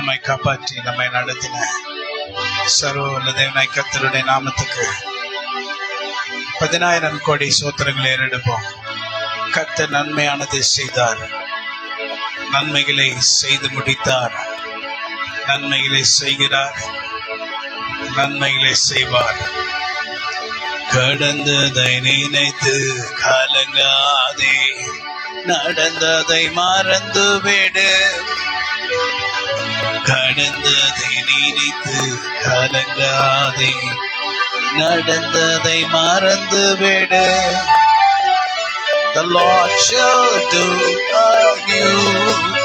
நம்மை காப்பாற்றி நம்மை நடத்தின சர்வ தேவனாய் கர்த்தருடைய நாமத்துக்கு 10,000 கோடி சோத்திரங்களை ஏறெடுப்போம். கர்த்தர் நன்மையானதை செய்தார், நன்மைகளை செய்து முடித்தார், நன்மைகளை செய்கிறார், நன்மைகளை செய்வார். கடந்ததை நினைத்து கலங்காதே, நடந்ததை மறந்துவிடு. கடந்ததை நினைத்து கலங்காதே, நடந்ததை மறந்துவிடு. The Lord shall do a new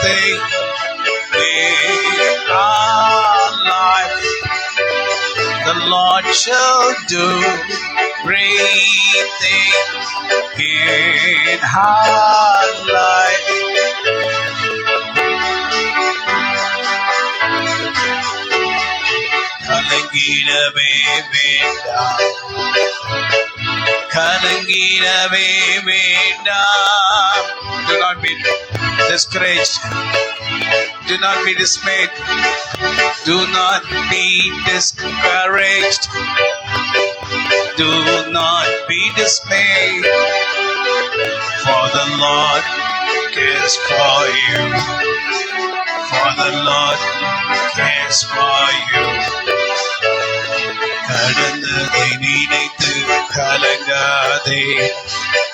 thing in our life. The Lord shall do great things in our life. கலங்கிடவே வேண்டாம், கலங்கிடவே வேண்டாம். Do not be discouraged. Do not be dismayed. Do not be discouraged. Do not be dismayed. For the Lord cares for you. For the Lord cares for you. கடந்ததை நினைத்து கலங்காதே,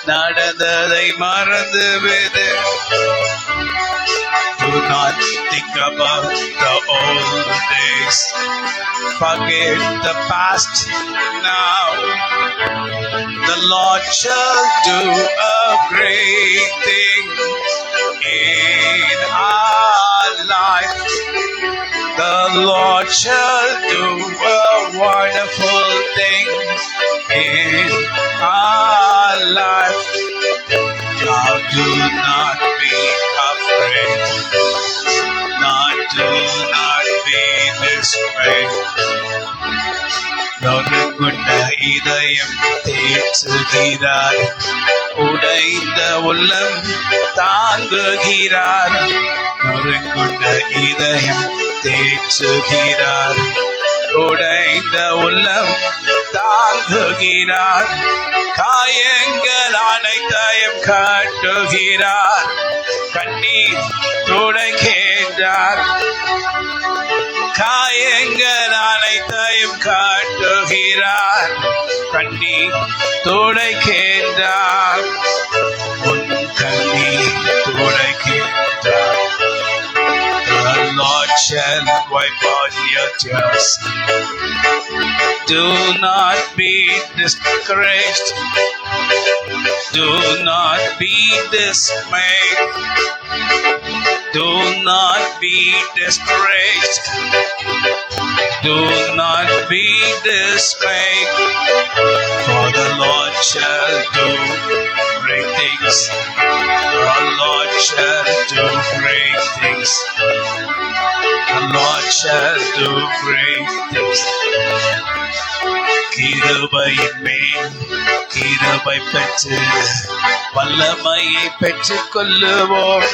நடந்ததை மறந்துவிடு. Do not think about the old days. Forget the past now. The Lord shall do a great thing in our life. The Lord shall do a wonderful thing in our life. Now do not be afraid. Now do not be dismayed. நொறுங்குண்ட இதயம் தேற்றுகிறார், உடைந்த உள்ளம் தாங்குகிறார். நொறுங்குண்ட இதயம் தேற்றுகிறார், உடைந்த உள்ளம் தாங்குகிறார். காயங்கள் அனைத்தையும் காட்டுகிறார், கண்ணீர் துடைக்கின்றார். காயங்கள் அனைத்தையும் காட்டுகிறார், கண்ணீர் துடைக்கின்றார். உன் கண்ணீர் துடைக்கின்றார். The Lord shall wipe out your tears. Do not be discouraged. Do not be dismayed. Do not be discouraged. Do not be dismayed. For the Lord shall do great things. The Lord shall do great things. The Lord shall do great things. கிருபையின் மேல் கிருபை பெற்று வல்லமையை பெற்றுக் கொள்ளுவோம்.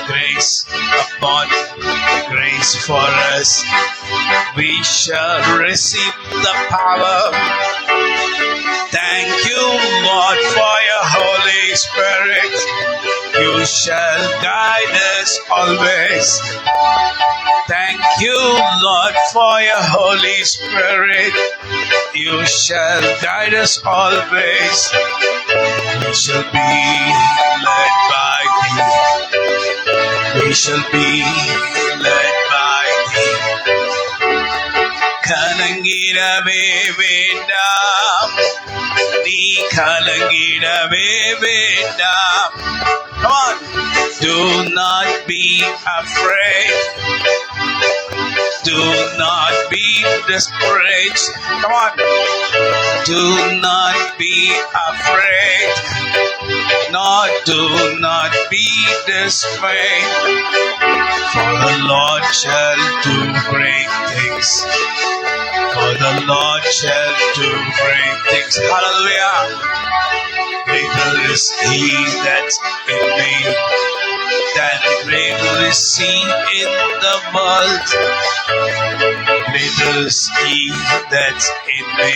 Grace upon grace for us, we shall receive the power. Thank you, Lord, for your Holy Spirit. You shall guide us always. Thank you, Lord, for your Holy Spirit. You shall guide us always. We shall be led by thee. We shall be led by thee. கலங்கிடவே வேண்டாம், நீ கலங்கிடவே வேண்டாம். Come on. Do not be afraid. Do not be discouraged. Come on. Do not be afraid. No, do not be dismayed. For the Lord shall do great things. For the Lord shall do great things. Hallelujah. Greater is He that's in me than greater is He in the world. Greater is He that's in me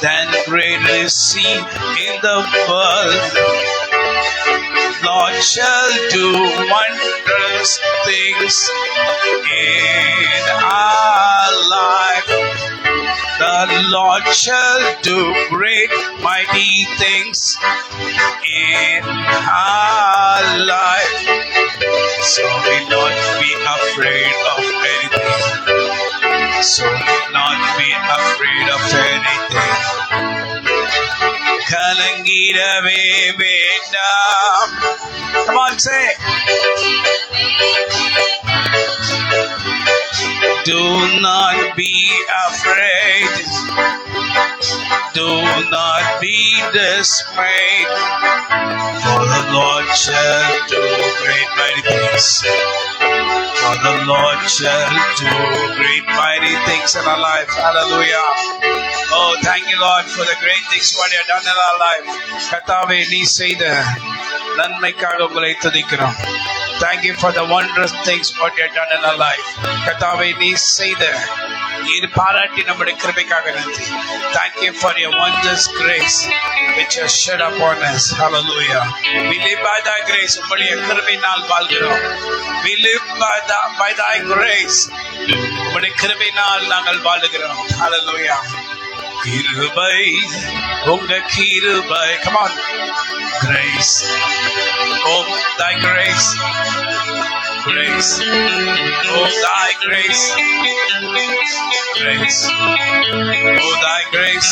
than greater is He in the world. Lord shall do wondrous things in our life. The Lord shall do great mighty things in our life. So we not be afraid of anything. So not be afraid of anything. கலங்கிடவே வேண்டாம். Come on, say. Do not be afraid. Do not be dismayed. For the Lord shall do great mighty things. For the Lord shall do great mighty things in our life. Hallelujah. Oh, thank you, Lord, for the great things what you have done in our life. கர்த்தாவே, நீ செய்த நன்மைக்காக உங்களை துதிக்கிறோம். Thank you for the wondrous things what you have done in our life. கர்த்தாவே, நீ செய்த இது பாராட்டி நம்முடைய கிருபைக்காக நன்றி. Thank you for your wondrous grace which has shed upon us. Hallelujah. We live by thy grace. உம்முடைய கிருபையினால் வாழ்கிறோம். We live by thy grace. உம்முடைய கிருபையினால் நாங்கள் வாழுகிறோம். Hallelujah. கிருபை, உங்க கிருபை. Come on. Grace. Oh, thy grace. Grace. Oh, thy grace. Grace. Oh, thy grace.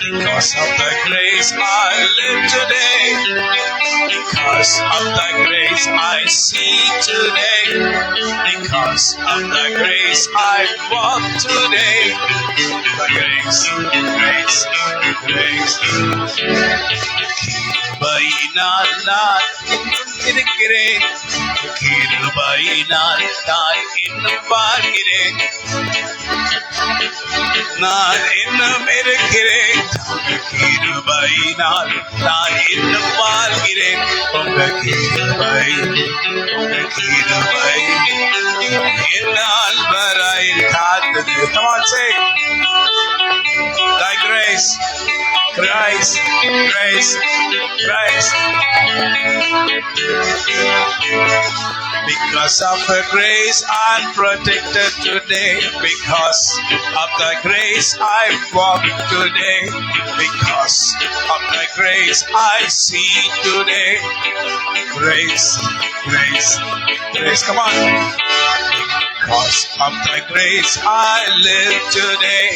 Because of thy grace I live today. Because of thy grace I see today. Because of thy grace I walk today. Thy grace, grace, grace. கிருபையினால் நான் இன்னும் இருக்கிறேன். கிருபையினால் நான் இன்னும் வாழ்கிறேன். நான் இன்னும் இருக்கிறேன். கிருபையினால் நான் இன்னும் வாழ்கிறேன். உங்க கிருபை, உங்க கிருபை என்னால் வரையில் காத்தது. Come on, say. Thy grace, grace, grace, grace. Because of the grace I'm protected today. Because of the grace I walk today. Because of the grace I see today. Grace, grace, grace. Come on. Because of thy grace I live today.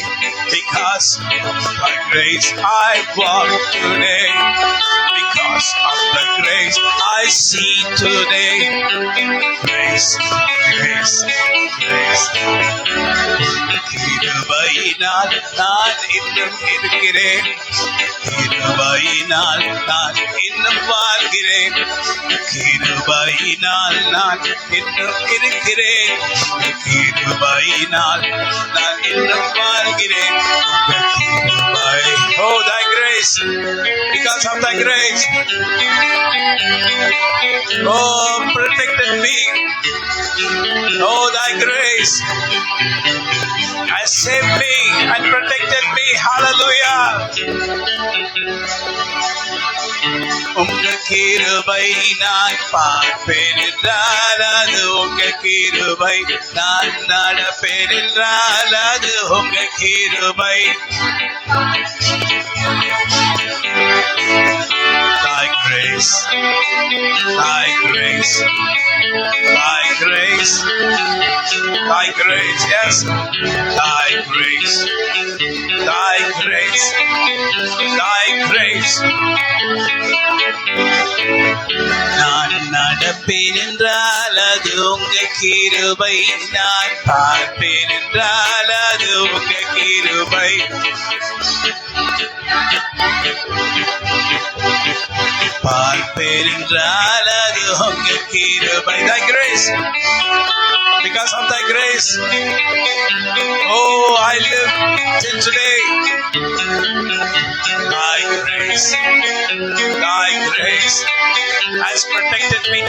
Because of thy grace I walk today. Because of the grace I see today. Grace, grace, grace. கிருபையினால் நான் இன்னும் இருக்கிறேன். கிருபையினால் நான் இன்னும் வாழ்கிறேன். கிருபையினால் நான் இன்னும் இருக்கிறேன். கிருபையினால் நான் இன்னும் வாழ்கிறேன். கிருபை. Oh, thy grace. Because of thy grace. Oh, protected me. Oh, thy grace has saved me and protected me. Hallelujah. உங்க கிருபை நான் பார்ப்பேன் என்றால் அது உங்க கிருபை. நான் நடப்பேன் என்றால் அது உங்க கிருபை. Thy grace, thy grace, thy grace, thy grace, yes, thy grace, thy grace, thy grace. நான் நடப்பேன் என்றால் அது உங்க கிருபை. நான் பார்ப்பேன் என்றால் அது உங்க கிருபை. பார்ப்பேன் என்றால் அது உங்க கிருபை. Thy grace. Because of thy grace. Oh, I live till today. Thy grace, thy grace, has protected me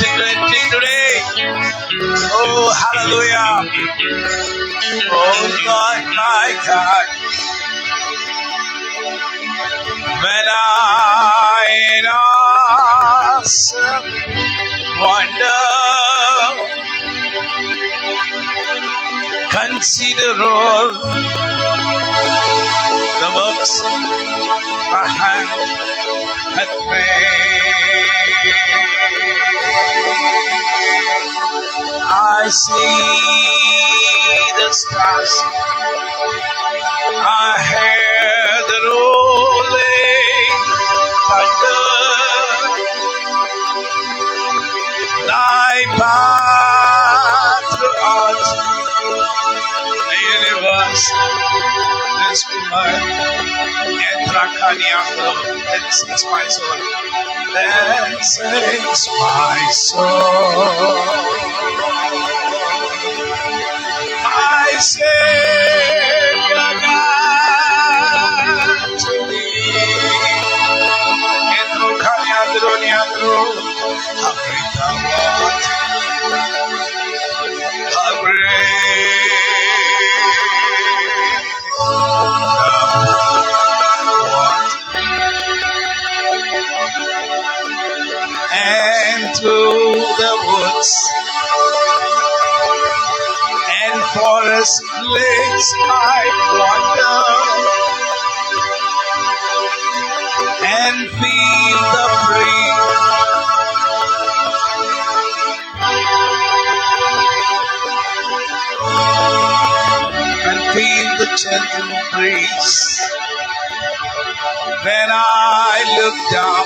today. Oh, hallelujah. Oh, Lord, my God. When I in awesome wonder consider all the works my hand hath made, I see the stars, I hear the rolling thunder, thy path throughout the universe is mine. Then sings my soul. Then sings my soul. My Savior God to thee. Endro kanyandro nyandro. How great thou art. How great. And through the woods and forest glades I wander and feel the breeze and feel the gentle breeze. When I look down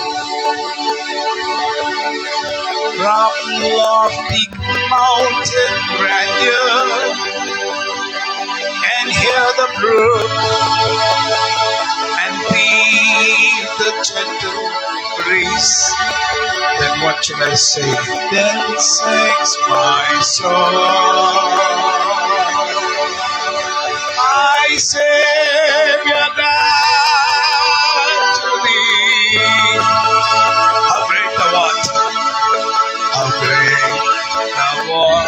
from lofty mountain grandeur and hear the brook and feel the gentle breeze, then what shall I say? Then sings my soul. My Savior God to thee. How great thou art. How great thou art.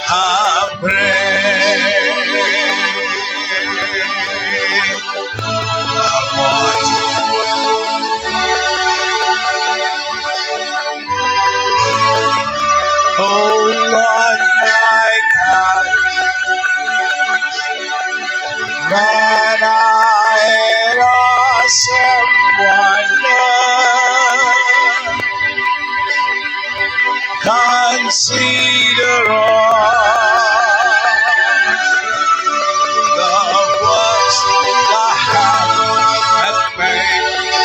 How great thou art. Oh Lord my God, when I in awesome wonder consider all the works thy hand hath made,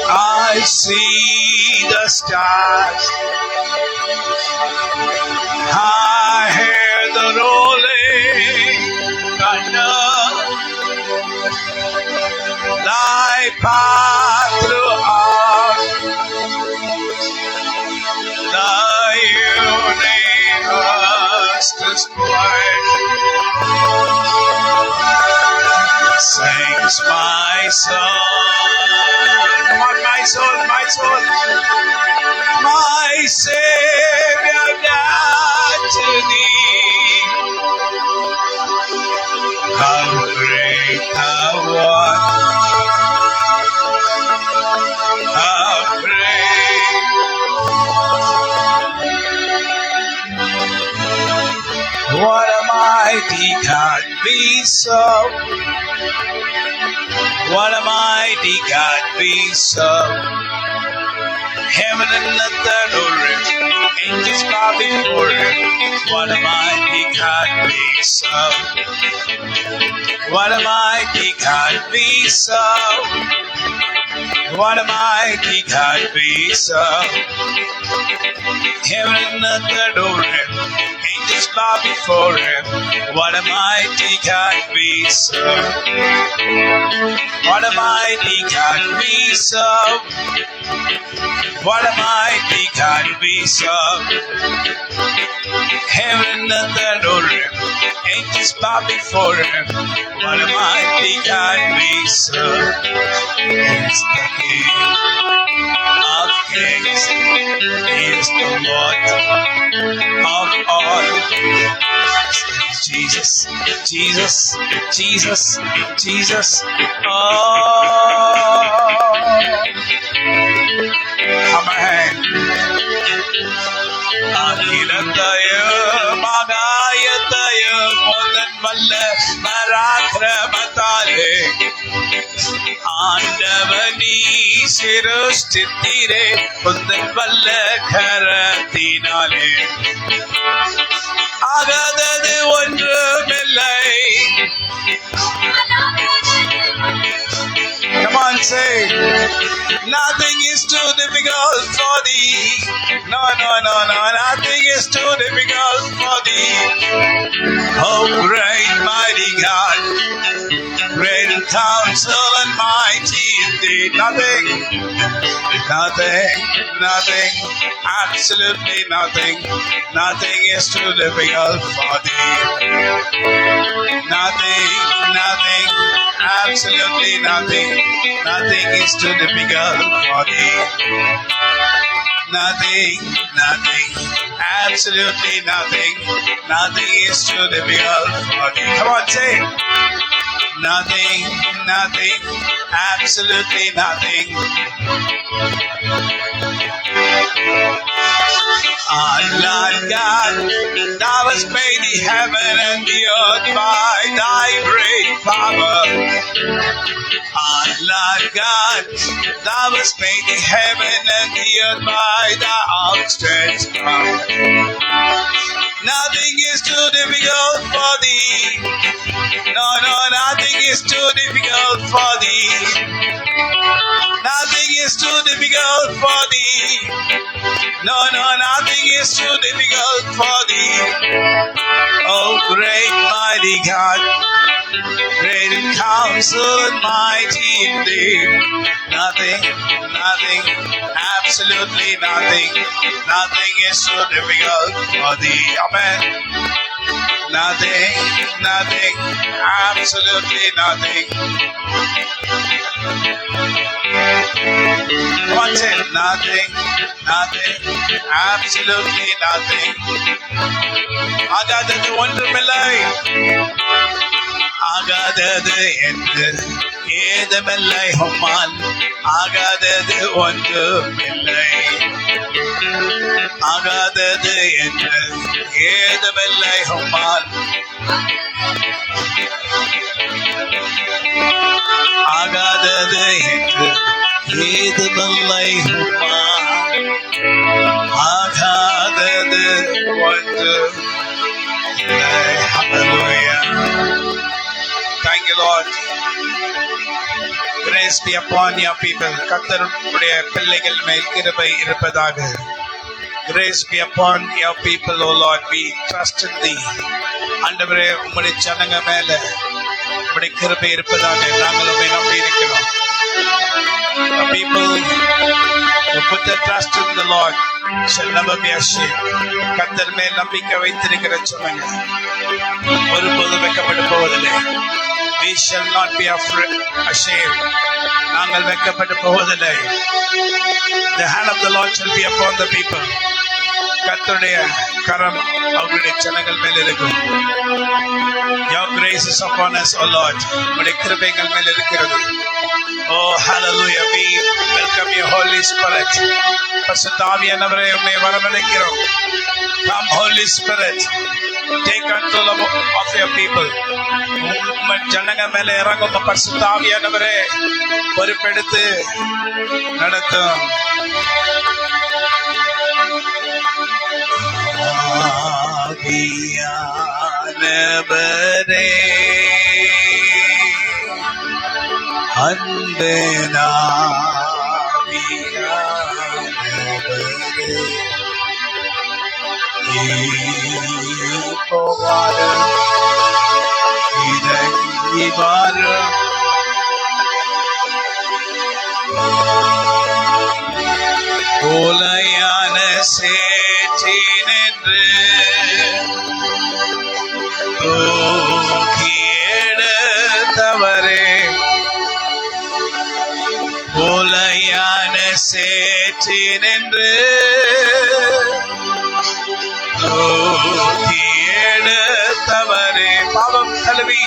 I see the stars, I hear the rolling thunder, thy path throughout the universe displayed. Sings my soul. Come on, my soul, my soul. My Savior God to thee. How great thou art. How great. What a mighty God we serve. What a mighty God we serve. Heaven and earth adore him. Angels bow before him. What a mighty God we serve. What a mighty God we serve. What a mighty God we serve. Heaven and earth adore him. Angels bow before him. What a mighty God we serve. What a mighty God we serve. What a mighty God we serve. Heaven and the adore him. Angels bow before him. What a mighty God we serve. He's the King of kings. He is the Lord of all. Jesus, Jesus, Jesus, Jesus. Oh, amen. அகிலத்தையும் ஆகாயத்தையும் முதன் வல்ல பராக்கிரமத்தாலே ஆண்டவனி சிருஷ்டித்தீரே முதன் வல்ல கரத்தினாலே ஆகாதது ஒன்றுமில்லை. Come on, say, nothing is too difficult for thee. No, no, no, no, nothing is too difficult for thee. Oh, great mighty God, great in counsel and mighty indeed. Nothing, nothing, nothing, absolutely nothing, nothing is too difficult for thee. Nothing, nothing, absolutely nothing, nothing is too difficult for thee. Nothing, nothing, absolutely nothing, nothing is too difficult for thee. Come on, say, nothing, nothing, absolutely nothing. Lord God, thou hast made the heaven and the earth by thy great power. Lord God, thou hast made the heaven and the earth by thy outstretched arm. Nothing is too difficult for thee. No, no, nothing is too difficult for thee. Nothing is too difficult for thee. No, no, nothing is too difficult for thee. Oh, great mighty God, great in counsel and mighty indeed. Nothing, nothing, absolutely nothing, nothing is too difficult for thee. Amen. Nothing, nothing, absolutely nothing. One say, nothing, nothing, absolutely nothing. ஆகாதது ஒன்றுமில்லை. ஆகாதது என்று ஏதுமில்லை உம்மால். ஆகாதது ஒன்றுமில்லை. ஆகாதது என்று ஏதுமில்லை உம்மால். ஆகாதது என்று ஏதுமில்லை உம்மால். ஆகாதது ஒன்றுமில்லை. Hallelujah. Thank you, Lord. Grace be upon your people. கர்த்தருடைய பிள்ளைகள் மேல் கிருபை இருப்பதாக. Grace be upon your people, O Lord. We trust in thee. ஆண்டவரே, உம்முடைய ஜனங்க மேல உம்முடைய கிருபை இருப்பதாக நாங்கள் உம்மை நம்பி இருக்கிறோம். The people who put their trust in the Lord shall never be ashamed. கர்த்தர் மேல் நம்பிக்கை வைத்திருக்கிற ஜனங்க ஒருபோதும் வெட்கப்பட்டு போவதில்லை. We shall not be ashamed. நாங்கள் வெட்கப்பட்டு போவதில்லை. The hand of the Lord shall be upon the people. கர்த்தருடைய கரம் அவருடைய ஜனங்கள் மேல் இருக்கும். Your grace is upon us, O Lord. உம்முடைய கிருபைகள் மேல் இருக்கிறது. Oh, hallelujah. We welcome you, Holy Spirit. பரிசுத்த ஆவியானவரே, உம்மை வரவழைக்கிறோம். Come, Holy Spirit. Take control of your people. உம்மை ஜனங்க மேல இறங்கும் பரிசுத்த ஆவியானவரே, பொறுப்பெடுத்து நடத்தும். ஆவியானவரே, அன்பனாவியானவரே, இப்போ வாரும், இறங்கி வாரும். ஓலையான நிறைவேற்றேன் என்று தூக்கி எடுத்தவரே. பாவம் கழுவி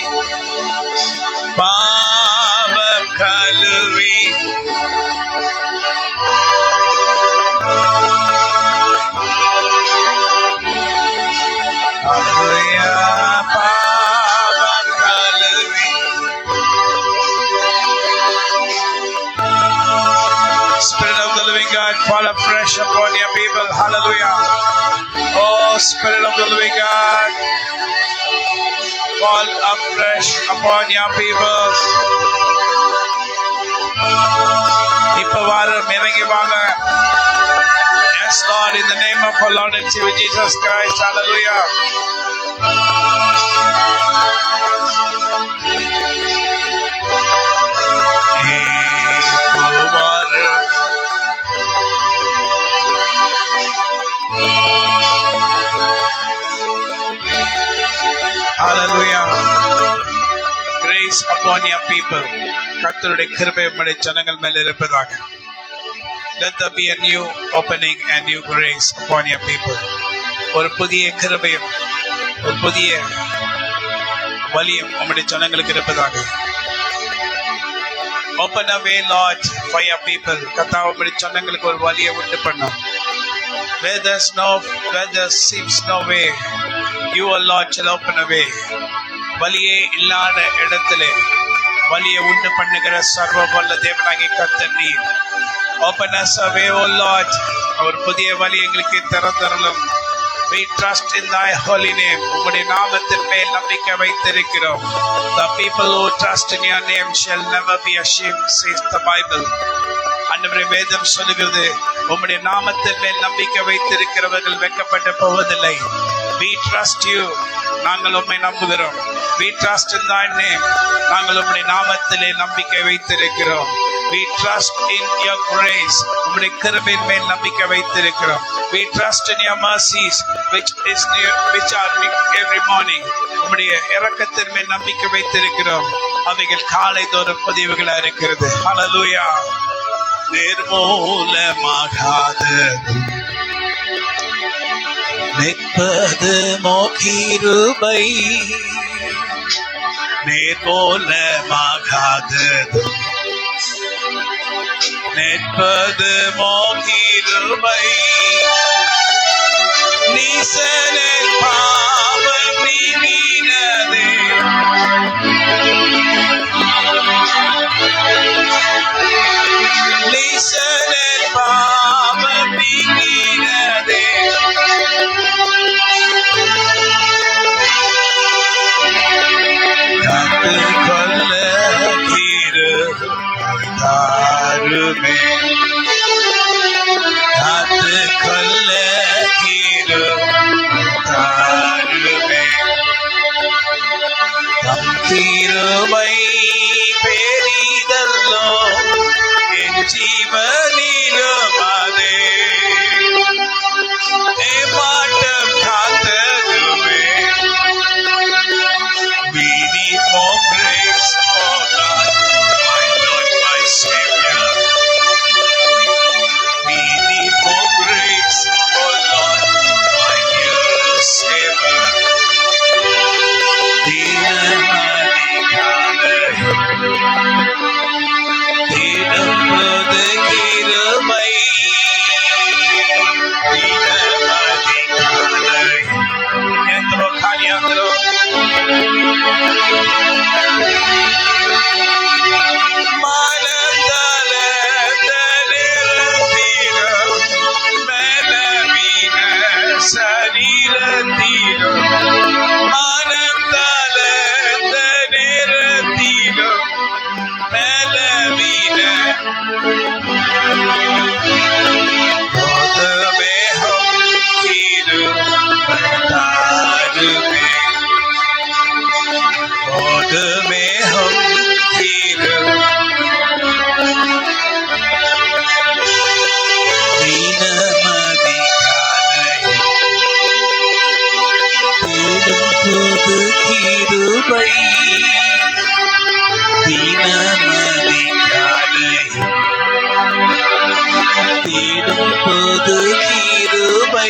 Spirit of the living God, fall afresh upon your people. Hallelujah. Oh, Spirit of the living God, fall afresh upon your people. இப்ப வாரம் இறங்கி வாங்க. Yes, Lord, in the name of our Lord and Savior Jesus Christ. Hallelujah. Hallelujah. Grace upon your people. கர்த்தருடைய கிருபை உம்முடைய ஜனங்கள் மேல் இருப்பதாக. Let there be a new opening and new grace upon your people. ஒரு புதிய கிருபையும் ஒரு புதிய வழியும் உம்முடைய ஜனங்களுக்கு இருப்பதாக. Open a way, Lord, for your people. கர்த்தாவே உம்முடைய ஜனங்களுக்கு ஒரு வழியை உண்டு பண்ணும். Where there seems no way, you, O Lord, shall open a way. வழியே இல்லாத இடத்திலே வழியை உண்டு பண்ணுகிற சர்வ வல்ல தேவனாகிய கர்த்தர் நீர். Open us a way, O Lord. ஒரு புதிய வழி எங்களுக்கு திறந்தருளும். We trust in thy holy name. உம்முடைய நாமத்தின் மேல் நம்பிக்கை வைத்திருக்கிறோம். The people who trust in your name shall never be ashamed, says the Bible. அன்றைய வேதம் சொல்லுகிறது, உம்முடைய நாமத்தின் மேல் நம்பிக்கை வைத்திருக்கிறவர்கள் வெட்கப்பட்டு போவதில்லை. We trust you. நாங்கள் உம்மை நம்புகிறோம். We trust in thy name. நாங்கள் உம்முடைய நாமத்திலே நம்பிக்கை வைத்திருக்கிறோம். We trust in your grace. உம்முடைய கிருபையின் மேல் நம்பிக்கை வைத்திருக்கிறோம். We trust in your mercies which are new every morning. உம்முடைய இரக்கத்தின் மேல் நம்பிக்கை வைத்திருக்கிறோம். அவைகள் காலை தோறும் பதிவுகளா இருக்கிறது. Hallelujah. நிர்மூலமாகாது நிற்பது மோகிருபை. நிர்மூலமாகாது நிற்பது மோகிருபை. நீசனின் பாவம் நீங்கினதே. நீசனின் பாவம் நீங்கினதே. காத்து கொள்ள தாருமே. காத்து கொள்ள தாருமே. தம் கிருபை பெரிதல்லோ என் ஜீவனிலும் அதே. ஏமாட்டம் காத்ததுமே. We need more grace, oh God, my Lord, my Savior. We need more grace, oh Lord, my dear Savior. தினமது கிருபை. Entro caliandro. புது கிருபை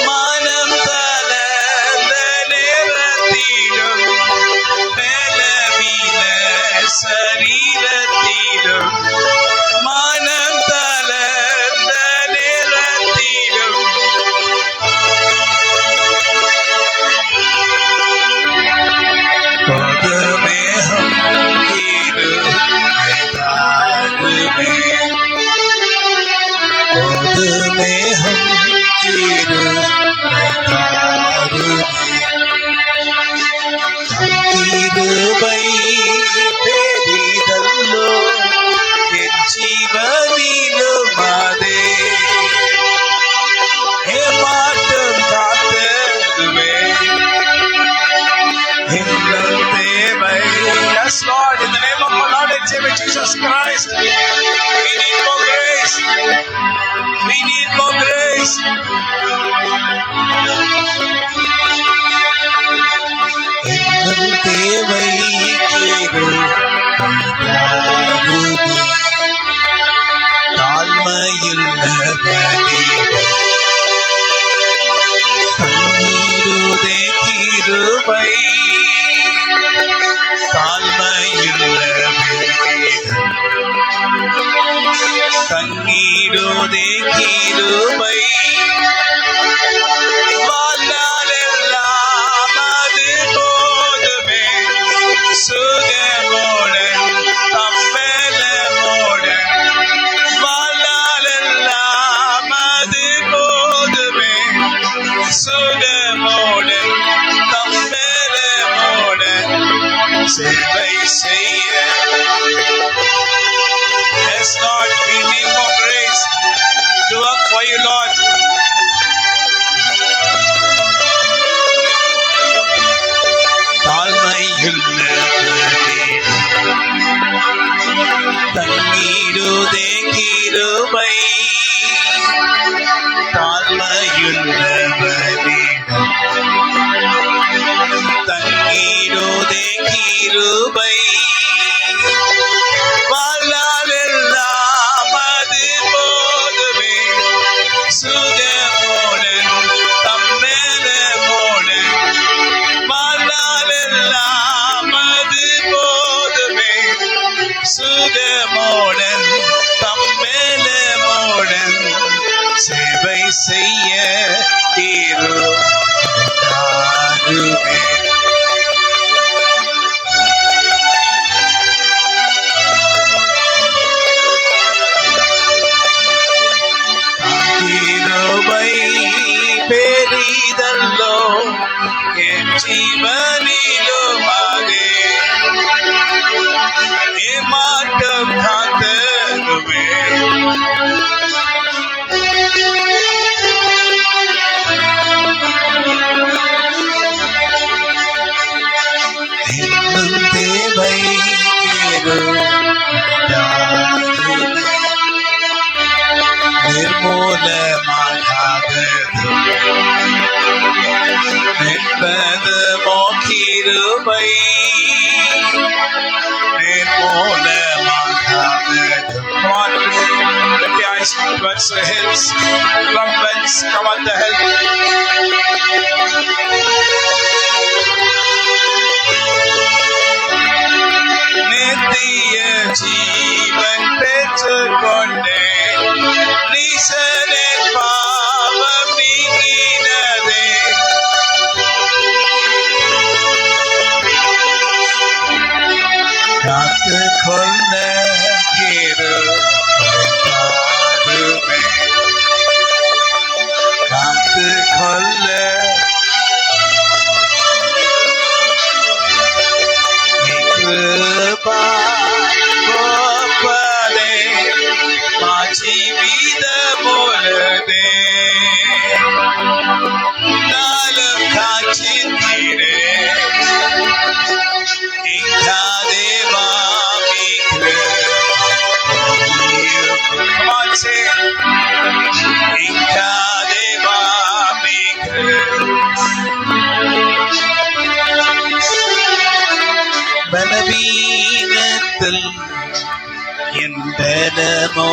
மனம் தளர்ந்த நேரத்திலும் பலவீன சரீரத்திலும் மனம் தளர்ந்த நேரத்திலும் பொதுமேகம் கிருபை தாருமே பொதுமேகம் கிருபை தாருமே கிருபை பெரிதல்லோ என் ஜீவனிலும் அதே ஏமாற்றம் காத்ததுவே எங்கள் தேவை. Yes, Lord, in the name of our Lord and Savior Jesus Christ, we need more grace. We need more grace. எங்கள் தேவை தாழ்மையில் தண்ணீருதே கிருபை தண்ணீருதே கிருபை வாழ்நாளெல்லாம் அது போதுமே சுகமோடன் தம்பலமோடன் வாழ்நாளெல்லாம் அது போதுமே சுகமோடன் தம்பலமோடன் சேவை செய்ய. Yes, Lord, we need more grace to work for you, Lord. தண்ணீருதே கிருபை தாழ்மையுள்ளவரே தண்ணீருதே கிருபை வாழ்நாளெல்லாம் அது போதுமே சுகமோடன் தம்பலமோடன் வாழ்நாளெல்லாம் அது போதுமே சுகமோடன் தம்பலமோடன் சேவை செய்ய தாருமே. கிருபை பெரிதல்லோ என் ஜீவனிலும் அதே ஏமாற்றம் காத்ததுவே இன்னும் தேவை நிர்மூலமாகாதது என்பது கிருபை நிர்மூலமாகாதது. Come on, lift your eyes towards the hills. From whence cometh the help? நித்திய ஜீவன் பெற்றுக்கொண்டேன் நீசனின் பாவம் நீங்கினதே காத்து கொள்ள கிருபை காத்து கொள்ள கிருபா கோப்பதே ஜீவித பொழுதே நாளும் காட்சித்தீரே இங்காதேவா Come on, say இங்காதேவா பலவீனத்தில் என் பலமோ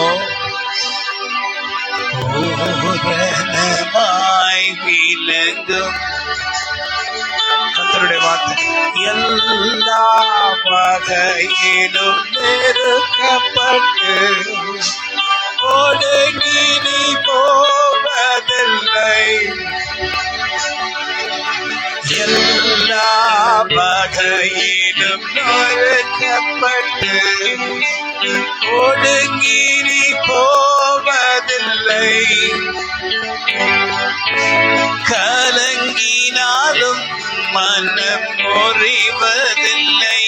பூரணமாய் விளங்கும் கர்த்தருடைய வார்த்தை. எல்லா வகையிலும் நெருக்கப்பட்டு ஒடுங்கி நீ போவதில்லை. எல்லா வகையிலும் நெருக்கப்பட்டு ஒடுங்கி நீ போவதில்லை. கலங்கினாலும் மனம் முறிவதில்லை,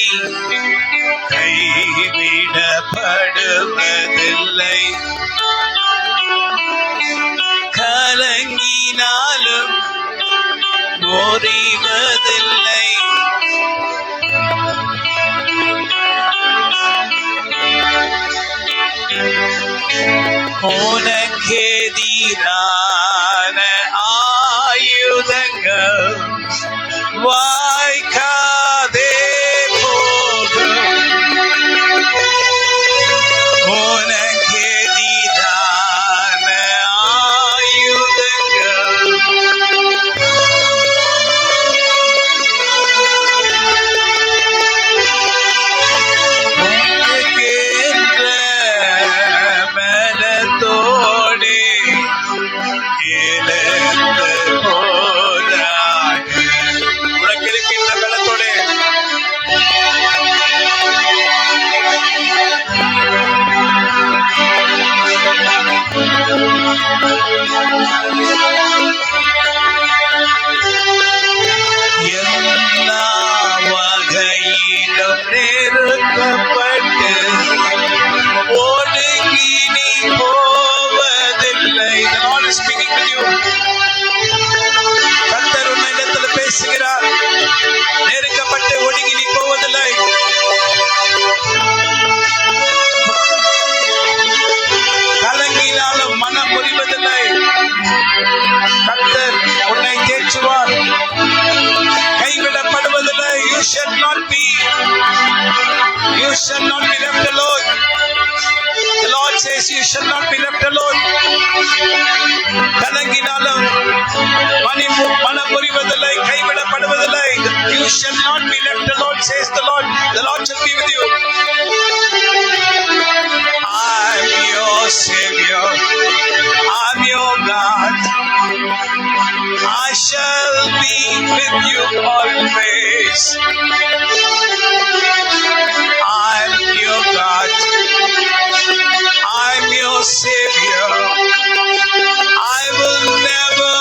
கைவிடப்படுவதில்லை. கலங்கினாலும் முறிவதில்லை. உனக்கெதிரான ஆயுதங்கள் வாய்க்காதே போகும். உனக்கெதிரான ஆயுதங்கள் உனக்கேற்ற பலத்தோடு எழுந்து போராடு. உனக்கு இருக்கின்ற பலத்தோடு எல்லா வகையிலும் நெருக்கப்பட்டு ஒடுங்கி நீ போவதில்லை. The Lord is speaking with you. கர்த்தர் உன்னிடத்தில் பேசுகிறார். நெருக்கப்பட்டு ஒடுங்கி நீ போவதில்லை. கலங்கினாலும் மனம் முறிவதில்லை. கர்த்தர் உன்னை தேற்றுவார். கைவிடப்படுவதில்லை. You shall not be left alone. The Lord says you shall not be left alone. கலங்கினாலும் மனம் முறிவதில்லை, கைவிடப்படுவதில்லை. You shall not be left alone, says the Lord. The Lord shall be with you. I'm your Savior. I'm your God. I shall be with you always. I'm your God. I'm your Savior. I will never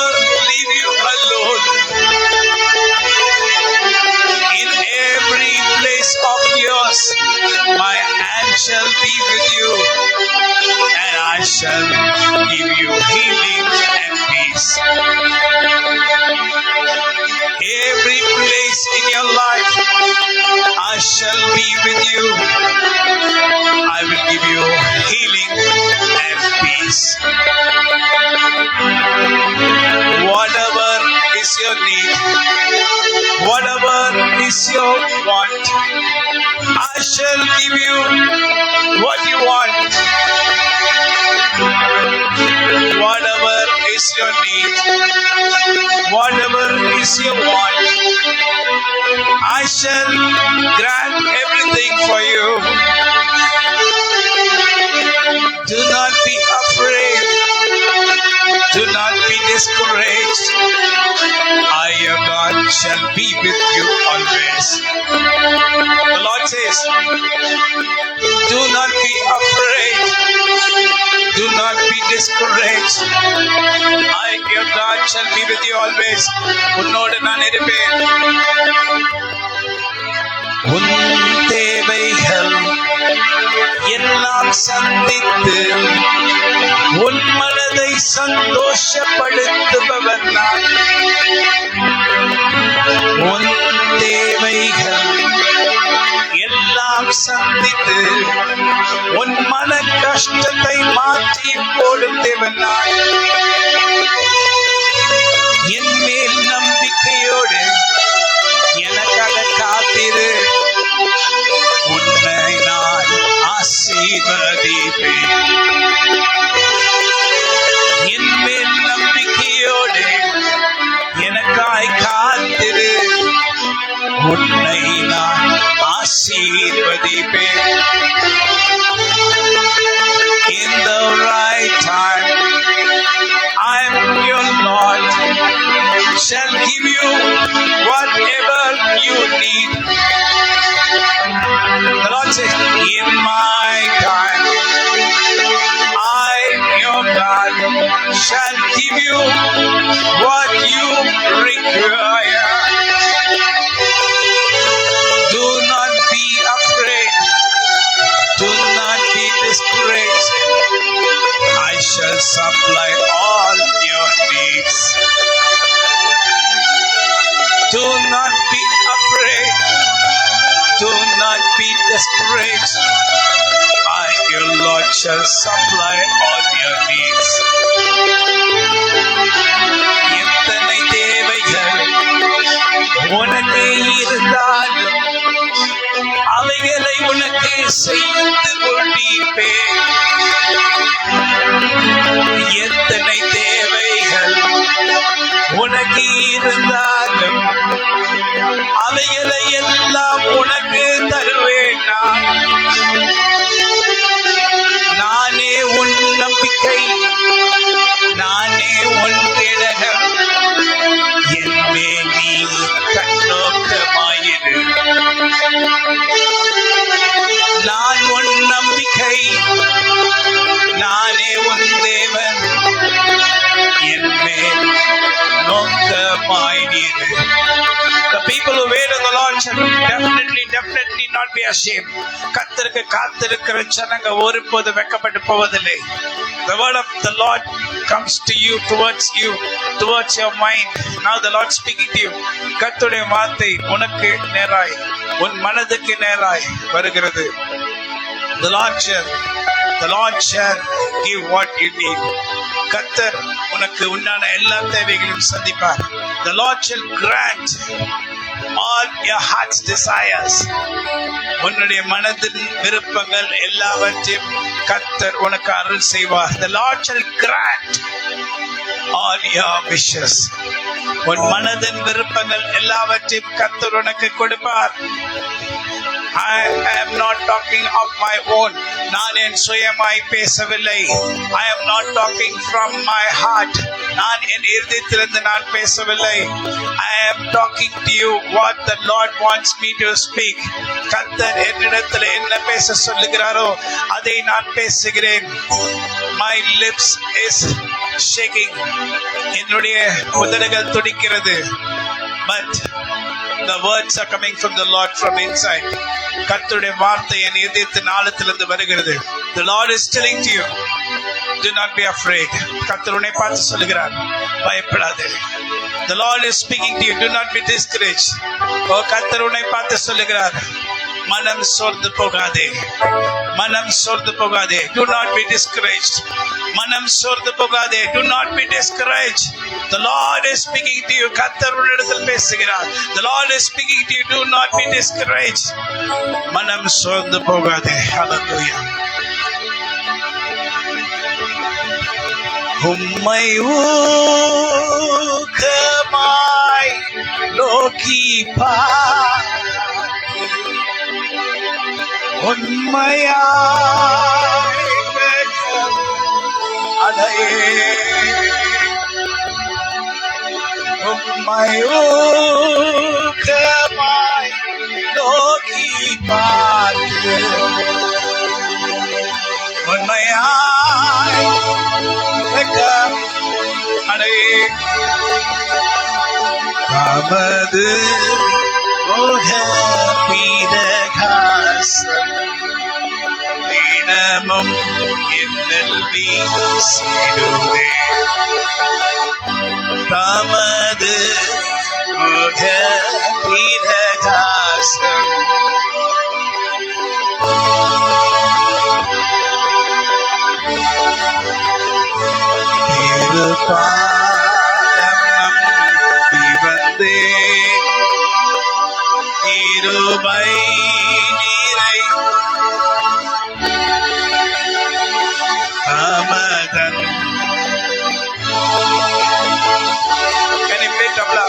leave you alone. In every place of yours, my hand shall be with you, and I shall give you healing and peace. Every place in your life, I shall be with you. I will give you healing and peace. Whatever is your need, whatever is your want, I shall give you what you want. Whatever is your need, whatever is your want, I shall grant everything for you. Do not be afraid. Do not be discouraged. I, your God, shall be with you always. The Lord says, do not be afraid. Do not be discouraged. I, your God, shall be with you always. உன்னோடு நான் இருப்பேன். உன் தேவைகள் எல்லாம் சந்தித்து உன் மனதை சந்தோஷப்படுத்துபவர் நான். உன் தேவைகள் எல்லாம் சந்தித்து உன் மன கஷ்டத்தை மாற்றி போடும் தேவன் நான். என் மேல் நம்பிக்கையோடு எனக்காக காத்திரு. உன்னை நான் ஆசீர்வதிப்பேன். என் what you require. Do not be afraid. Do not be discouraged. I shall supply all your needs. Do not be afraid. Do not be discouraged. I, your Lord, shall supply all your needs. எத்தனை தேவைகள் உனக்கு இருந்தாலும் அவைகளை உனக்கு செய்து கொண்டிருப்பேன். எத்தனை தேவைகள் உனக்கு இருந்தாலும் அவைகளை எல்லாம் உனக்கு தருவேன். நானே உன் நம்பிக்கை, நானே உன் திலகம். என்னே நீ கண்ணோக்கமாயிரு. நான் உன் நம்பிக்கை, நானே உன் தேவன். என்மேல் நோக்கமாயிரு. The people who wait on the Lord shall definitely not be ashamed. கர்த்தருக்கு காத்திருக்கிற ஜனங்க ஒருபோது வெட்கப்பட்டு போவதில்லை. The word of the Lord comes to you, towards your mind. Now the Lord speaking to you. கர்த்தருடைய வார்த்தை உனக்கு நேராய், உன் மனதுக்கு நேராய் வருகிறது. The Lord shall give what you need. கர்த்தர் உனக்கு உண்டான எல்லா தேவைகளையும் சந்திப்பார். The Lord shall grant all your heart's desires. உன்னுடைய மனதின் விருப்பங்கள் எல்லாவற்றையும் கர்த்தர் உனக்கு அருள் செய்வார். The Lord shall grant all your wishes. உன் மனதின் விருப்பங்கள் எல்லாவற்றையும் கர்த்தர் உனக்கு கொடுப்பார். I am not talking of my own. நான் என் சுயமாய் பேசவில்லை. I am not talking from my heart. நான் என் இதயத்திலிருந்து நான் பேசவில்லை. I am talking to you what the Lord wants me to speak. கர்த்தர் என்னிடத்தில் என்ன பேச சொல்லுகிறாரோ அதை நான் பேசுகிறேன். My lips is shaking. என்னுடைய உதடுகள் துடிக்கிறது. But the words are coming from the Lord from inside. கர்த்தருடைய வார்த்தை என் இதயத்தின் ஆழத்திலிருந்து வருகிறது. The Lord is telling to you, do not be afraid. கர்த்தர் உன்னை பார்த்து சொல்லுகிறார், பயப்படாதே. The Lord is speaking to you, do not be discouraged. கர்த்தர் உன்னை பார்த்து சொல்லுகிறார், மனம் சோர்ந்து போகாதே, மனம் சோர்ந்து போகாதே. Do not be discouraged. மனம் சோர்ந்து போகாதே. Do not be discouraged. The Lord is speaking to you. கர்த்தர் உன்னிடத்தில் பேசுகிறார். The Lord is speaking to you. Do not be discouraged. மனம் சோர்ந்து போகாதே. Hallelujah. உம்மை ஊக்கமாய் நோக்கி பார். உண்மையாய் அதையே உம்மை ஊக்கமாய் நோக்கி பார்த்து உண்மையாய் அதையே நமது தினமும் என்னில் வீசிடுவே. தமது முக பிரகாசம் திருப்பாலம் நம்பி வந்தே. கிருபை நீரை அமதன். Can you play tabla?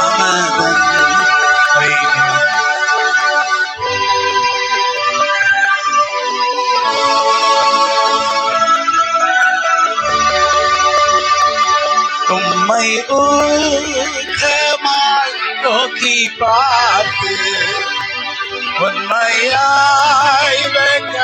அமதன் உம்மை ஊக்கமாய் நோக்கி பார்த்து உண்மையாய் வெட்க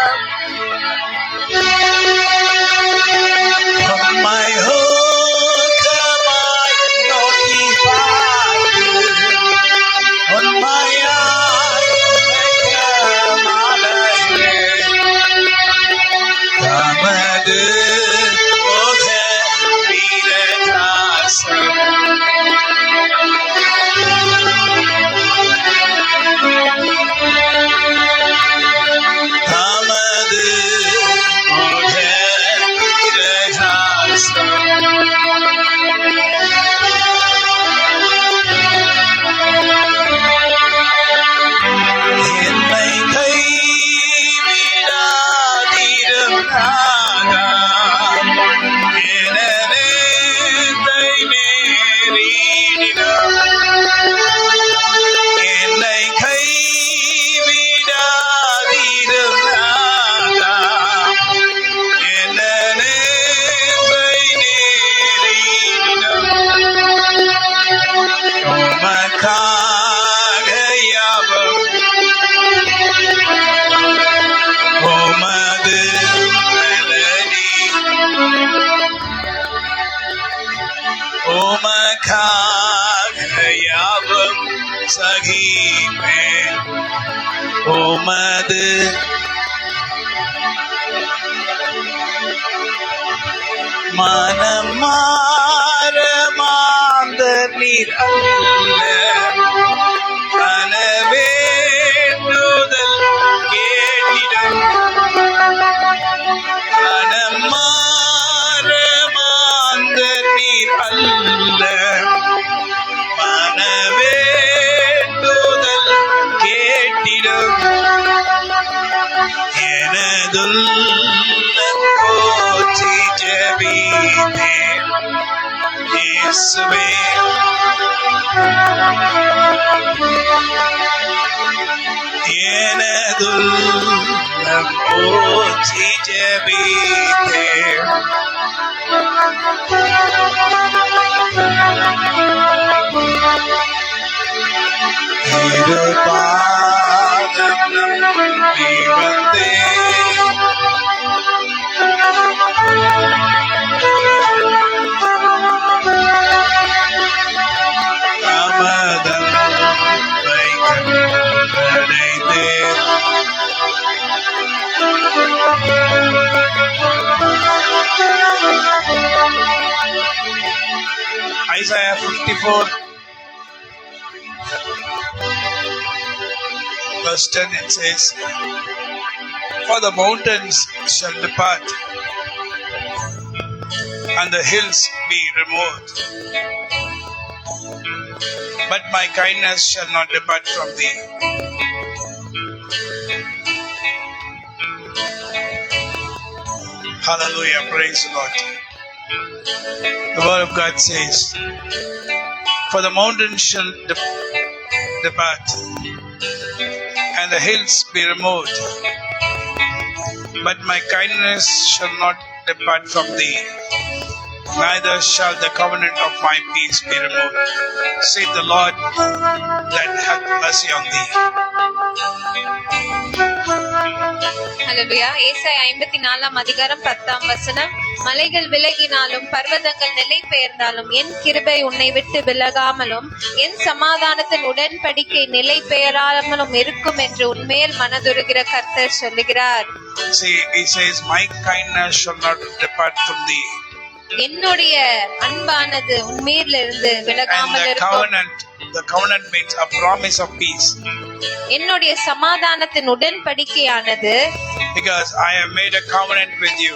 உமது மனமார மாந்தர் நீர் அல்ல, மனவேண்டுதல் கேட்டிடும். மனமார மாந்தர் நீர் அல்ல, மனவேண்டுதல் கேட்டிடும். எனதுள்ளம் போற்றி ஜெபித்தேன் இயேசுவே, எனதுள்ளம் போற்றி ஜெபித்தேன். திருப்பாதம் நம்பி வந்தேன், அமதம்பை கண்டடைந்தேன். Isaiah 54 verse 10, it says, for the mountains shall depart and the hills be removed, but my kindness shall not depart from thee. Hallelujah, praise the Lord. The word of God says, for the mountains shall depart and the hills be removed, but my kindness shall not depart from thee, neither shall the covenant of my peace be removed, saith the Lord that hath mercy on thee. ஹல்லேலூயா. ஏசாயா 54 அதிகாரம் 10 வசனம். மலைகள் விலகினாலும் பர்வதங்கள் நிலை பெயர்ந்தாலும் என் கிருபை உன்னை விட்டு விலகாமலும் என் சமாதானத்தின் உடன்படிக்கை நிலை பெயராமலும் இருக்கும் என்று உன்மேல் மனதுருகிற கர்த்தர் சொல்லுகிறார். See, he says, my kindness shall not depart from thee. என்னுடைய அன்பானது உன்மேலிருந்து விலகாமல் இருக்கும். The covenant means a promise of peace. என்னுடைய சமாதானத்தின் உடன்படிக்கையானது, because I have made a covenant with you.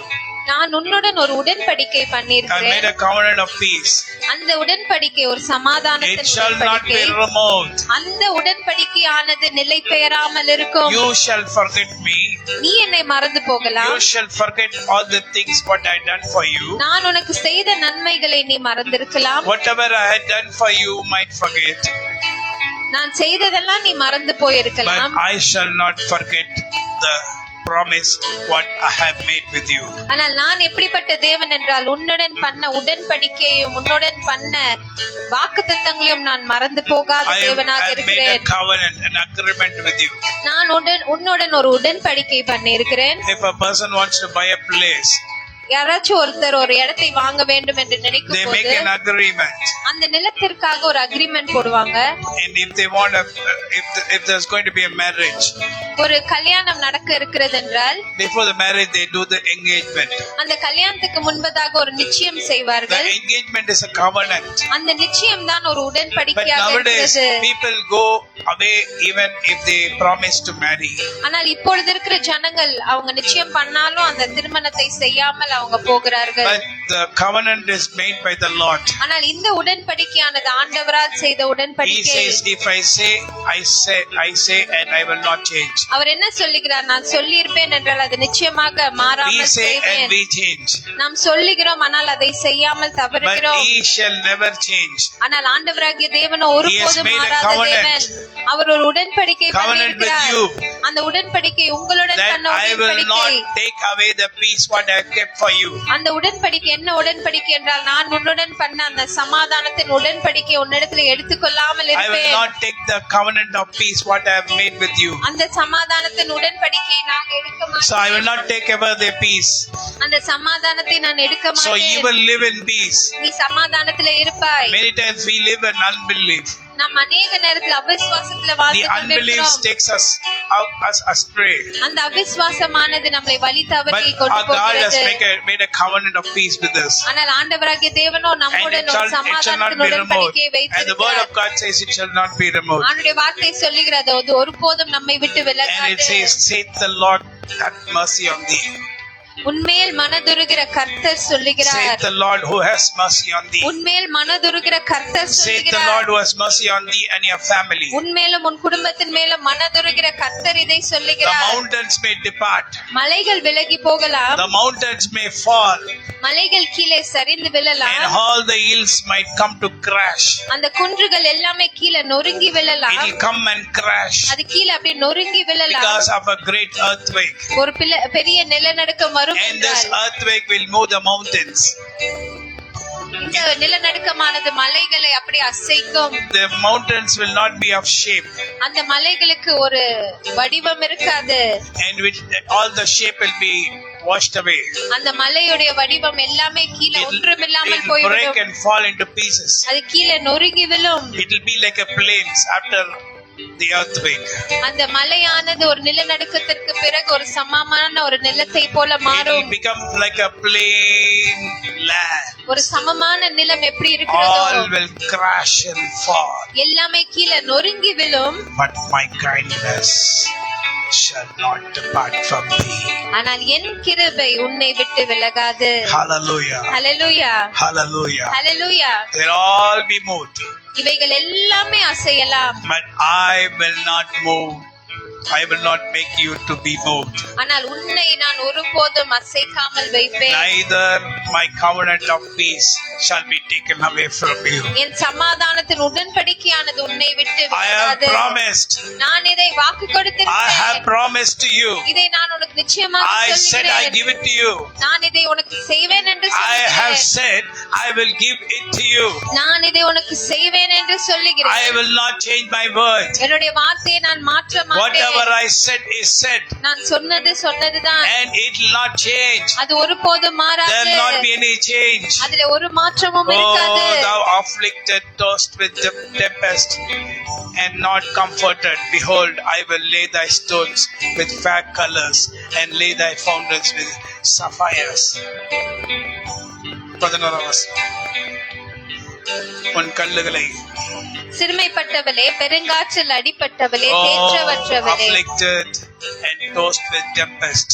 நான் உன்னுடன் ஒரு உடன்படிக்கை பண்ணியிருக்கிறேன். I made a covenant of peace. அந்த உடன்படிக்கை ஒரு சமாதானத்தின் It shall not be removed. அந்த உடன்படிக்கையானது நிலை பெயராமல் இருக்கும். You shall forget me. நீ என்னை மறந்து போகலாம். You shall forget all the things what I done for you. நான் உனக்கு செய்த நன்மைகளை நீ மறந்திருக்கலாம். Whatever I had done for you might forget. நான் செய்ததெல்லாம் நீ மறந்து போயிருக்கலாம். But I shall not forget the promise what I have made with you. ஆனால் நான் எப்படிப்பட்ட தேவன் என்றால் உன்னுடன் பண்ண உடன்படிக்கையும் உன்னுடன் பண்ண வாக்குத்தத்தங்களையும் நான் மறந்து போகாத தேவனாக இருக்கிறேன். I made a covenant, an agreement with you. நான் உன்னுடன் ஒரு உடன்படிக்கை பண்ணியிருக்கிறேன். If a person wants to buy a place, யாராச்சும் ஒருத்தர் ஒரு இடத்தை வாங்க வேண்டும் என்று நினைக்கும் they போது make an agreement. அந்த நிலத்திற்காக ஒரு அக்ரிமெண்ட் போடுவாங்க. And if they want if there's going to be a marriage, ஒரு கல்யாணம் நடக்க இருக்கிறது என்றால் before the marriage they do the engagement. அந்த கல்யாணத்துக்கு முன்பதாக ஒரு நிச்சயம் செய்வார்கள். The engagement is a covenant. அந்த நிச்சயம் தான் ஒரு But உடன்படிக்கையாக nowadays இருக்கிறது. people go away even if they promise to marry. ஆனால் இப்பொழுது இருக்கிற ஜனங்கள் அவங்க நிச்சயம் பண்ணாலும் அந்த திருமணத்தை செய்யாமல் அவங்க போகிறார்கள். But the covenant is made by the Lord. ஆனால் இந்த உடன்படிக்கையானது ஆண்டவரால் செய்த He உடன்படிக்கை. says, if I say and I will not change. அவர் என்ன சொல்லுகிறார்? நான் சொல்லியிருப்பேன் என்றால் அது நிச்சயமாக We மாறாமல் say and செய்வேன். we change. நாம் சொல்லுகிறோம் ஆனால் அதை செய்யாமல் But தவறுகிறோம். He shall never change. ஆனால் ஆண்டவராகிய தேவன் ஒருபோதும் made a மாறாத covenant. தேவன். அவர் ஒரு உடன்படிக்கை Covenant with பண்ணியிருக்கிறார். you. அந்த உடன்படிக்கை உங்களுடன் That பண்ண I will உடன்படிக்கை. not take away the peace what I have kept for you. அந்த உடன்படிக்கை என்ன உடன்படிக்கை என்றால் நான் உன்னுடன் பண்ண அந்த சமாதானத்தின் உடன்படிக்கை உன்னிடத்துல எடுத்துக்கொள்ளாமல் I will இருப்பேன். not take the covenant of peace what I have made with you. அந்த சமாதானத்தின் உடன்படிக்கையை நான் எடுக்க So I will மாட்டேன். not take away the peace. அந்த சமாதானத்தை நான் எடுக்க So you மாட்டேன். will live in peace. நீ சமாதானத்திலே இருப்பாய். Many times we live in unbelief. நாம் அநேக நேரத்துல அவிசுவாசத்துல The வாழ்ந்து unbelief கொண்டிருக்கிறோம். takes us us astray. அந்த அவிசுவாசமானது நம்மை வழி But தவறி கொண்டு our God has போகிறது. made a covenant of peace with us. ஆனால் ஆண்டவராகிய தேவனோ And நம்முடன் it ஒரு shall not be சமாதானத்தின் removed. உடன்படிக்கையை And the word வைத்திருக்கிறார். of God says it shall not be removed. அவருடைய வார்த்தை சொல்லுகிறது அது ஒருபோதும் நம்மை விட்டு And it விலகாது. says, saith the Lord, have mercy on thee. உன்மேல் மனதுருகிற கர்த்தர் சொல்லுகிறார். Saith the Lord who has mercy on thee. உன்மேல் மனதுருகிற கர்த்தர் Saith the சொல்லுகிறார். Lord who has mercy on thee and your family. உன்மேலும் உன் குடும்பத்தின் மேலும் மனதுருகிற கர்த்தர் இதை The சொல்லுகிறார். mountains may depart. மலைகள் விலகி போகலாம், The mountains may fall. மலைகள் கீழே சரிந்து And விழலாம், all the hills might come to crash. அந்த குன்றுகள் எல்லாமே கீழே நொறுங்கி It விழலாம், will come and crash அது கீழே அப்படி நொறுங்கி விழலாம். because of a great earthquake. ஒரு பெரிய நிலநடுக்கம் வரும் And this என்றால் earthquake will move the mountains. இந்த நிலநடுக்கமானது மலைகளை அப்படி அசைக்கும். The mountains will not be of shape. அந்த மலைகளுக்கு ஒரு வடிவம் இருக்காது, And which all the shape will be washed away. அந்த மலையுடைய வடிவம் எல்லாமே கீழே It ஒன்றுமில்லாமல் will break போய்விடும், and fall into pieces. அது கீழே நொறுங்கி விழும். It will be like a plains after the earthquake. அந்த மலையானது ஒரு நிலநடுக்கத்திற்கு பிறகு ஒரு சமமான ஒரு நிலத்தை போல It will மாறும். become like a plain land. ஒரு சமமான நிலம் எப்படி இருக்கிறதோ All will crash and fall. எல்லாமே கீழே நொறுங்கி விழும். But my kindness shall not depart from thee. ஆனால் என் கிருபை உன்னை விட்டு விலகாது. Hallelujah. Hallelujah, Hallelujah. Hallelujah. They'll all be moved. இவைகள் எல்லாமே அசையலாம், But I will not move. I will not make you to be moved. ஆனால் உன்னை நான் ஒருபோதும் அசைக்காமல் வைப்பேன். Neither my covenant of peace shall be taken away from you. என் சமாதானத்தின் உடன்படிக்கையானது உன்னை விட்டு I have விலகாது. promised. நான் இதை வாக்கு I have கொடுத்திருக்கிறேன். promised to you. இதை நான் உனக்கு நிச்சயமாக I said I சொல்லுகிறேன். give it to you. நான் இதை உனக்கு செய்வேன் என்று I have சொல்லுகிறேன். said I will give it to you. நான் இதை உனக்கு செய்வேன் என்று I சொல்லுகிறேன். will not change my word. என்னுடைய வார்த்தையை நான் மாற்ற Whatever மாட்டேன். I said is said. நான் சொன்னது சொன்னதுதான், And it will not change. அது ஒருபோதும் There மாறாது. will not be any change. அதுல ஒரு மாற்றமும் இருக்காது. Oh, thou afflicted, tossed with the tempest, and not comforted. Behold, I will lay thy stones with fair colors, and lay thy fountains with sapphires. 11 வசனம். உன் கல்லுகளை சிறுமைப்பட்டவளே, பெருங்காற்றில் அடிபட்டவளே, oh, தேற்றவற்றவளே, afflicted and tossed with tempest.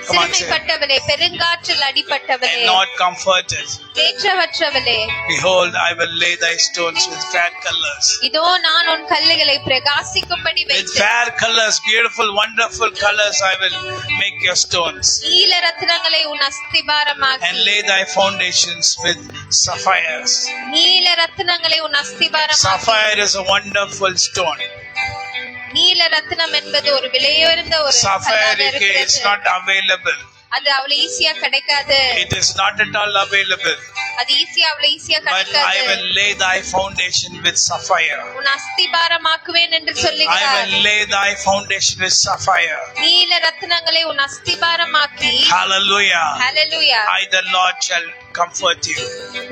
Come on, say. சிறுமைப்பட்டவளே, பெருங்காற்றில் அடிபட்டவளே, And not comforted. தேற்றவற்றவளே, Behold, I will lay thy stones with fair colors. இதோ நான் உன் கல்லுகளை பிரகாசிக்கும்படி With வைத்தேன். fair colors, beautiful, wonderful colors, I will make your stones. நீல ரத்னங்களை உன் அஸ்திபாரமாக்கி, And lay thy foundations with sapphires. நீல ரத்னங்களை உன் அஸ்திபாரமாக்கி. Sapphire is a wonderful stone. நீல ரத்னம் என்பது ஒரு விலையுயர்ந்த ஒரு Sapphire கல்லாக is இருக்கிறது. not available. அது அவ்வளவு ஈஸியா கிடைக்காது. It is not at all available. அது அவ்வளவு ஈஸியா But I கிடைக்காது. will lay thy foundation with sapphire. உன் அஸ்திபாரமாக்குவேன் என்று I சொல்லுகிறார். will lay thy foundation with sapphire. நீல ரத்னங்களை உன் அஸ்திபாரமாக்கி. Hallelujah. Hallelujah. I, the Lord, shall comfort you.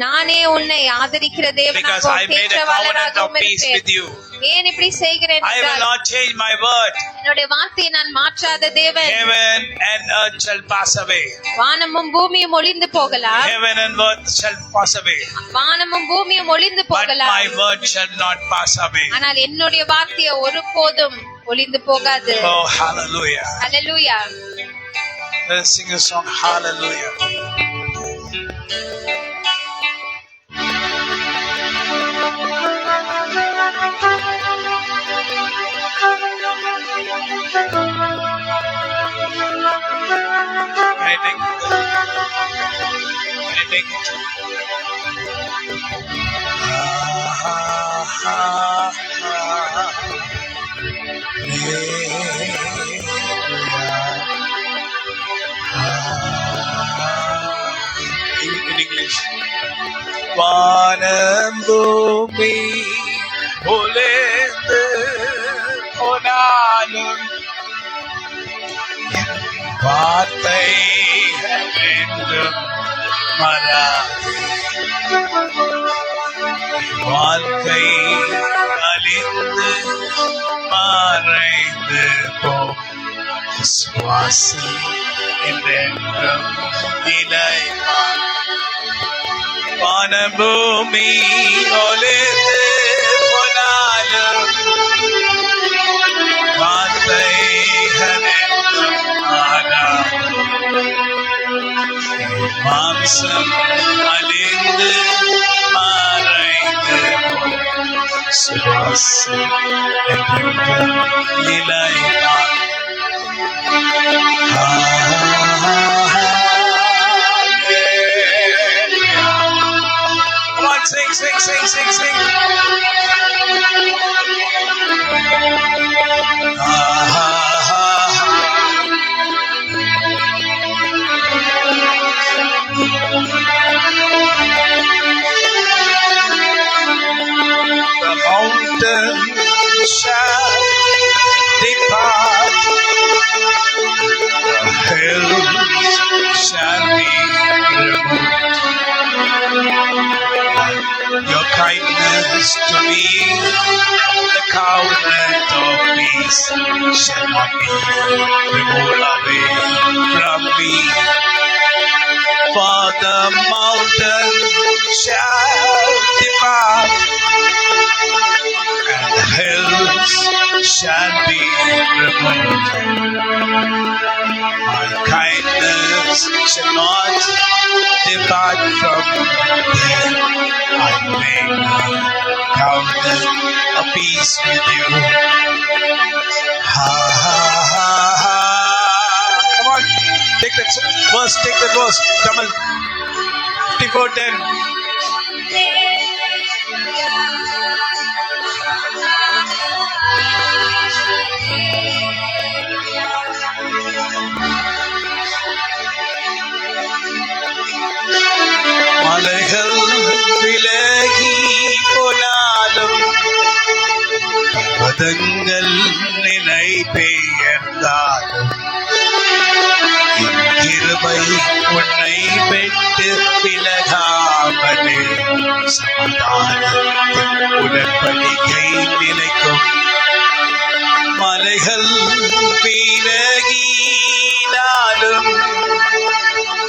நானே உன்னை ஆதரிக்கிற Because I தேவனாகவும் made a covenant of தேற்றவாளராகவும் peace with இருப்பேன். you. ஏன் இப்படி செய்கிறேன் I will என்றால், not change my word. என்னுடைய வார்த்தையை நான் மாற்றாத தேவன். Heaven and earth shall pass away. வானமும் பூமியும் ஒளிந்து போகலாம், Heaven and earth shall pass away. வானமும் பூமியும் ஒளிந்து But போகலாம், my word shall not pass away. ஆனால் என்னுடைய வார்த்தையை ஒருபோதும் ஒளிந்து போகாது. Oh, hallelujah. Hallelujah. Let's sing a song. Hallelujah. Anything? Anything? In English. வானம் பூமி உலர்ந்து போனாலும் வார்த்தைகள் என்றும் மாறாது. வாழ்க்கை அழிந்து மறைந்து அழிந்து போம் விசுவாசி என்றென்றும் நிலைப்பான். வானபூமி ஒளிர்ந்து போனாலும் வார்த்தைகள் என்றும் மாறாது. மாம்சம் அழிந்து மறைந்து போம் விசுவாசி என்றென்றும் நிலைப்பான். Come on, sing, sing, sing, sing, sing. The mountain shall depart, the hills shall be removed. Your kindness to me, the covenant of peace, shall not be removed away from me. For the mountain shall depart, and the hills shall be removed. My kindness shall not depart from thee. I make a covenant of peace with you. Ha ha ha ha. Come on, take that verse, take that verse. Tamil 54:10. மலைகள் விலகி போனாலும் பர்வதங்கள் நிலை பெயர்ந்தாலும் என் கிருபை உன்னை விட்டு விலகாமலே சமாதானத்தின் உடன்படிக்கை நிலைக்கும். மலைகள் விலகினாலும்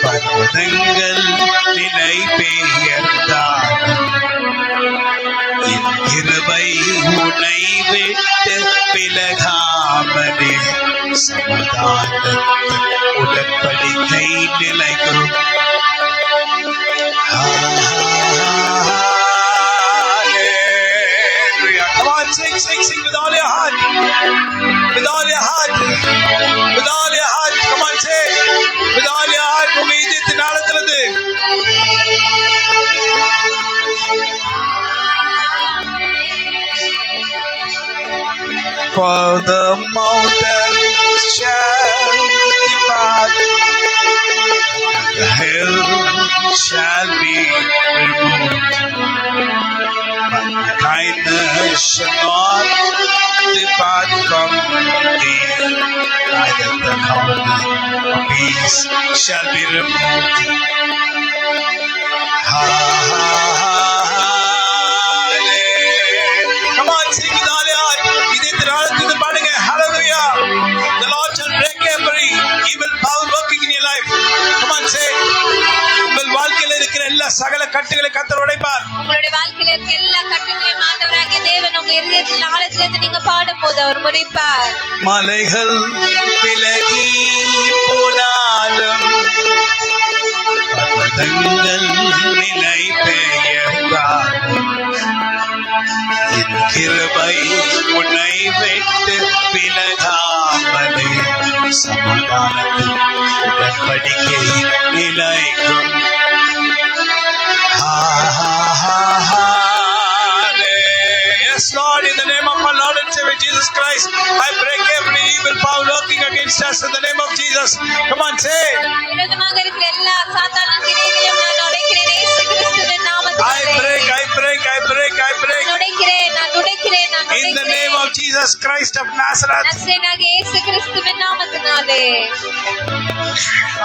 பர்வதங்கள் நிலை பெயர்ந்தாலும் என் கிருபை உன்னை விட்டு விலகாமலே சமாதானத்தின் உடன்படிக்கை நிலைக்கும். Hallelujah. Come on, sing, sing, sing with all your heart. With all your heart. With all your heart. Come on, say. With all your heart. உங்க இதயத்தின் ஆழத்திலிருந்து. For the mountains shall depart, the hills shall be removed, but my kindness shall not depart from thee, neither the covenant of peace shall be removed. Come on, sing with all your heart. இதயத்தின் ஆழத்திலிருந்து பாடுங்க. Hallelujah. The Lord shall break every evil power working in your life. Come on, say. உங்கள் வாழ்க்கையில் இருக்கிற எல்லா சகல கட்டுகளை கர்த்தர் உடைப்பார். உங்களுடைய வாழ்க்கையில இருக்க எல்லா கட்டுகளையும் ஆண்டவராகிய தேவன் உங்க இதயத்தின் ஆழத்திலிருந்து நீங்க பாடும்போது அவர் முடிப்பார். மலைகள் விலகி போனாலும் பர்வதங்கள் நிலை பெயர்ந்தாலும் என் கிருபை உன்னை விட்டு விலகாமலே சமாதானத்தின் உடன்படிக்கை நிலைக்கும். Yes, Lord, in the name of our Lord and Savior Jesus Christ, I break every evil power working against us in the name of Jesus. Come on, say. விரோதமாக இருக்கிற எல்லா சாத்தானின் கிரியைகளையும் நான் உடைக்கிறேன் இயேசு கிறிஸ்துவின் நாமத்தினாலே. I break. நான் உடைக்கிறேன். In the name of Jesus Christ of Nazareth. நசரேயனாகிய இயேசு கிறிஸ்துவின் நாமத்தினாலே.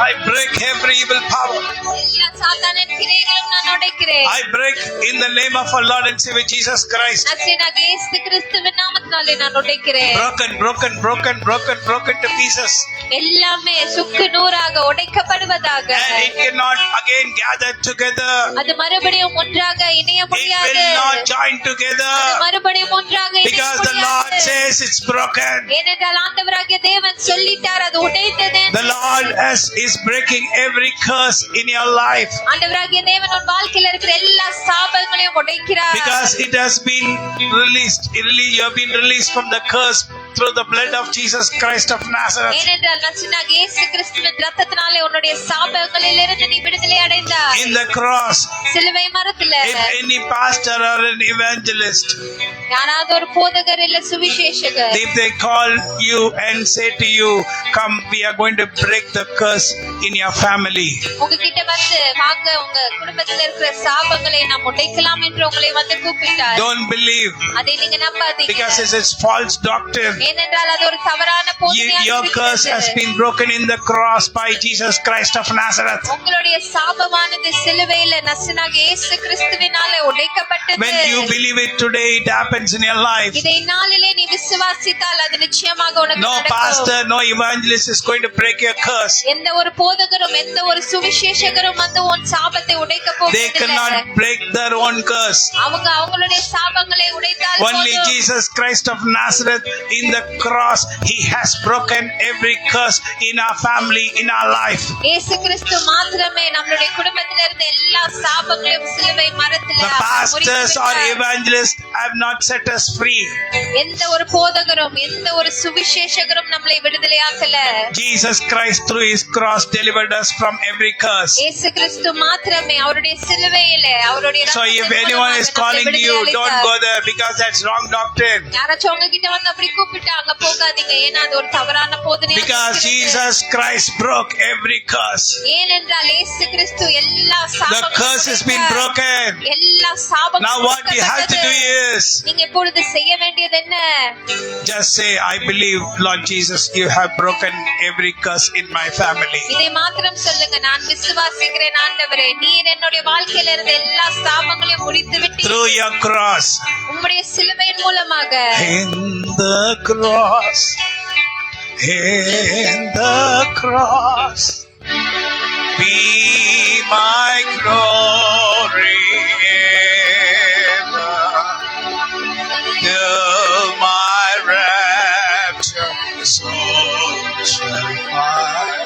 I break every evil power. எல்லா சாத்தானின் கிரியைகளும் நான் உடைக்கிறேன். I break in the name of our Lord and Savior Jesus Christ. நசரேயனாகிய இயேசு கிறிஸ்துவின் நாமத்தினாலே நான் உடைக்கிறேன். Broken to pieces. எல்லாமே சுக்கு நூறாக உடைக்கப்படுவதாக. And it cannot again gather together. அது மறுபடியும் ஒன்றாக இணைய It முடியாது. will not join together. அது மறுபடியும் ஒன்றாக இணைய Because the Lord முடியாது. says it's broken. ஏனென்றால் ஆண்டவராகிய தேவன் சொல்லிட்டார் அது உடைந்தது. The Lord is breaking every curse in your life. ஆண்டவராகிய தேவன் உன் வாழ்க்கையில இருக்கிற எல்லா சாபங்களையும் உடைக்கிறார். Because it has been released. You have been released from the curse through the blood of Jesus Christ of Nazareth. ஏனென்றால் நசரேயனாகிய இயேசு கிறிஸ்துவின் இரத்தத்தினாலே உன்னுடைய சாபங்களிலிருந்து நீ விடுதலை அடைந்தாய். In the cross. சிலுவை மரத்தில. If any pastor or an evangelist, யாராவது ஒரு போதகர் இல்ல சுவிசேஷகர், if they call you and say to you, come, we are going to break the curse in your family. உங்ககிட்ட வந்து வாங்க உங்க குடும்பத்துல இருக்கிற சாபங்களை நாம் உடைக்கலாம் என்று உங்களை வந்து கூப்பிட்டார். Don't believe. அதை நீங்க நம்பாதீங்க. Because it is false doctrine. ஏனென்றால் அது ஒரு தவறான போதனையாக Your curse has been broken in the cross by Jesus Christ of Nazareth. உங்களுடைய சாபமானது சிலுவையில நசரேயனாகிய இயேசு கிறிஸ்துவினாலே உடைக்கப்பட்டது. When you believe it today, it happens in your life. இதை நாளிலே நீ விசுவாசித்தால் அது நிச்சயமாக உனக்கு No நடக்கும். pastor, no evangelist is going to break your curse. எந்த ஒரு போதகரும் எந்த ஒரு சுவிசேஷகரும் வந்து உன் சாபத்தை உடைக்க They போவதில்லை. cannot break their own curse. அவங்களுடைய சாபங்களை உடைத்தால் Only போதும். Jesus Christ of Nazareth in the cross, he has broken every curse in our family, in our life. இயேசு கிறிஸ்து மாத்திரமே நம்மளுடைய குடும்பத்தில இருந்த எல்லா சாபங்களையும் சிலுவை மரத்தில The pastors or evangelists have not set us free. எந்த ஒரு போதகரும் எந்த ஒரு சுவிசேஷகரும் நம்மளை விடுதலையாக்கல. Jesus Christ through his cross delivered us from every curse. இயேசு கிறிஸ்து மாத்திரமே அவருடைய சிலுவையிலே அவருடைய So if anyone is calling you, don't go there because that's wrong doctrine. யாராச்சும் உங்ககிட்ட வந்து அப்படி கூப்பிட்டா அங்க போகாதீங்க, ஏன்னா அது ஒரு தவறான போதனை. Because Jesus Christ broke every curse. ஏனென்றால் இயேசு கிறிஸ்து எல்லா The சாபங்களையும் curse has been broken. எல்லா சாபங்களும் Now what you have to do is நீங்க இப்பொழுது செய்ய வேண்டியது என்ன? just say, I believe, Lord Jesus, you have broken every curse in my family. இதை மாத்திரம் சொல்லுங்க, நான் விசுவாசிக்கிறேன் ஆண்டவரே, நீர் என்னுடைய வாழ்க்கையில இருந்த எல்லா சாபங்களையும் முடித்து விட்டீர். Through your cross. உம்முடைய சிலுவையின் மூலமாக. In the cross. In the cross. Be my glory ever. Till my rapture soul shall find.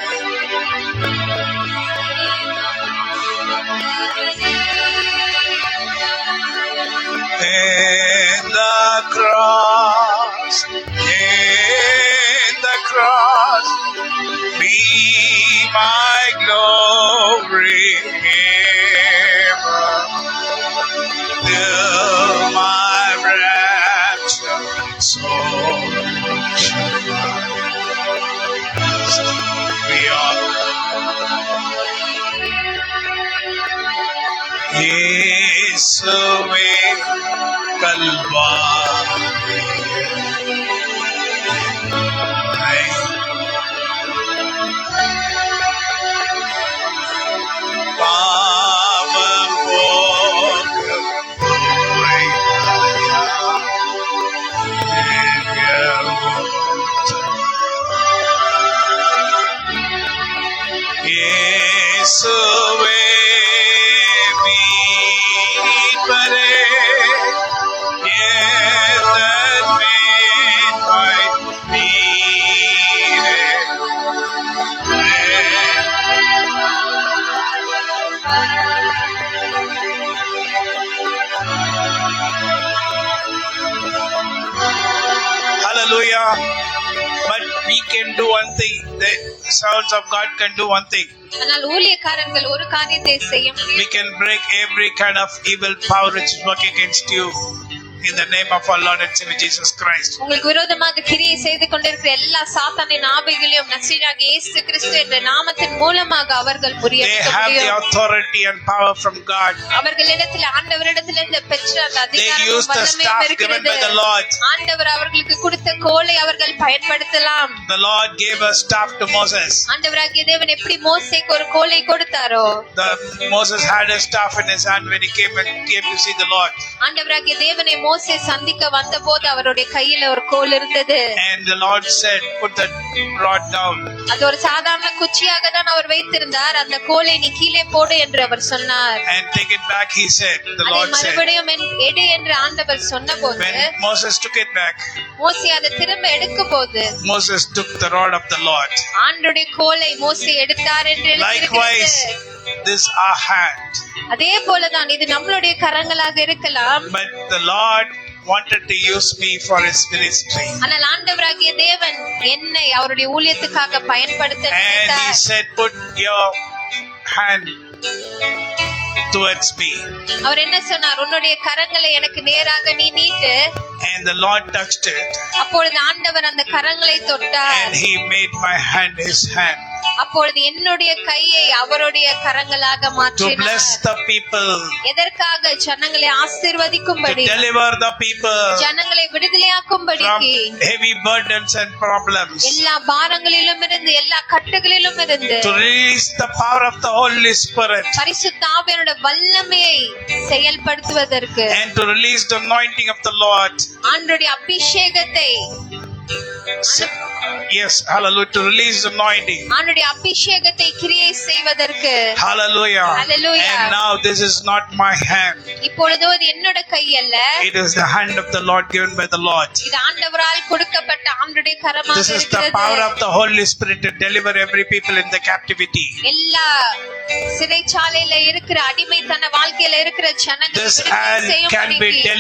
In the cross, be my glory ever, till my rapture soul shall find. We are Yeshuve Kalvari. Yeshuve meetpare yedanme vai meere. Hallelujah. But we can do one thing. The servants of God can do one thing. ஆனால் ஊழியக்காரர்கள் ஒரு காரியத்தை செய்ய முடியும். We can break every kind of evil power which is working against you in the name of our Lord and Savior Jesus Christ. உங்களுக்கு விரோதமாக கிரியை செய்து கொண்டிருக்கிற எல்லா சாத்தானின் ஆவிகளையும் நசீராகிய இயேசு கிறிஸ்து என்ற நாமத்தின் மூலமாக அவர்கள் They முறியடிக்க have the முடியும். authority and power from God. அவர்களிடத்தில் ஆண்டவரிடத்திலிருந்து பெற்ற அந்த They அதிகாரமும் use the வல்லமையும் staff given இருக்கிறது. by the Lord. ஆண்டவர் அவர்களுக்கு கொடுத்த கோலை அவர்கள் பயன்படுத்தலாம். The Lord gave a staff to Moses. ஆண்டவராகிய தேவன் எப்படி மோசேக்கு ஒரு கோலை கொடுத்தாரோ, Moses had a staff in his hand when he came to see the Lord. ஆண்டவராகிய தேவனை மோசே சந்திக்க வந்தபோது அவருடைய கையில ஒரு கோல் இருந்தது. And the Lord said, put that rod down. அது ஒரு சாதாரண குச்சியாக தான் அவர் வைத்திருந்தார். அந்த கோலை நீ கீழே போடு என்று அவர் சொன்னார். And take it back, he said. The அதை Lord said. மறுபடியும் எடு என்று ஆண்டவர் சொன்னபோது When Moses took it back, மோசே அதை திரும்ப எடுக்கும் போது Moses took the rod of the Lord. ஆண்டவருடைய கோலை மோசே எடுத்தார் என்று Likewise, எழுதியிருக்கிறது. this our hand. அதே போலதான் இது நம்மளுடைய கரங்களாக இருக்கலாம். But the Lord wanted to use me for his ministry. ஆனால் ஆண்டவராகிய தேவன் என்னை அவருடைய ஊழியத்துக்காக பயன்படுத்த And he நினைத்தார். said, put your hand towards me. அவர் என்ன சொன்னார்? உன்னுடைய கரங்களை எனக்கு நேராக நீ நீட்டு. And the Lord touched it. அப்பொழுது ஆண்டவர் அந்த கரங்களை தொட்டார். And he made my hand his hand. அப்பொழுது என்னுடைய கையை அவருடைய கரங்களாக To மாற்றினார். bless the people. எதற்காக? ஜனங்களை To ஆசீர்வதிக்கும்படி, deliver the people ஜனங்களை விடுதலையாக்கும்படிக்கு, from heavy burdens and problems. எல்லா பாரங்களிலும் இருந்து, எல்லா கட்டுகளிலும் இருந்து To release the power of the Holy Spirit. பரிசுத்த ஆவியானவருடைய வல்லமையை செயல்படுத்துவதற்கு, And to release the anointing of the Lord. ஆண்டவருடைய அபிஷேகத்தை, Yes, hallelujah. To release the anointing. ஆண்டவருடைய அபிஷேகத்தை கிரியை செய்வதற்கு. Hallelujah. Hallelujah. And now this is not my hand. இப்பொழுது அது என்னோட கை அல்ல, It is the hand of the Lord given by the Lord. இது ஆண்டவரால் கொடுக்கப்பட்ட ஆண்டவருடைய கரமாக This is the power இருக்கிறது. of the Holy Spirit to deliver every people in the captivity. எல்லா சிறைச்சாலையில இருக்கிற அடிமைத்தன வாழ்க்கையில இருக்கிற ஜனங்களை This விடுதலை hand செய்யும்படிக்கு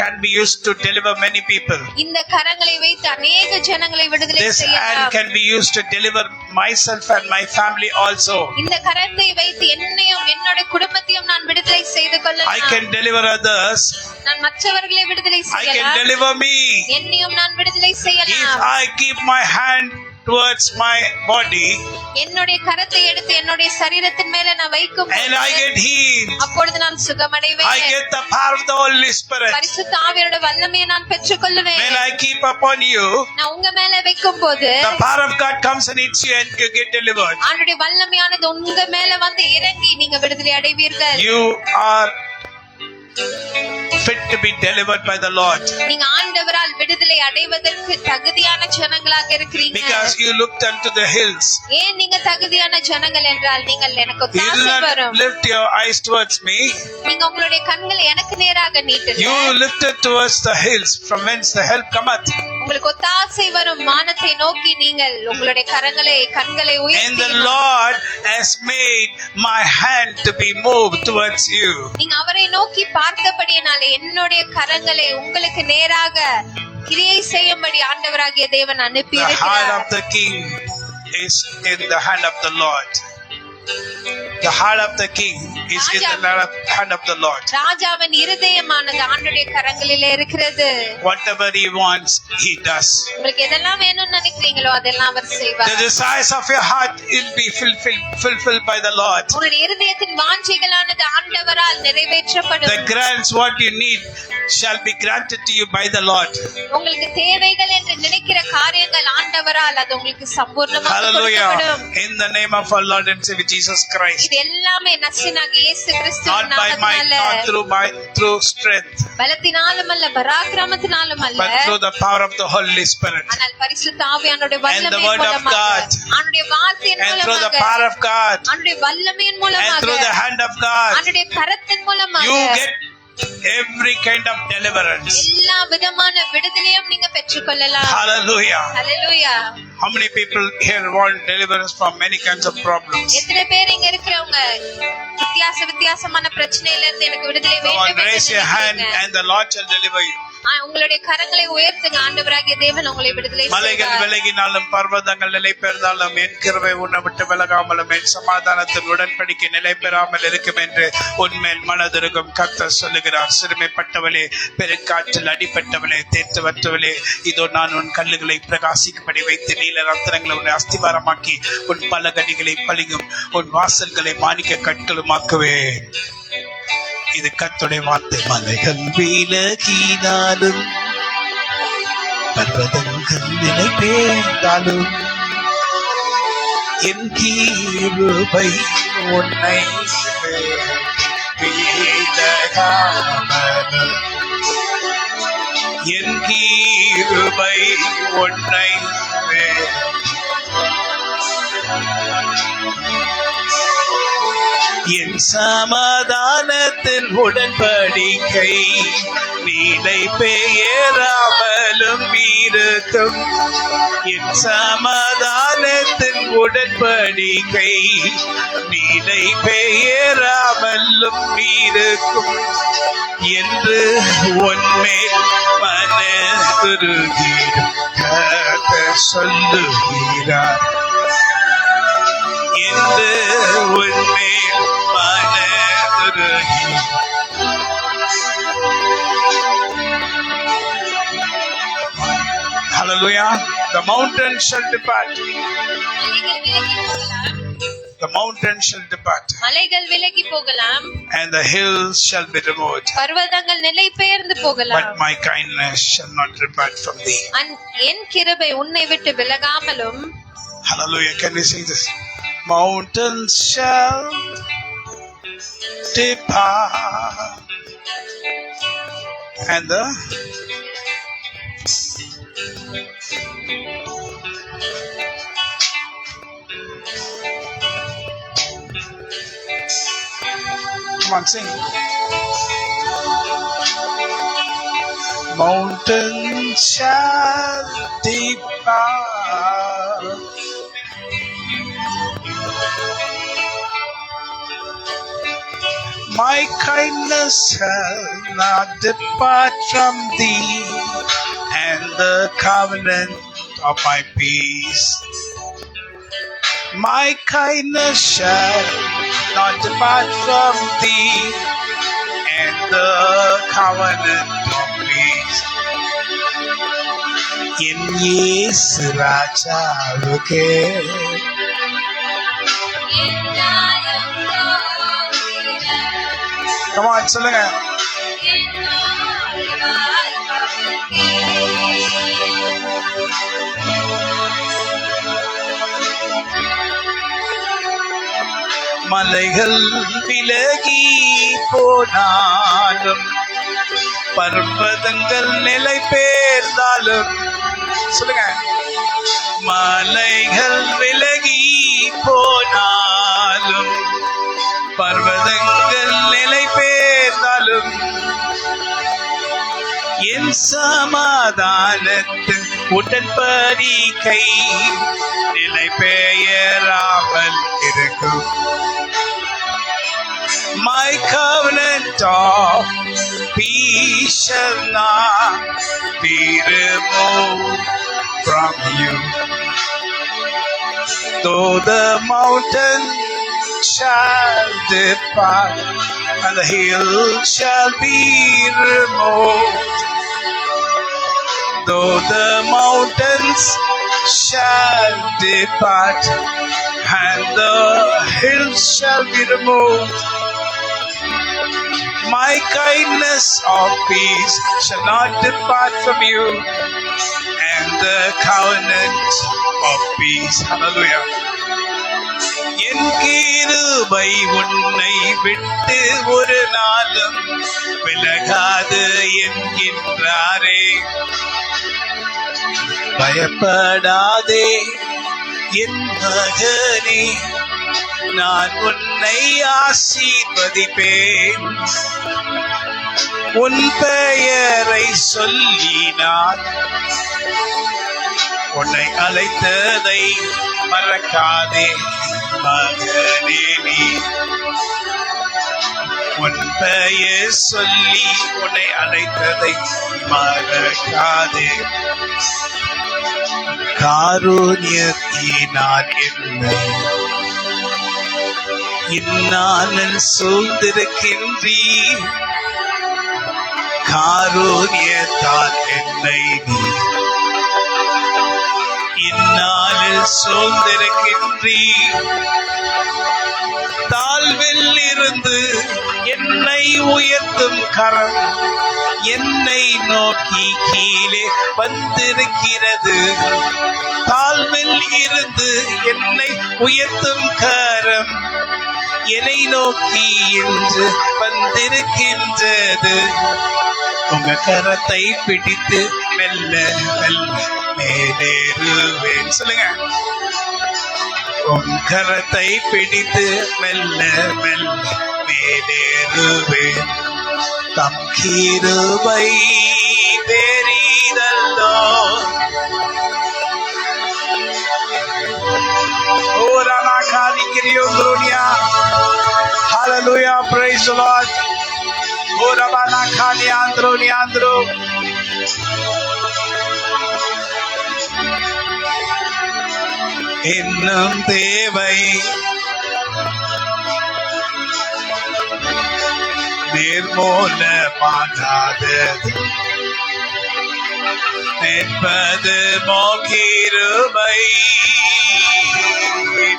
can be used to deliver many people. இந்த கரங்களை வைத்து அநேக ஜனங்களை விடுதலை This hand செய்யலாம். can be used to deliver myself and my family also. இந்த கரத்தை வைத்து என்னையும் என்னோட குடும்பத்தையும் நான் விடுதலை செய்து I கொள்ளலாம். can deliver others. நான் மற்றவர்களை விடுதலை I can செய்யலாம். deliver me. என்னையும் நான் விடுதலை If செய்யலாம். I keep my hand towards my body என்னுடைய கரத்தை எடுத்து என்னுடைய சரீரத்தின் மேல நான் வைக்கும் and I get healed, அப்பொழுது நான் சுகமடைவேன். I get the power of the Holy Spirit. பரிசுத்த ஆவியோட வல்லமையை நான் பெற்றுக்கொள்வேன். When I keep upon you, நான் உங்க மேல வைக்கும் போது the power of God comes and hits you and you get delivered. ஆண்டவருடைய வல்லமையானது உங்க மேல வந்து இறங்கி நீங்க விடுதலை அடைவீர்கள். You are fit to be delivered by the Lord நீங்க ஆண்டவரால் விடுதலை அடைவதற்கு தகுதியான ஜனங்களாக இருக்கிறீங்க. because you looked unto the hills. ஏன் நீங்க தகுதியான ஜனங்கள் என்றால் நீங்கள் எனக்கு You did ஒத்தாசை not வரும். lift your eyes towards me. நீங்க உங்களுடைய கண்களை எனக்கு நேராக நீட்டல. You lifted towards the hills from whence the help cometh. உங்களுக்கு ஒத்தாசை வரும் வானத்தை நோக்கி நீங்கள் உங்களுடைய கண்களை And உயர்த்தி the Lord has made my hand to be moved towards you. நீங்க அவரை நோக்கி பார்த்தபடியினாலே என்னுடைய கரங்களை உங்களுக்கு நேராக கிரியை செய்யும்படி ஆண்டவராகிய தேவன் அனுப்பி The heart இருக்கிறார். of the king is in the hand of the Lord. The heart of the king is in the hand of the Lord. ராஜாவின் இருதயமானது ஆண்டவருடைய கரங்களிலே இருக்கிறது. Whatever he wants, he does. உங்களுக்கு எதெல்லாம் வேணும்னு நினைக்கிறீங்களோ அதெல்லாம் அவர் செய்வார். The desires of your heart will be fulfilled by the Lord. உங்களுடைய இருதயத்தின் வாஞ்சைகளானது ஆண்டவரால் நிறைவேற்றப்படும். The grants what you need shall be granted to you by the Lord. உங்களுக்கு தேவைகள் என்று நினைக்கிற காரியங்கள் ஆண்டவரால் அது உங்களுக்கு சம்பூர்ணமாக Hallelujah. கொடுக்கப்படும். In the name of our Lord and Savior Jesus Christ. இது எல்லாமே நசீனாகிய இயேசு Not கிறிஸ்துவின் by might, நாமத்தினால, not through strength, பலத்தினாலும் அல்ல, பராக்கிரமத்தினாலும் அல்ல, but through the power of the Holy Spirit. ஆனால் பரிசுத்த ஆவியானவருடைய And the வல்லமையின் word of மூலமாக, God. ஆண்டவருடைய வார்த்தையின் And through the மூலமாக, power of God. ஆண்டவருடைய வல்லமையின் And மூலமாக, through the hand of God. ஆண்டவருடைய கரத்தின் மூலமாக You get every kind of deliverance. எல்லா விதமான விடுதலையும் நீங்க பெற்றுக்கொள்ளலாம். Hallelujah. Hallelujah. How many people here want deliverance from many kinds of problems? எத்தனை பேர் இங்க இருக்கிறவங்க வித்தியாசமான பிரச்சனையில இருந்து எனக்கு விடுதலை Come on, வேண்டும் raise your hand and the Lord shall deliver you. உங்களுடைய கரங்களை உயர்த்துங்க, ஆண்டவராகிய தேவன் உங்களை விடுதலை செய்வார். மலைகள் விலகினாலும் பர்வதங்கள் நிலை பெயர்ந்தாலும் என் கிருபை உன்னை விட்டு விலகாமலும் என் சமாதானத்தின் உடன்படிக்கை நிலை பெறாமல் இருக்கும் என்று உன்மேல் மனதிருக்கும் கர்த்தர் சொல்லுகிறார். சிறுமைப்பட்டவளே, பெருங்காற்றில் அடிபட்டவளே, தேர்த்துவற்றவளே, இதோ நான் உன் கல்லுகளை பிரகாசிக்கும்படி வைத்து நீல ரத்தினங்களை உன்னை அஸ்திவாரமாக்கி உன் பலகணிகளை பழியும் உன் வாசல்களை மாணிக்க கற்களுமாக்குவேன். இது கர்த்தருடைய வார்த்தை. மலைகள் விலகினாலும் பர்வதங்கள் நிலை பெயர்ந்தாலும் என் கிருபை உன்னை விலகாமலும் என் கிருபை உன்னை என் சமாதானத்தின் உடன்படிக்கை நீலை பெயராமலும் இருக்கும். என் சமாதானத்தின் உடன்படிக்கை நீலை பெயராமலும் இருக்கும் என்று உன்மேல் மனதுருகிடும் கர்த்தர் சொல்லுகிறார். என்று உன்மேல் Hallelujah. The mountain shall depart. The mountain shall depart. மலைகள் விலகி போகலாம். And the hills shall be removed. பர்வதங்கள் நிலை பெயர்ந்து போகலாம். But my kindness shall not depart from thee. என் கிருபை உன்னை விட்டு விலகாமலும். Hallelujah. Can we sing this? Mountains shall depart. And the come on, sing. Mountains shall depart. My kindness shall not depart from thee, and the covenant of my peace. My kindness shall not depart from thee, and the covenant of peace. In Yesu Rajavuke. Come on, சொல்லுங்க. மலைகள் விலகி போனாலும் பர்வதங்கள் நிலை பெயர்ந்தாலும் சொல்லுங்க. மலைகள் விலகி போனாலும் பர்வதங்கள் நிலை பெயர்ந்தாலும் என் சமாதானத்தின் உடன்படிக்கை நிலை பெயராமல் இருக்கும். My covenant of peace shall not be removed from you. Though the mountain shall depart and the hill shall be removed, though the mountains shall depart and the hills shall be removed, my kindness of peace shall not depart from you, and the covenant of peace. Hallelujah. என் கிருபை உன்னை விட்டு ஒரு நாளும் விலகாது என்கின்றாரே. பயப்படாதே என் மகனே, நான் உன்னை ஆசீர்வதிப்பேன். உன் பெயரை சொல்லி நான் உன்னை அழைத்ததை மறக்காதே மகனே நீ. உன் பெயர் சொல்லி உன்னை அழைத்ததை மறக்காதே. காருண்யத்தினால் என்னை இந்நாளில் சூழ்ந்திருக்கின்றீ. காருண்யத்தால் என்னை நீ இந்நாளில் சூழ்ந்திருக்கின்றீ. தாழ்வில் இருந்து என்னை உயர்த்தும் கரம் என்னை நோக்கி கீழே வந்திருக்கிறது. தாழ்வில் இருந்து என்னை உயர்த்தும் கரம் என்னை நோக்கி என்று வந்திருக்கின்றது. உங்க கரத்தை பிடித்து மெல்ல மெல்ல மேலேறுவேன். சொல்லுங்க. உன் கரத்தை பிடித்து மெல்ல மெல்ல மேலேறுவேன். தம் கிருபை பெரிதல்லோ. ஓரானா காதிக்கிறியோ துரோனியா. Hallelujah, praise the Lord. ஓரபானா khadi ஆந்திரோ நியாந்திரோ. இன்னும் தேவை நிர்மூலமாகாதது நிற்பது மோகிருபை.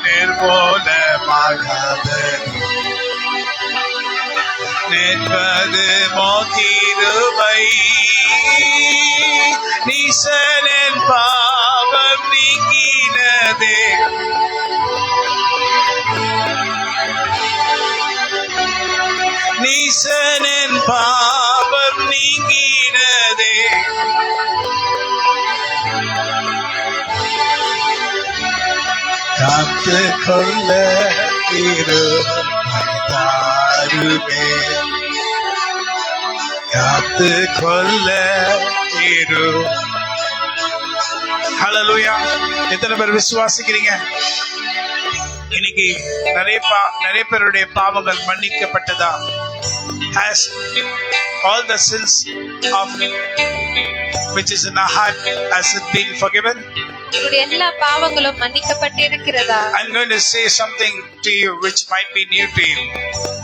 நிர்மூலமாகாதது நிற்பது மோகிருபை. நீசனின் பாவம் நீக்கினதே. நீசனின் பாவம் நீங்கினதே. காத்து கொள்ள தாருமே. காத்து கொள்ள இரு. ஹல்லேலூயா. எத்தனை பேர் விசுவாசிக்கிறீங்க? இன்னைக்கு நிறைய பேருடைய பாவங்கள் மன்னிக்கப்பட்டதா? Has all the sins of which is in our heart has it been forgiven? எல்லா பாவங்களும் மன்னிக்கப்பட்டிருக்கிறதா? I'm going to say something to you which might be new to you.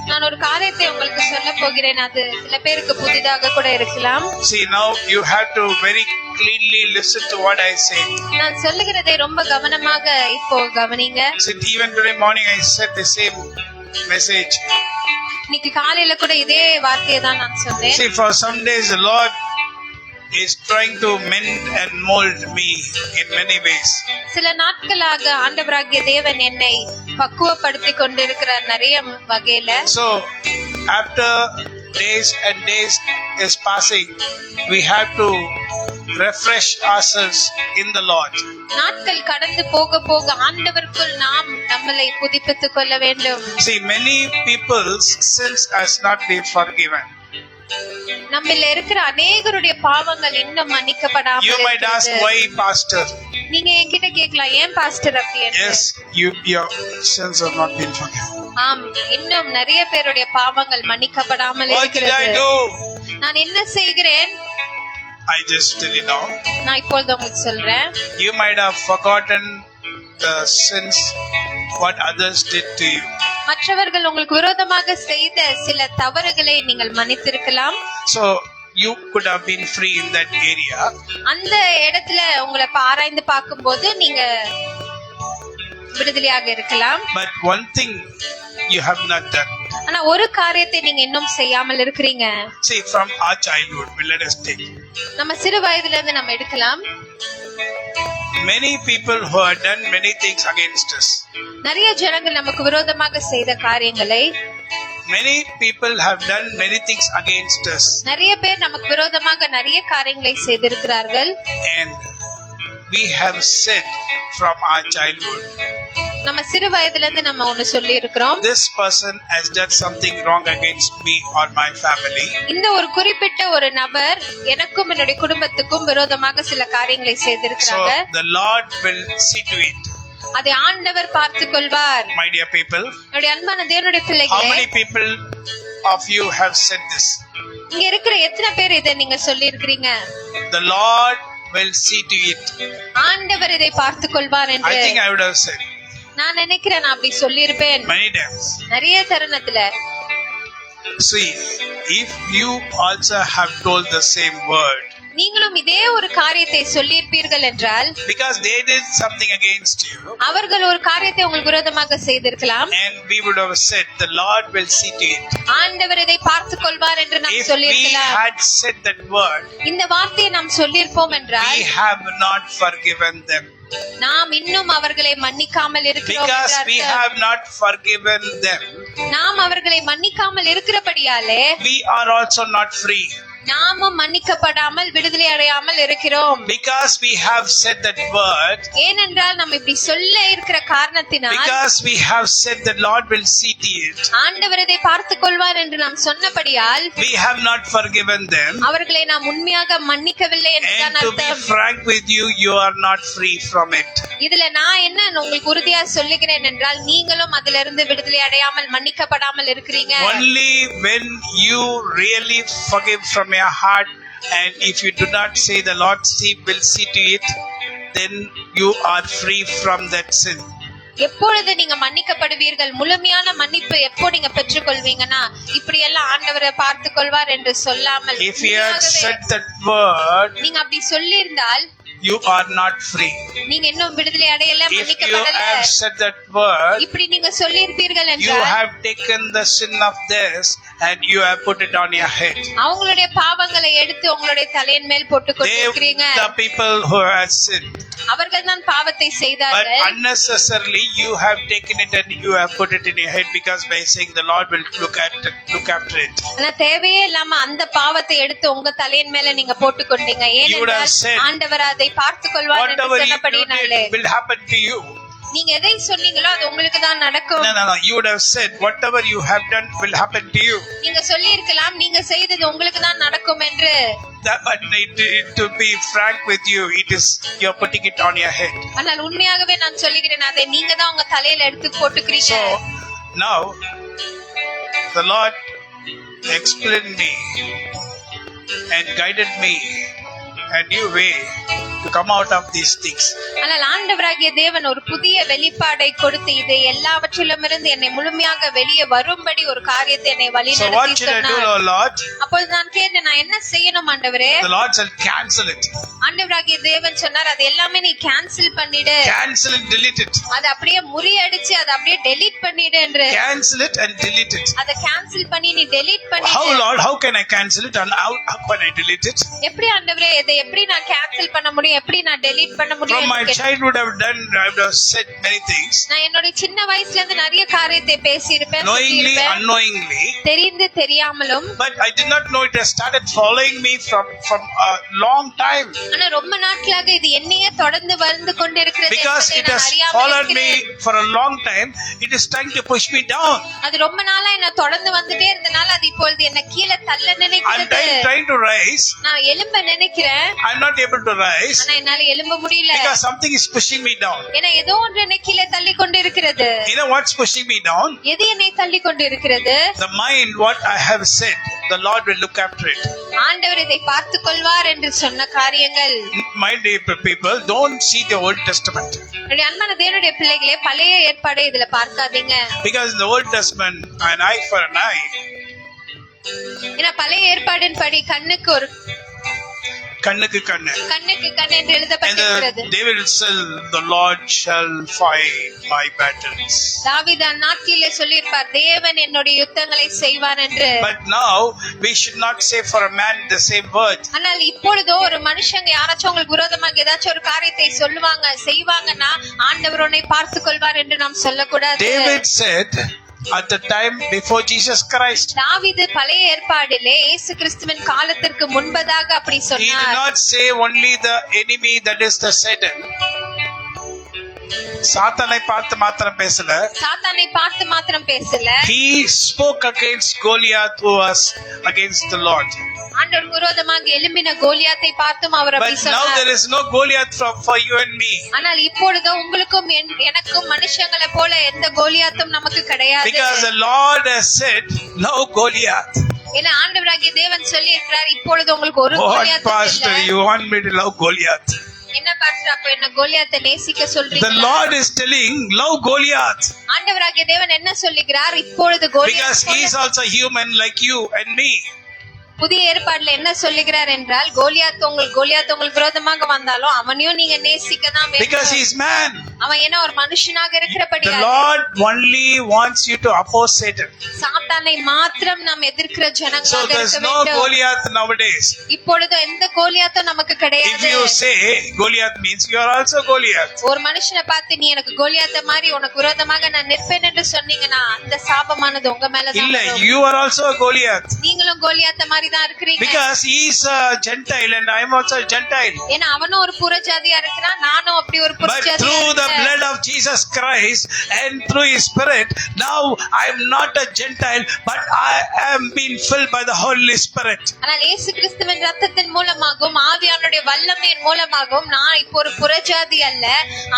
நான் ஒரு காரியத்தை உங்களுக்கு சொல்ல போகிறேன். அது சில பேருக்கு புதிதாக கூட இருக்கலாம். See, now you have to very cleanly listen to what I say. நான் சொல்லுகிறதை ரொம்ப கவனமாக இப்போ கவனிங்க. See, even today morning I said the same message. இன்னைக்கு காலையில கூட இதே வார்த்தையை தான் நான் சொன்னேன். See, for some days the Lord is trying to mend and mold me in many ways. சில நாட்களாக ஆண்டவராகிய தேவன் என்னை பக்குவப்படுத்தி கொண்டிருக்கிறார் நிறைய வகையில. So after days and days is passing, we have to refresh ourselves in the Lord. நாட்கள் கடந்து போக போக ஆண்டவருக்குள் நாம் நம்மை புதுப்பித்துக் கொள்ள வேண்டும். See, many people's sins has not been forgiven. நம்மில இருக்கிற அநேகருடைய பாவங்கள் இன்னும் மன்னிக்கப்படாமல் You might ask, why pastor? நீங்க என்கிட்ட கேட்கலாம், ஏன் பாஸ்டர் அப்படி என்று. Yes, your sins have not been forgiven. ஆம், இன்னும் நிறைய பேருடைய பாவங்கள் மன்னிக்கப்படாமல் இருக்கிறது. What did I do? நான் என்ன செய்கிறேன்? I just tell you now. நான் இப்பொழுது உங்களுக்கு சொல்றேன். You might have forgotten the sins what others did to you. மற்றவர்கள் உங்களுக்கு விரோதமாக செய்த சில தவறுகளை நீங்கள் மன்னித்திருக்கலாம். So you could have been free in that area. அந்த இடத்துல உங்களை ஆராய்ந்து பார்க்கும்போது நீங்க விடுதலையாக இருக்கலாம். But one thing you have not done. ஆனா ஒரு காரியத்தை நீங்க இன்னும் செய்யாமல் இருக்கிறீங்க. See, from our childhood, let us take. நம்ம சிறு வயதுல இருந்து நம்ம எடுக்கலாம். Many people who have done many things against us. நிறைய ஜனங்கள் நமக்கு விரோதமாக செய்த காரியங்களை. Many people have done many things against us. நிறைய பேர் நமக்கு விரோதமாக நிறைய காரியங்களை செய்திருக்கிறார்கள். And we have said from our childhood, நம்ம சிறு வயதுல இருந்து நம்ம ஒண்ணு சொல்லி இருக்கிறோம். This person has done something wrong against me or my family. இந்த ஒரு குறிப்பிட்ட ஒரு நபர் எனக்கும் என்னுடைய குடும்பத்துக்கும் விரோதமாக சில காரியங்களை So செய்திருக்கிறாங்க. the Lord will see to it. அதை ஆண்டவர் பார்த்துக் கொள்வார். My dear people, என்னுடைய அன்பான தேவனுடைய how பிள்ளைகளே, many people of you have said this? இங்க இருக்கிற எத்தனை பேர் இதை நீங்க சொல்லி இருக்கிறீங்க? The Lord will see to it. ஆண்டவர் இதை பார்த்துக் கொள்வார் I என்று think I would have said நான் நினைக்கிறேன். நான் அப்படி சொல்லியிருப்பேன் many times. நிறைய தருணத்துல. See, if you also have told the same word, நீங்களும் இதே ஒரு காரியத்தை சொல்லியிருப்பீர்கள் என்றால், because they did something against you, அவர்கள் ஒரு காரியத்தை உங்களுக்கு விரோதமாக செய்திருக்கலாம், and we would have said, the Lord will see to it. ஆண்டவர் இதை பார்த்துக் கொள்வார் என்று நாம் If we சொல்லியிருக்கலாம். had said that word, இந்த வார்த்தையை நாம் சொல்லியிருப்போம் என்றால், we have not forgiven them. நாம் இன்னும் அவர்களை மன்னிக்காமல் இருக்கிறோம் Because என்று we அர்த்தம். have not forgiven them, நாம் அவர்களை மன்னிக்காமல் இருக்கிறபடியாலே we are also not free. நாமும் மன்னிக்கப்படாமல் விடுதலை அடையாமல் இருக்கிறோம். Because we have said that word, ஏனென்றால் நம்ம இப்படி சொல்ல இருக்கிற காரணத்தினால், because we have said the Lord will see to it, ஆண்டவர் இதை பார்த்துக் கொள்வார் என்று நாம் சொன்னபடியால், we have not forgiven them. அவர்களை நாம் உண்மையாக மன்னிக்கவில்லை என்றுதான் And to be அர்த்தம். frank with you, you are not free from it. இதுல நான் என்ன உங்களுக்கு உறுதியா சொல்லுகிறேன் என்றால், நீங்களும் அதிலிருந்து விடுதலை அடையாமல் மன்னிக்கப்படாமல் இருக்கிறீங்க. Only when you really forgive from your heart, and if you do not say the Lord will see to it, then you are free from that sin. எப்பொழுது நீங்க மன்னிக்கப்படுவீர்கள், முழுமையான மன்னிப்பு எப்போ நீங்க பெற்றுக்கொள்வீங்கன்னா, இப்படி எல்லாம் ஆண்டவரை பார்த்துக் கொள்வார் என்று சொல்லாமல், If you had உண்மையாகவே said that word, நீங்க அப்படி சொல்லி இருந்தால், you are not free. நீங்க இன்னும் விடுதலை அடையல, If you மன்னிக்கப்படல. have said that word, இப்படி நீங்க சொல்லி இருப்பீர்கள் you என்றால், have taken the sin of theirs and you have put it on your head. அவங்களுடைய பாவங்களை எடுத்து உங்களுடைய தலையின் மேல் போட்டுக் They, கொண்டிருக்கிறீங்க. the people who have sinned, அவர்கள் தான் பாவத்தை but செய்தார்கள். unnecessarily you have taken it and you have put it in your head, because by saying the Lord will look after it. ஆனா தேவையே இல்லாம அந்த பாவத்தை எடுத்து உங்க தலையின் மேல நீங்க போட்டுக் கொண்டீங்க. You would have ஏனென்றால் said, ஆண்டவர் அதை பார்த்துக் கொள்வார் என்று whatever you சொன்னபடினாலே, did will happen to you. நீங்க எதை சொன்னீங்களோ அது உங்களுக்கு தான் நடக்கும். No. You would have said, whatever you have done will happen to you. நீங்க சொல்லி இருக்கலாம், நீங்க செய்தது உங்களுக்கு தான் நடக்கும் என்று. But to be frank with you, it is you're putting it on your head. ஆனால் உண்மையாகவே நான் சொல்லுகிறேன், அதை நீங்க தான் உங்க தலையில எடுத்து போட்டுக்கிறீங்க. So now the Lord explained me and guided me a new way to come out of these things. ஆனால் ஆண்டவராகிய தேவன் ஒரு புதிய வெளிப்பாடை கொடுத்து இதை எல்லாவற்றிலும் இருந்து என்னை முழுமையாக வெளியே வரும்படி ஒரு காரியத்தை என்னை So what வழிநடத்தி should I do, சொன்னார். O Lord? அப்பொழுது நான் கேட்டேன், நான் என்ன செய்யணும் ஆண்டவரே? The Lord said, cancel it. ஆண்டவராகிய தேவன் சொன்னார், அது எல்லாமே நீ கேன்சல் பண்ணிடு, Cancel it, delete it. அதை அப்படியே முறியடிச்சு அதை அப்படியே டெலீட் பண்ணிடு என்று. Cancel it and delete it. அதை கேன்சல் பண்ணி நீ டெலீட் How, பண்ணிடு. Lord? How can I cancel it and how can I delete it? எப்படி ஆண்டவரே இதை எப்படி நான் கேன்சல் பண்ண முடியும், எப்படி நான் டெலீட் பண்ண From முடியும்? my childhood, I would have said many things. நான் என்னோட சின்ன வயசுல இருந்து நிறைய காரியத்தை பேசியிருப்பேன், Knowingly, சொல்லியிருப்பேன். unknowingly. தெரிந்து தெரியாமலும். But I did not know it has started following me from a long time. ஆனா ரொம்ப நாட்களாக இது என்னையே தொடர்ந்து வந்து கொண்டிருக்கிறது Because என்பதை it நான் has அறியாமல் followed me இருக்கிறேன். for a long time, it is trying to push me down. அது ரொம்ப நாளா என்ன தொடர்ந்து வந்துட்டே இருந்தனால அது இப்பொழுது என்ன கீழே தள்ள I'm நினைக்கிறது. trying to rise. நான் எழும்ப நினைக்கிறேன், I'm not able to rise ஆனா என்னால எழும்ப முடியல. because something is pushing me down. ஏன்னா ஏதோ ஒன்று என்னை கீழே தள்ளி கொண்டிருக்கிறது. You know what's pushing me down? எது என்னை தள்ளி கொண்டிருக்கிறது? The mind, what I have said, the Lord will look after it. ஆண்டவர் இதை பார்த்துக் கொள்வார் என்று சொன்ன காரியங்கள். My dear people, don't see the Old Testament. என்னுடைய அன்பான தேவனுடைய பிள்ளைகளே, பழைய ஏற்பாடை இதுல பார்க்காதீங்க. Because in the Old Testament, an eye for an eye. ஏன்னா பழைய ஏற்பாடின் படி கண்ணுக்கு ஒரு கண்ணுக்கு கண்ணு. கண்ணுக்கு கண் என்று And எழுதப்பட்டிருக்கிறது. David said, the Lord shall fight my battles. தாவீது அந்நாட்களிலே சொல்லியிருப்பார், தேவன் என்னுடைய யுத்தங்களை செய்வார் என்று. But now, we should not say for a man the same word. ஆனால் இப்பொழுதோ ஒரு மனுஷங்க யாராச்சும் உங்களுக்கு விரோதமாக ஏதாச்சும் ஒரு காரியத்தை சொல்லுவாங்க செய்வாங்கன்னா, ஆண்டவர் உன்னை பார்த்துக் கொள்வார் என்று நாம் சொல்லக்கூடாது. David said, at the time before Jesus Christ, தாவீது பழைய ஏற்பாடிலே இயேசு கிறிஸ்துவின் காலத்திற்கு முன்பதாக அப்படி he did சொன்னார். not say only the enemy, that is the Satan. சாத்தானை பார்த்து மாத்திரம் பேசல. சாத்தானை பார்த்து மாத்திரம் பேசல. He spoke against Goliath who was against the Lord. ஆண்டவருக்கு விரோதமாக எழும்பின கோலியாத்தை பார்த்தும் அவர் அப்படி But now சொன்னார். there is no Goliath for you and me. ஆனால் இப்பொழுது உங்களுக்கும் எனக்கும் மனுஷங்களை போல எந்த கோலியாத்தும் நமக்கு கிடையாது. Because the Lord has said, no Goliath. ஏன்னா ஆண்டவராகிய தேவன் சொல்லி இருக்கிறார், இப்பொழுது உங்களுக்கு ஒரு What கோலியாத்தும் pastor, இல்லை. you want me to love Goliath? என்ன பாஸ்டர், அப்ப என்ன கோலியாத்தை நேசிக்க The சொல்றீங்க? Lord is telling, love Goliath. ஆண்டவராகிய தேவன் என்ன சொல்லுகிறார்? இப்பொழுது Because Goliath he is also human like you and me. புதிய ஏற்பாடுல என்ன சொல்லுகிறார் என்றால், கோலியாத் உங்களுக்கு விரோதமாக வந்தாலும் அவனையும் நீங்க நேசிக்க தான் Because he வேண்டும். is man. அவன் என்ன ஒரு மனுஷனாக The இருக்கிறபடியால் Lord only wants you to oppose Satan. சாத்தானை மாத்திரம் நாம் எதிர்க்கிற So ஜனங்களாக there's இருக்க no வேண்டும். Goliath nowadays. இப்பொழுது எந்த கோலியாத்தும் நமக்கு If கிடையாது. you say Goliath means you are also Goliath. ஒரு மனுஷனை பார்த்து நீ எனக்கு கோலியாத்த மாதிரி உனக்கு விரோதமாக நான் நிற்பேன் என்று சொன்னீங்கன்னா அந்த சாபமானது உங்க மேலதான் இல்ல, வரும். you are also a Goliath. நீங்களும் கோலியாத்த மாதிரி தான் இருக்கிறீங்க. Because he is a Gentile and I am also a Gentile. ஏன்னா அவனும் ஒரு புறஜாதியா இருக்கிறான், நானும் அப்படி ஒரு But புறஜாதியா through the இருக்கிறேன். blood of Jesus Christ and through his spirit, now I am not a Gentile, but I am being filled by the Holy Spirit. ஆனால் இயேசு கிறிஸ்துவின் ரத்தத்தின் மூலமாகவும் ஆவியானுடைய வல்லமையின் மூலமாகவும் நான் இப்போ ஒரு புறஜாதி அல்ல,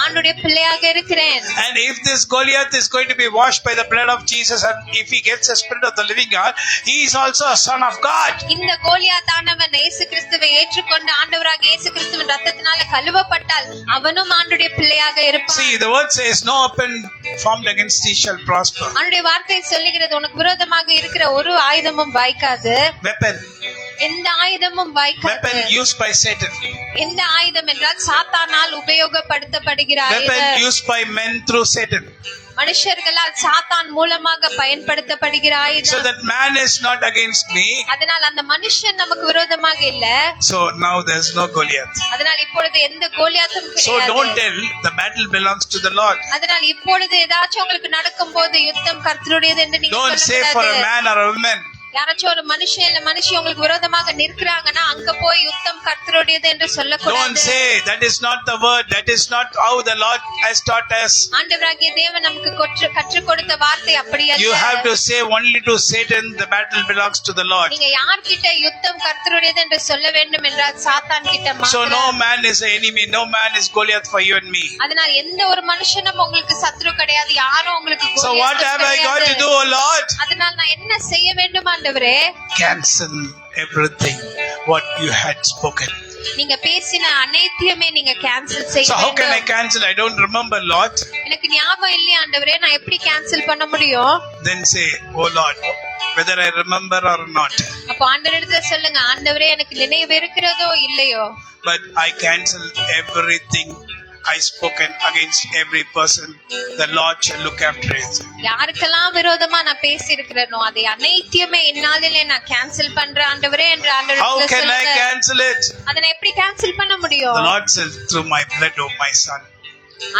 ஆண்டுடைய பிள்ளையாக இருக்கிறேன். And if this Goliath is going to be washed by the blood of Jesus, and if he gets the spirit of the living God, he is also a son of God. இந்த கோலியாத்தானவன் இயேசு கிறிஸ்துவை ஏற்றுக்கொண்டு ஆண்டவராக இயேசு கிறிஸ்துவின் ரத்தத்தினால கழுவப்பட்டால் அவனும் ஆண்டுடைய பிள்ளையாக இருப்பான். See, the word says, no weapon formed against thee shall prosper. ஆண்டுடைய வார்த்தை சொல்லுகிறது, உனக்கு விரோதமாக இருக்கிற ஒரு ஆயுதமும் வாய்க்காது. Weapon. எந்த ஆயுதமும் வாய்க்காது. Weapon used by Satan. எந்த ஆயுதம் என்றால் சாத்தானால் உபயோகப்படுத்தப்படுகிற Weapon ஆயுதம். used by men through Satan. மனுஷர்களால் சாத்தான் மூலமாக பயன்படுத்தப்படுகிற So ஆயுதம். that man is not against me. அதனால் அந்த மனுஷன் நமக்கு விரோதமாக இல்ல. So now there's no Goliath. அதனால் இப்பொழுது எந்த கோலியாத்தும் So don't கிடையாது. tell the battle belongs to the Lord. அதனால் இப்பொழுது ஏதாச்சும் உங்களுக்கு நடக்கும் போது யுத்தம் கர்த்தருடையது என்று நீங்க Don't say for a சொல்லக்கூடாது. man or a woman. யாராச்சும் ஒரு மனுஷன் இல்ல மனுஷி உங்களுக்கு விரோதமாக நிற்கிறாங்கன்னா அங்க போய் யுத்தம் கர்த்தருடையது என்று Don't சொல்லக்கூடாது. say that is not the word. That is not how the Lord has taught us. ஆண்டவராகிய தேவன் நமக்கு கற்றுக் கொடுத்த வார்த்தை அப்படி You have அல்ல. to say only to Satan, the battle belongs to the Lord. நீங்க யார்கிட்ட யுத்தம் கர்த்தருடையது என்று சொல்ல வேண்டும் என்றால் சாத்தான் கிட்ட So no மாத்திரம். man is an enemy. No man is Goliath for you and me. அதனால் எந்த ஒரு மனுஷனும் உங்களுக்கு சத்ரு கிடையாது, யாரும் உங்களுக்கு So what Goliath have I got to கிடையாது. do, O Lord? அதனால் நான் என்ன செய்ய வேண்டும் ஆண்டவரே? Cancel everything what you had spoken. நீங்க பேசின அனைத்தையுமே நீங்க கேன்சல் செய்ய So how can I வேண்டும். cancel? I don't remember, Lord. எனக்கு ஞாபகம் இல்லையா ஆண்டவரே, நான் எப்படி கேன்சல் பண்ண முடியும்? Then say, oh Lord, whether I remember or not. அப்ப ஆண்டவரிடத்துல சொல்லுங்க, ஆண்டவரே எனக்கு நினைவு இருக்கிறதோ இல்லையோ, But I cancel everything I spoken against every person. The Lord shall look after it. யாருக்கெல்லாம் விரோதமா நான் பேசி இருக்கிறேனோ அதை அனைத்தையுமே இந்நாளிலே நான் கேன்சல் பண்றேன் ஆண்டவரே என்று How ஆண்டவரிடத்துல can I சொல்லுங்க. cancel it? அதை நான் எப்படி கேன்சல் பண்ண முடியும்? The Lord says, through my blood, oh my son.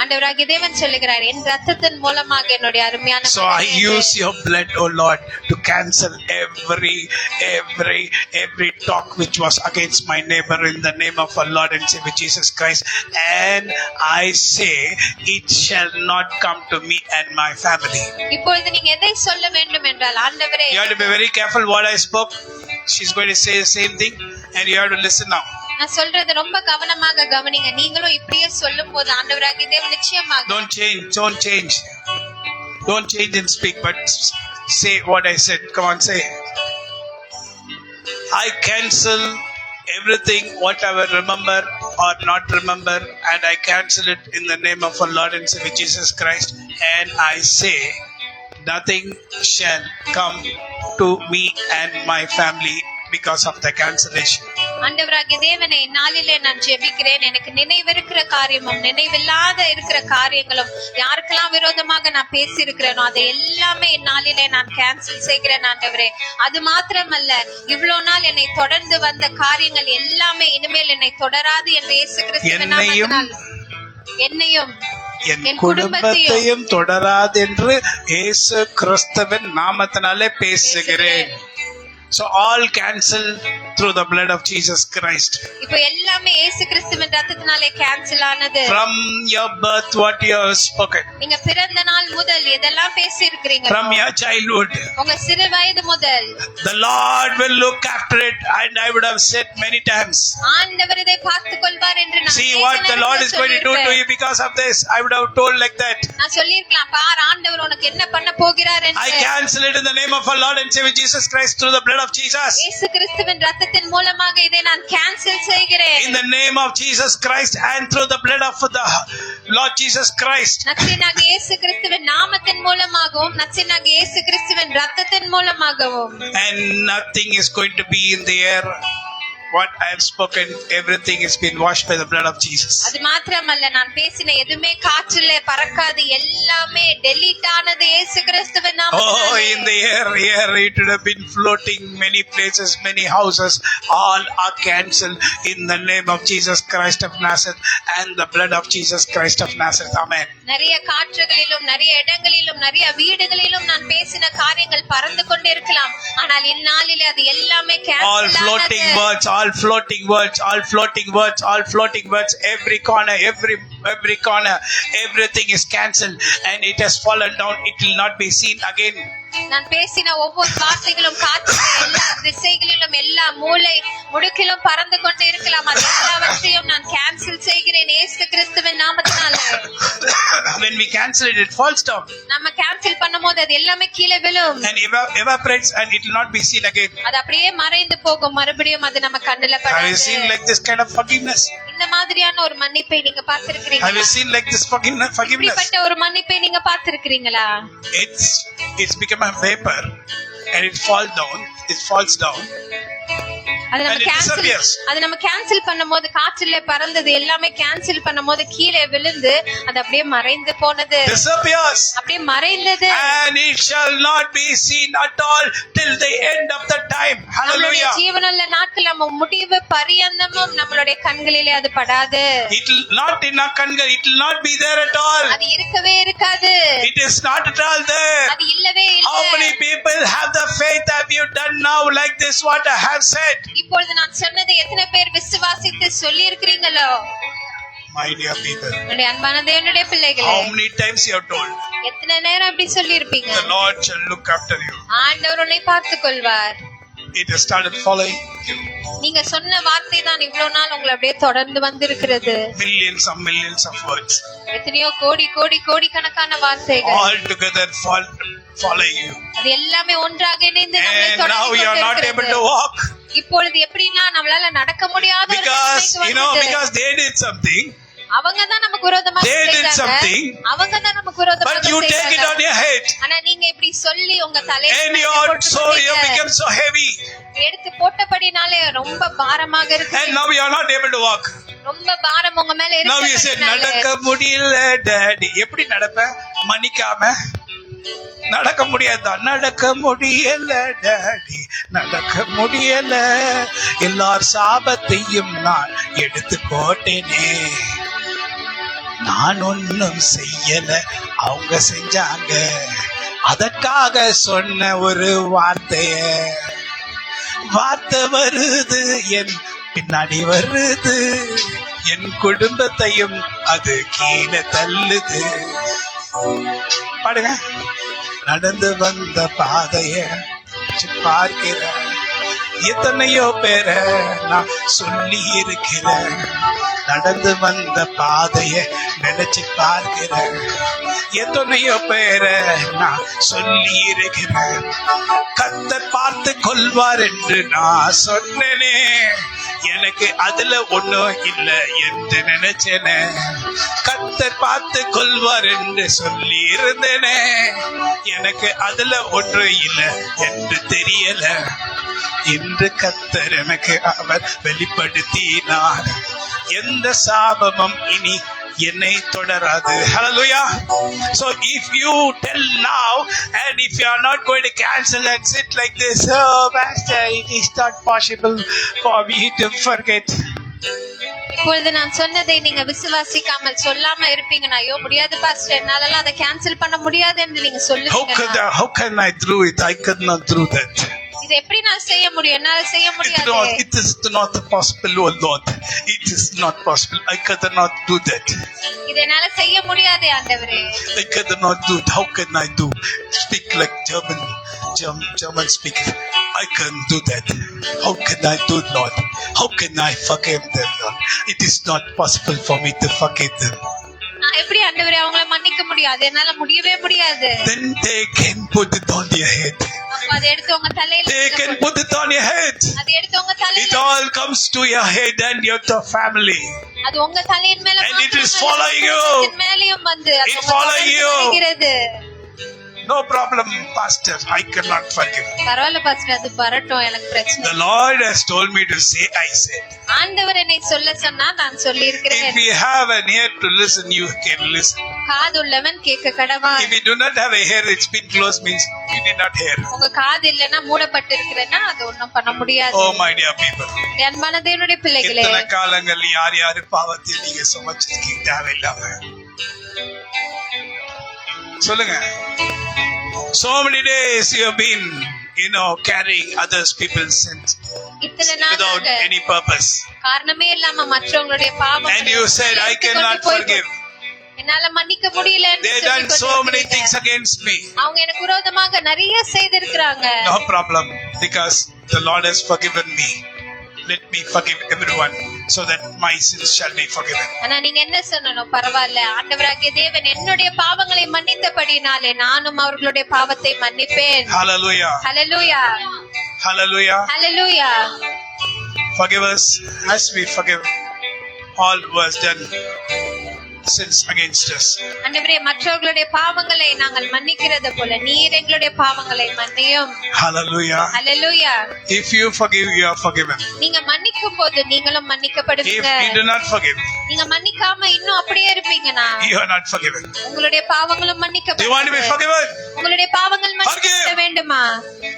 ஆண்டவராகிய தேவன் சொல்லுகிறார், என் ரத்தத்தின் மூலமாக என்னுடைய அருமையான So I மகனே, use your blood, oh Lord, to cancel every talk which was against my neighbor in the name of our Lord and Savior Jesus Christ. And I say, it shall not come to me and my family. இப்பொழுது நீங்க எதை சொல்ல வேண்டும் என்றால், ஆண்டவரே You have to be very careful what I spoke. She's going to say the same thing and you have to listen now. நான் சொல்றது ரொம்ப கவனமாக கவனிங்க. நீங்களும் இப்படியே சொல்லும் போது ஆண்டவராகிய தேவன் நிச்சயமாக Don't change. Don't change and speak, but say what I said. Come on, say. I cancel everything, whatever remember or not remember, and I cancel it in the name of our Lord and Savior Jesus Christ. And I say, nothing shall come to me and my family because of the cancellation. ஆண்டவராகிய தேவனை நாளிலே நான் ஜெபிக்கிறேன். எனக்கு நினைவிருக்கிற காரியமும் நினைவில்லாத இருக்கிற காரியங்களும் யாருக்கெல்லாம் விரோதமாக நான் பேசி இருக்கிறேனோ அதை எல்லாமே இந்நாளிலே நான் கேன்சல் செய்கிறேன் ஆண்டவரே. அது மாத்திரமல்ல, இவ்வளவு நாள் என்னை தொடர்ந்து வந்த காரியங்கள் எல்லாமே இனிமேல் என்னை தொடராது என்று இயேசு கிறிஸ்துவின் நாமத்தினால் என்னையும் என் குடும்பத்தையும் தொடராது என்று இயேசு கிறிஸ்துவின் நாமத்தினாலே பேசுகிறேன். So all cancel through the blood of Jesus Christ. இப்போ எல்லாமே இயேசு கிறிஸ்துவின் ரத்தத்தினாலே கேன்சல் ஆனது. From your birth, what you have spoken. நீங்க பிறந்த நாள் முதல் எதெல்லாம் பேசி இருக்கீங்க? From your childhood. உங்க சிறு வயது முதல். The Lord will look after it, and I would have said many times. ஆண்டவர் இதை பார்த்துக் கொள்வார் என்று நான் See what the Lord is going to do to you because of this. I would have told like that. நான் சொல்லிருக்கலாம், பார் ஆண்டவர் உனக்கு என்ன பண்ண போகிறார் என்று. I cancel it in the name of our Lord and Savior Jesus Christ through the blood of Jesus. இயேசு கிறிஸ்துவின் ரத்தத்தின் மூலமாக இதை நான் கேன்சல் செய்கிறேன். In the name of Jesus Christ and through the blood of the Lord Jesus Christ. நச்சீனாக இயேசு கிறிஸ்துவின் நாமத்தின் மூலமாகவும் நச்சீனாக இயேசு கிறிஸ்துவின் ரத்தத்தின் மூலமாகவும். And nothing is going to be in the air. What I have spoken, everything has been washed by the blood of Jesus. அது மாத்திரமல்ல, நான் பேசின எதுமே காற்றிலே பறக்காது, எல்லாமே டெலீட் ஆனது இயேசு கிறிஸ்துவின் நாமத்தினாலே. Oh, in the air it would have been floating many places, many houses, all are cancelled in the name of Jesus Christ of Nazareth and the blood of Jesus Christ of Nazareth. Amen. நிறைய காற்றுகளிலும் நிறைய இடங்களிலும் நிறைய வீடுகளிலும் நான் பேசின காரியங்கள் பறந்து கொண்டே இருக்கலாம், ஆனால் இந்நாளிலே அது எல்லாமே all floating cancel words, all floating words, all floating words, all floating words, every corner, every corner, everything is cancelled and it has fallen down. It will not be seen again. நான் பேசின ஒவ்வொரு வார்த்தைகளும் காற்றிலே எல்லா திசைகளிலும் எல்லா மூலை முடுக்கிலும் பறந்து கொண்டு இருக்கலாம், அது எல்லாவற்றையும் நான் கேன்சல் செய்கிறேன் இயேசு கிறிஸ்துவின் நாமத்தினாலே. When we cancel it, it falls down நம்ம கேன்சல் பண்ணும்போது அது எல்லாமே கீழே விழும், and evaporates and it will not be seen again. அது அப்படியே மறைந்து போகும், மறுபடியும் அது நம்ம கண்ணுல Have you seen படாது. like this kind of forgiveness? இந்த மாதிரியான ஒரு மன்னிப்பை நீங்க Have you பார்த்திருக்கிறீங்களா? seen like this forgiveness? இப்படிப்பட்ட ஒரு மன்னிப்பை நீங்க பார்த்திருக்கிறீங்களா? It's become a vapor and it falls down அது நம்ம and it disappears. கேன்சல் பண்ணும்போது காற்றிலே பறந்தது எல்லாமே கேன்சல் பண்ணும்போது கீழே விழுந்து அது அப்படியே மறைந்து போனது, Disappears அப்படியே மறைந்தது. and it shall not be seen at all till the end of the time. நம்மளுடைய Hallelujah. ஜீவனுள்ள நாட்கள் நம்ம முடிவு பரியந்தமும் நம்மளுடைய கண்களிலே அது படாது, It will not in our kangal, it will not be there at all. அது இருக்கவே இருக்காது, It is not at all there. அது இல்லவே How many இல்லை. people have the faith have you done now like this what I have said? இப்பொழுது நான் சொன்னதை எத்தனை பேர் விசுவாசித்து சொல்லி இருக்கிறீங்களோ? My dear people, என்னுடைய அன்பான தேவனுடைய பிள்ளைகளே, how many times you have told எத்தனை நேரம் அப்படி சொல்லி இருப்பீங்க? the Lord shall look after you? ஆண்டவர் உன்னை பார்த்துக் கொள்வார். It has started following you. நீங்க சொன்ன வார்த்தை தான் இவ்வளவு நாள் உங்களை அப்படியே தொடர்ந்து வந்திருக்கிறது. Millions of words எத்தனையோ கோடி கணக்கான வார்த்தைகள் all together follow you. அது எல்லாமே ஒன்றாக இணைந்து நம்மை And now you are not able to தொடர்ந்து walk இப்பொழுது எப்படின்னா நம்மளால நடக்க முடியாத ஒரு நிலைமைக்கு வந்தது. because they did something, அவங்க தான் நமக்கு விரோதமா they did செய்றாங்க, something, அவங்க தான் நமக்கு விரோதமா but you take it on your head ஆனா நீங்க இப்படி சொல்லி உங்க தலையில and you become so heavy எடுத்து போட்டபடினாலே ரொம்ப பாரமாக இருக்கு, and now you are not able to walk. ரொம்ப பாரம் உங்க மேல Now you say இருக்கு. நடக்க முடியல டாடி. எப்படி நடப்ப? மன்னிக்காம நடக்க முடியாதா? நடக்க முடியல டாடி, நடக்க முடியல. எல்லார் சாபத்தையும் நான் எடுத்து போட்டேனே, நான் ஒன்னும் செய்யல, அவங்க செஞ்சாங்க. அதற்காக சொன்ன ஒரு வார்த்தை வருது, என் பின்னாடி வருது, என் குடும்பத்தையும் அது கீழே தள்ளுது. பாடுங்க. நடந்து வந்த பாதைய பார்க்கிற எத்தனையோ பேர நான் சொல்லி இருக்கிறேன். நடந்து வந்த பாதைய நினைச்சு பார்க்கிறேன், எத்தனையோ பேர நான் சொல்லி இருக்கிறேன். கர்த்தர் பார்த்து கொள்வார் என்று நான் சொன்னேனே, எனக்கு அதுல ஒண்ணும் இல்லை என்று நினைச்சேனே. கர்த்தர் பார்த்து கொள்வார் என்று சொல்லி இருந்தேனே, எனக்கு அதுல ஒன்று இல்லை என்று தெரியல. இன்று கர்த்தர் எனக்கு அவர் வெளிப்படுத்தினார், எந்த சாபமும் இனி என்னை தொடராது. Hallelujah. So if you tell now and if you are not going to cancel and sit like this, oh pastor, it is not possible for me to forget. இப்பொழுது நான் சொன்னதை நீங்க விசுவாசிக்காமல் சொல்லாம இருப்பீங்கன்னா, ஐயோ முடியாது பாஸ்டர், என்னால அதை கேன்சல் பண்ண முடியாது என்று நீங்க சொல்லுவீங்க. How can I do it? I could not do that. இது எப்படி நான் செய்ய முடியும்? என்னால செய்ய முடியாது. It is not possible, oh Lord. It is not possible. I cannot do that. இது என்னால செய்ய முடியாது ஆண்டவரே. I cannot do it. How can I do? Speak like German speaker. I can do that. How can I do it, Lord? How can I forgive them, Lord? It is not possible for me to forgive them. நான் எப்படி ஆண்டவரே அவங்கள மன்னிக்க முடியாது? என்னால முடியவே முடியாது. Then they can put it on their head. அப்ப அதை எடுத்து உங்க தலையில They can put it on your head. அதை எடுத்து உங்க It தலையில all comes to your head and your family. அது உங்க தலையின் மேல And it is following you. மேலயும் வந்து அது It உங்க following you. வருகிறது. No problem, Pastor. I cannot forgive. பரவாயில்ல பாஸ்டர், அது வரட்டும், எனக்கு பிரச்சனை. The Lord has told me to say, I said. ஆண்டவர் என்னை சொல்ல சொன்னா நான் சொல்லி If இருக்கிறேன். we have an ear to listen, you can listen. காதுள்ளவன் கேட்க கடவான். If we do not have a ear, it's been closed, means you did not hear. உங்க காது இல்லைன்னா மூடப்பட்டு இருக்கிறேன்னா அது ஒண்ணும் பண்ண முடியாது. Oh my dear people. அன்பான தேவனுடைய பிள்ளைகளே, எத்தனை காலங்கள் யார் பாவத்தை நீங்க சுமச்சிருக்கீங்க தேவையில்லாம சொல்லுங்க. So many days you have been, carrying others people's sins இத்தனை without நாளாக any purpose. காரணமே இல்லாம மற்றவங்களுடைய பாவங்களை And you said, I cannot forgive. என்னால மன்னிக்க முடியல. They done so many things against me. அவங்க எனக்கு விரோதமாக நிறைய செய்திருக்கிறாங்க. No problem, because the Lord has forgiven me. Let me forgive everyone so that my sins shall be forgiven. ஆனா நீங்க என்ன சொல்லணும்? பரவாயில்ல, ஆண்டவராகிய தேவன் என்னுடைய பாவங்களை மன்னித்தபடினாலே நானும் அவர்களுடைய பாவத்தை மன்னிப்பேன். Hallelujah. Hallelujah. Hallelujah. Hallelujah. Forgive us as we forgive all who has done sins against us. ஆண்டவரே, மற்றவர்களுடைய பாவங்களை நாங்கள் மன்னிக்கிறது போல நீர் எங்களுடைய பாவங்களை மன்னியும். Hallelujah. Hallelujah. If you forgive, you are forgiven. நீங்க மன்னிக்கும் போது நீங்களும் If மன்னிக்கப்படுவீங்க. you do not forgive, நீங்க மன்னிக்காம இன்னும் அப்படியே இருப்பீங்கன்னா you are not forgiven. உங்களுடைய பாவங்களும் Do you want to be மன்னிக்கப்படும். forgiven? உங்களுடைய பாவங்கள் மன்னிக்கப்பட Forgive. வேண்டுமா?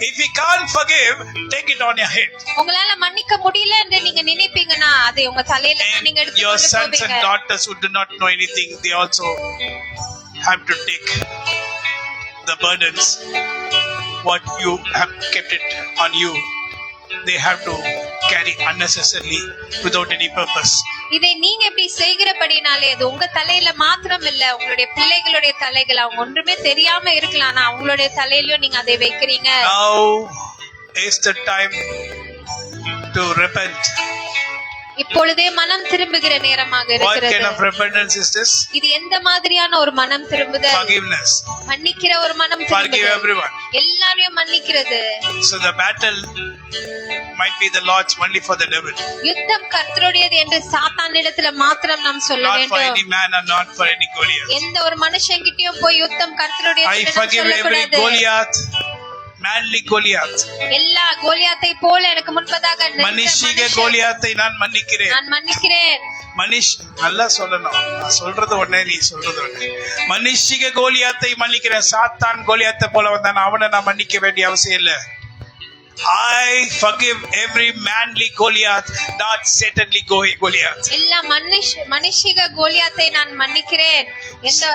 If you can't forgive, take it on your head. உங்களால மன்னிக்க முடியல என்று நீங்க நினைப்பீங்கன்னா அதை உங்க தலையில And நீங்க எடுத்து your கொண்டு sons and போவீங்க. daughters who do not know anything, they also have to take the burdens. What you have kept it on you, they have to carry unnecessarily without any purpose. இதை நீங்க இப்படி செய்கிறபடினாலே அது உங்க தலையில மாத்திரம் இல்ல, உங்களுடைய பிள்ளைகளுடைய தலைகள் அவங்க ஒன்றுமே தெரியாம இருக்கலாம், ஆனா அவங்களுடைய தலையிலயும் நீங்க அதை வைக்கிறீங்க. Now is the time to repent. இப்பொழுதே மனம் திரும்புகிற நேரமாக What kind இருக்கிறது. of repentance is this? இது எந்த மாதிரியான ஒரு மனம் திரும்புதல்? Forgiveness. மன்னிக்கிற ஒரு மனம் Forgive திரும்புதல். everyone. எல்லாரையும் மன்னிக்கிறது. So the battle might be the Lord's only for the devil, யுத்தம் கர்த்தருடையது என்று சாத்தானிடத்துல மாத்திரம் நாம் சொல்ல not for any வேண்டும். man and not for any Goliath. எந்த ஒரு மனுஷங்கிட்டயும் போய் யுத்தம் கர்த்தருடையது I என்று நாம் forgive every சொல்லக்கூடாது. Goliath, manly Goliath. எல்லா கோலியாத்தை போல எனக்கு முன்பதாக நின்ற மனுஷிக மனுஷன் கோலியாத்தை நான் மன்னிக்கிறேன். நான் மன்னிக்கிறேன். நல்லா சொல்லணும். நான் சொல்றது ஒண்ணே, நீ சொல்றது ஒண்ணே. மனுஷிக கோலியாத்தை மன்னிக்கிறேன். சாத்தான் கோலியாத்தை போல வந்தான், அவனை நான் மன்னிக்க வேண்டிய அவசியம் இல்ல. I forgive every manly Goliath, not Satanly Goliath. எல்லா மனுஷிக கோலியாத்தை நான் மன்னிக்கிறேன். எந்த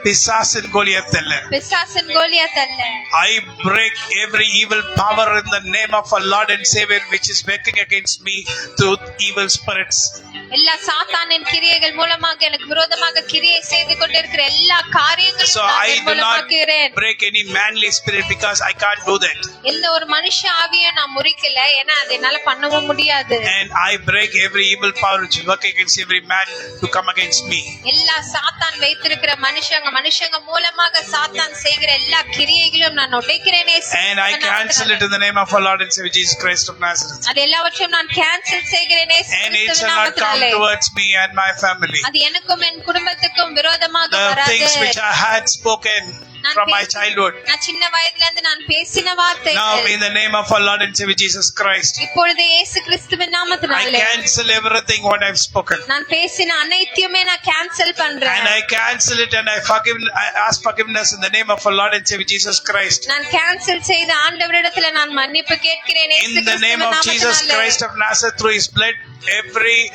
பிசாசின் கோலியாத் அல்ல. பிசாசின் கோலியாத் அல்ல. I break every evil power in the name of our Lord and Savior which is working against me through evil spirits. எல்லா சாத்தானின் கிரியைகள் மூலமாக எனக்கு விரோதமாக கிரியை செய்து கொண்டிருக்கிற எல்லா காரியங்களும் So நான் I do not நிர்மூலமாக்குகிறேன். break any manly spirit because I can't do that. எந்த ஒரு மனுஷ ஆவியை நான் முறிக்கல, ஏன்னா அதை என்னால பண்ணவும் முடியாது. And I break every evil power which is working against every man to come against me. எல்லா சாத்தான் வைத்திருக்கிற மனுஷங்க மூலமாக சாத்தான் செய்கிற எல்லா கிரியைகளும் நான் உடைக்கிறேனே. And I cancel it in the name of our Lord and Savior Jesus Christ of Nazareth. அது எல்லாவற்றையும் நான் cancel செய்கிறேனே. And it shall not come towards me and my family. அது எனக்கும் என் குடும்பத்துக்கும் விரோதமாக The வராது. things which I had spoken from my childhood, நான் சின்ன வயதில இருந்து நான் பேசின வார்த்தைகள் now in the name of our Lord and Savior Jesus Christ, இப்பொழுது இயேசு கிறிஸ்துவின் I நாமத்தினாலே cancel everything what I've spoken. நான் பேசின அனைத்தையுமே நான் கேன்சல் பண்றேன். And I cancel it and I ask forgiveness in the name of our Lord and Savior Jesus Christ. நான் கேன்சல் செய்த ஆண்டவரிடத்துல நான் மன்னிப்பு கேட்கிறேன். In the name of Jesus Christ of Nazareth, through His blood, every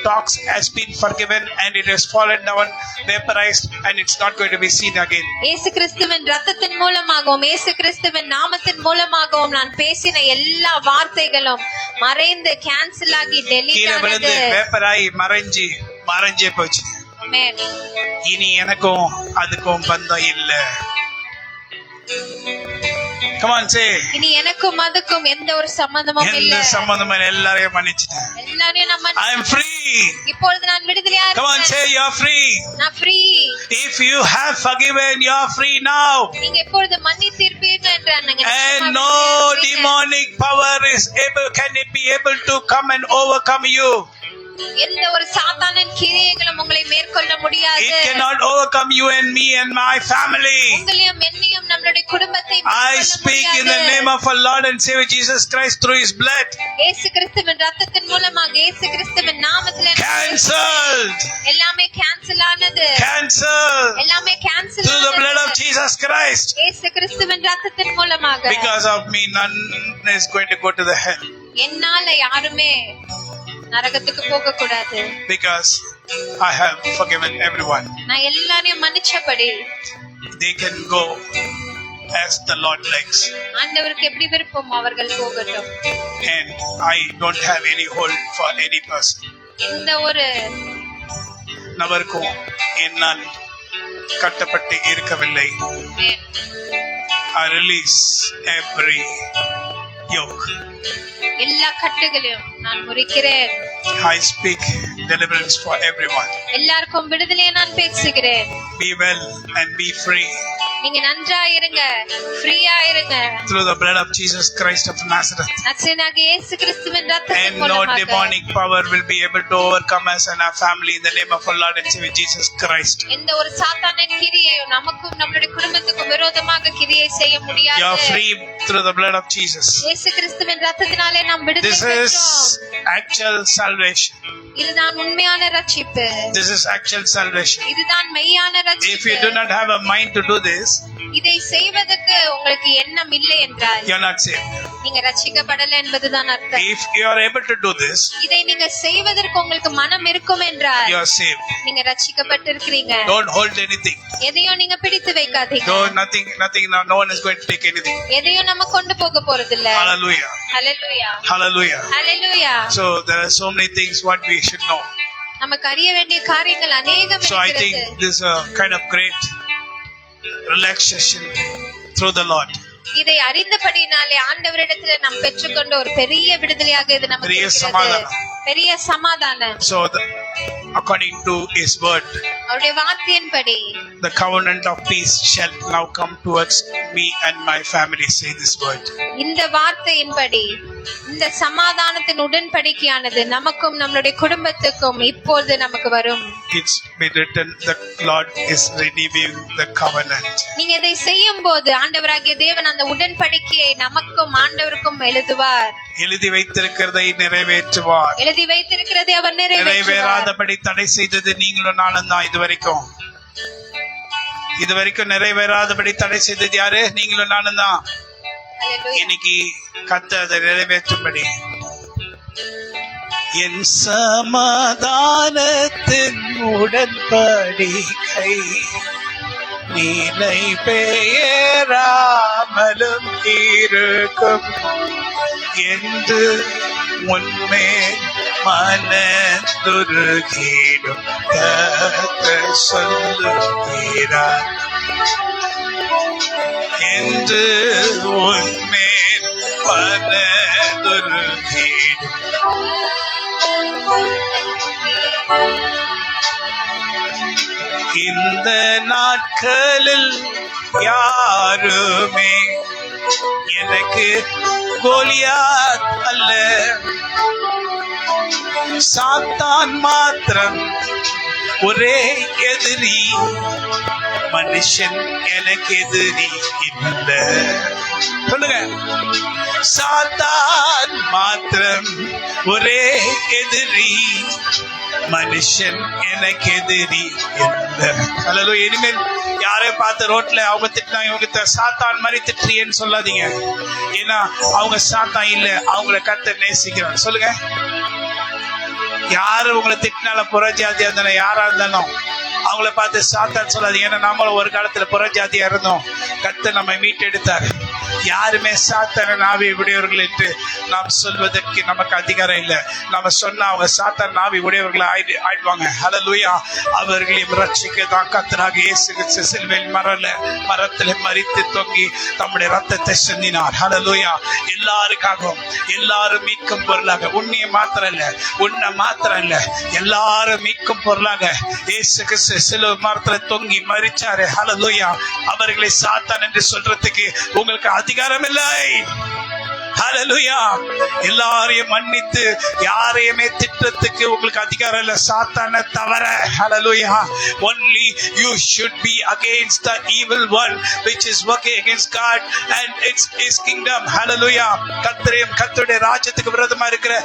talks has been forgiven and it has fallen down, vaporized, and it's not going to be seen again. இயேசு கிறிஸ்துவின் இரத்தத்தின் மூலமாகவும் இயேசு கிறிஸ்துவின் நாமத்தின் மூலமாகவும் நான் பேசின எல்லா வார்த்தைகளும் மறைந்து கேன்சல் ஆகி டெலீட் ஆனது. வேப்பராய் மறைஞ்சே போச்சு. ஆமென். இனி எனக்கும் அதுக்கும் பந்தம் இல்ல. Come on, say. இனி எனக்கும் அதுக்கும் எந்த ஒரு சம்பந்தமும் இல்ல. எந்த சம்பந்தமும் இல்ல. எல்லாரையும் மன்னிச்சிட்டேன். எல்லாரையும் நான் மன்னிச்சிட்டேன். I am free. இப்பொழுது நான் விடுதலையா இருக்கேன். Come on, say you are free. நான் free. If you have forgiven, you are free now. நீங்க இப்பொழுது மன்னித்திருப்பீர்கள் என்றாங்க. And no demonic power can it be able to come and overcome you. எந்த ஒரு சாத்தானின் கிரியைகளும் உங்களை மேற்கொள்ள முடியாது. It cannot overcome you and me and my family. உங்களையும் என்னையும் நம்மளுடைய குடும்பத்தை I speak in the name of our Lord and Savior Jesus Christ through His blood. இயேசு கிறிஸ்துவின் இரத்தத்தின் மூலமாக இயேசு கிறிஸ்துவின் நாமத்திலே Cancelled. எல்லாமே கேன்சல் ஆனது. Cancelled. எல்லாமே cancel Through the blood of Jesus Christ. இயேசு கிறிஸ்துவின் இரத்தத்தின் மூலமாக. Because of me, none is going to go to the hell. என்னால யாருமே நரகத்துக்கு போக கூடாது. Because I have forgiven everyone. நான் எல்லாரையும் மன்னிச்சபடி they can go as the Lord likes. ஆண்டவருக்கு எப்படி விருப்பம் அவர்கள் போகட்டும். And I don't have any hold for any person. எந்த ஒரு நபருக்கும் என்னால் கட்டப்பட்டு இருக்கவில்லை. I release every yoke. எல்லா கட்டுகளையும் நான் முறிக்கிறேன். I speak deliverance for everyone. எல்லாருக்கும் விடுதலையை நான் பேசுகிறேன். Be well and be free. நீங்க நன்றா இருங்க, ஃப்ரீயா இருங்க. Through the blood of Jesus Christ of Nazareth. நசரேயனாகிய இயேசு கிறிஸ்துவின் இரத்தத்தின் And மூலமாக. no demonic power will be able to overcome us and our family in the name of our Lord and Savior Jesus Christ. எந்த ஒரு சாத்தானின் கிரியையும் நமக்கும் நம்மளுடைய குடும்பத்துக்கும் விரோதமாக கிரியை செய்ய முடியாது. You are free through the blood of Jesus. இயேசு கிறிஸ்துவின் இரத்தத்தினாலே நாம் விடுதலை This பெற்றோம். is actual salvation. இதுதான் உண்மையான ரட்சிப்பு. This is actual salvation. இதுதான் மெய்யான If ரட்சிப்பு. you do not have a mind to do this, இதை செய்வதற்கு உங்களுக்கு எண்ணம் இல்லை என்றால் you are not saved. நீங்க ரட்சிக்கப்படல என்பதுதான் அர்த்தம். If you are able to do this, இதை நீங்க செய்வதற்கு உங்களுக்கு மனம் இருக்கும் என்றால் you are saved. நீங்க ரட்சிக்கப்பட்டிருக்கிறீங்க. Don't hold anything. எதையும் நீங்க பிடித்து வைக்காதீங்க. Nothing. No one is going to take anything. எதையும் நம்ம கொண்டு போக போறதில்ல. Hallelujah. Hallelujah. Hallelujah. Hallelujah. So there are so many things what we should know. நமக்கு அறிய வேண்டிய காரியங்கள் அநேகம் So I think இருக்கிறது. this is a kind of great relaxation through the Lord. இதை அறிந்தபடினாலே ஆண்டவரிடத்துல நாம் பெற்றுக்கொண்ட ஒரு பெரிய விடுதலையாக இது நமக்கு பெரிய இருக்கிறது. சமாதானம். பெரிய சமாதானம். So according to His word, அவருடைய வார்த்தையின்படி the covenant of peace shall now come towards me and my family. Say this word. இந்த வார்த்தையின்படி இந்த சமாதானத்தின் உடன்படிக்கையானது நமக்கும் நம்மளுடைய குடும்பத்துக்கும் இப்பொழுது நமக்கு வரும். It's been written, the Lord is renewing the covenant. நீங்க இதை செய்யும் போது ஆண்டவராகிய தேவன் அந்த உடன்படிக்கையை நமக்கும் ஆண்டவருக்கும் எழுதுவார். எழுதி வைத்திருக்கிறதை நிறைவேற்றுவார். எழுதி வைத்திருக்கிறதை அவர் நிறைவேற்றுவார். நிறைவேறாதபடி தடை செய்தது நீங்களும் நானும் தான். இதுவரைக்கும் நிறைவேறாதபடி தடை செய்தது யாரு? நீங்களும் நானும் தான். இன்னைக்கு கர்த்தர் அதை நிறைவேற்றும்படி என் சமாதானத்தின் உடன்படிக்கை நிலை பெயராமலும் இருக்கும் என்று உன்மேல் மனதுருகிடும் கர்த்தர் சொல்லுகிறார். என்று உன்மேல் மனதுருகிடும். இந்த நாட்களில் யாருமே எனக்கு கோலியாத் அல்ல, சாத்தான் மாத்திரம் ஒரே எதிரி மனுஷன் எனக்கு எதிரி இல்ல. சொல்லுங்க. சாத்தான் மாத்திரம் ஒரே எதிரி, மனுஷன் எனக்கு எதிரி இல்ல. ஹல்லேலூயா. இனிமேல் யாரையும் பார்த்து ரோட்ல அவங்க திட்டினா இவங்க சாத்தான் மாதிரி திட்டுறியேன்னு சொல்லாதீங்க. ஏன்னா அவங்க சாத்தான் இல்ல, அவங்கள கர்த்தர் நேசிக்கிறார். சொல்லுங்க. யாரு உங்களை திட்டினாலும் புறஜாதியா இருந்தாலும் யாரா இருந்தாலும் அவங்கள பார்த்து சாத்தான் சொல்லாதீங்க. ஏன்னா நாமளும் ஒரு காலத்துல புறஜாதியா இருந்தோம், கர்த்தர் நம்மை மீட்டெடுத்தார். யாருமே சாத்தான நாவி உடையவர்கள் என்று நாம் சொல்வதற்கு நமக்கு அதிகாரம் இல்லை. நம்ம சொன்னா அவங்க சாத்தான் நாவி உடையவர்கள் ஆயிடுவாங்க. ஹல்லேலூயா. அவர்களையும் ரட்சிக்க தான் கர்த்தராகிய இயேசு கிறிஸ்து சிலுவையில் மரத்திலே மரித்து தொங்கி தம்முடைய ரத்தத்தை சிந்தினார். ஹல்லேலூயா. எல்லாருக்காகவும் எல்லாரும் மீட்கும் பொருளாக, உன்னைய மாத்திரம் இல்ல, உன்னை மாத்திரம் இல்ல, எல்லாரும் மீட்கும் பொருளாக இயேசு கிறிஸ்து சிலுவை மரத்துல தொங்கி மரிச்சாரு. ஹல்லேலூயா. அவர்களை சாத்தான் என்று சொல்றதுக்கு உங்களுக்கு அதிகாரம் இல்லை. ஹல்லேலூயா. எல்லாரையும் மன்னித்து யாரையுமே திட்டத்துக்கு உங்களுக்கு அதிகாரம் இல்லை, சாத்தானை தவிர. ஹல்லேலூயா. Only you should be against the evil one which is working against God and his kingdom. ஹல்லேலூயா. கர்த்தரையும் கர்த்தருடைய ராஜ்யத்துக்கு விரோதமா இருக்கிற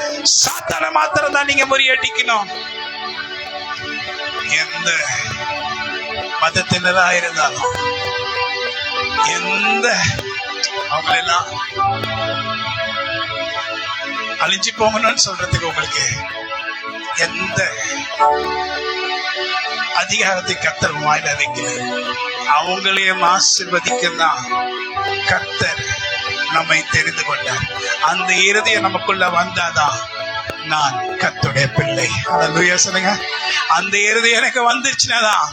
சாத்தானை மாத்திரம் தான் நீங்க முறியடிக்கணும். எந்த மதத்தினரா இருந்தாலும், எந்த அவங்களெல்லாம் அழிஞ்சு போகணும்னு சொல்றதுக்கு உங்களுக்கு எந்த அதிகாரத்தை கர்த்தர் வாயில வைக்கல. அவங்களையும் ஆசீர்வதிக்கதான் கர்த்தர் நம்மை தெரிந்து கொண்டார். அந்த இருதயம் நமக்குள்ள வந்தாதான் நான் கர்த்தருடைய பிள்ளை. ஹல்லேலூயா. சொல்லுங்க. அந்த இருதயம் எனக்கு வந்துருச்சுனாதான்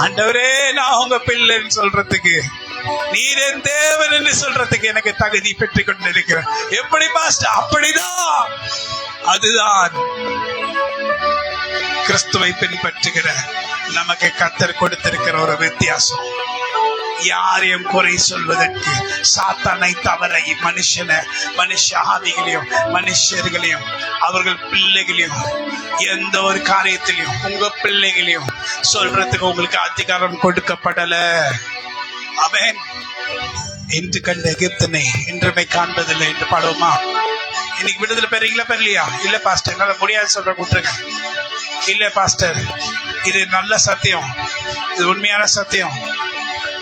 ஆண்டவரே நான் உங்க பிள்ளைன்னு சொல்றதுக்கு, நீர் என் தேவன் என்று சொல்றதுக்கு எனக்கு தகுதி பெற்றுக் கொண்டிருக்கிறேன். எப்படி பாஸ்டர்? அப்படிதான். அதுதான் கிறிஸ்துவை பின்பற்றுகிற நமக்கு கர்த்தர் கொடுத்திருக்கிற ஒரு வித்தியாசம். யாரையும் குறை சொல்வதற்கு சாத்தானை தவிர மனுஷ ஆவிகளையும் மனுஷர்களையும் அவர்கள் பிள்ளைகளையும் எந்த ஒரு காரியத்திலையும் உங்க பிள்ளைகளையும் சொல்றதுக்கு உங்களுக்கு அதிகாரம் கொடுக்கப்படல. அவன் இன்று கண்ட எகிப்தனை இன்றுமை காண்பதில்லை என்று பாடுவோமா? இன்னைக்கு விடுதலை பெறீங்களா பெறலையா? இல்ல பாஸ்டர் என்னால முடியாது சொல்ற கூட்டுருங்க. இல்ல பாஸ்டர் இது நல்ல சத்தியம், இது உண்மையான சத்தியம்,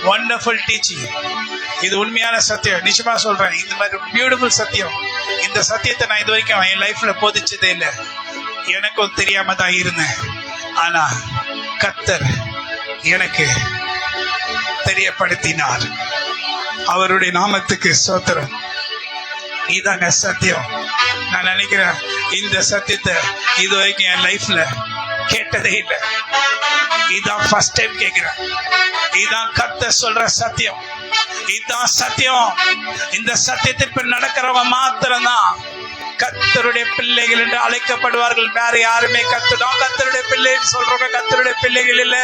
வண்டர்ஃபுல் டீச்சிங், இது உண்மையான சத்தியம். நிச்சயமா சொல்றேன், இந்த மாதிரி பியூட்டிஃபுல் சத்தியம். இந்த சத்தியத்தை நான் இது வரைக்கும் என் லைஃப்ல போதிச்சதே இல்லை, எனக்கும் தெரியாம தான் இருந்தேன். ஆனா கர்த்தர் எனக்கு தெரியப்படுத்தினார். அவருடைய நாமத்துக்கு ஸ்தோத்திரம். இதாங்க சத்தியம். நான் நினைக்கிறேன் இந்த சத்தியத்தை இது வரைக்கும் என் லைஃப்ல கேட்டதே இல்லை. இதான் ஃபர்ஸ்ட் டைம் கேட்கிறேன். இதான் கர்த்தர் சொல்ற சத்தியம். இதுதான் சத்தியம். இந்த சத்தியத்திற்கு நடக்கிறவங்க மாத்திரம்தான் கர்த்தருடைய பிள்ளைகள் என்று அழைக்கப்படுவார்கள். வேற யாருமே கர்த்தருடைய பிள்ளைன்னு சொல்றவங்க கர்த்தருடைய பிள்ளைகள் இல்ல.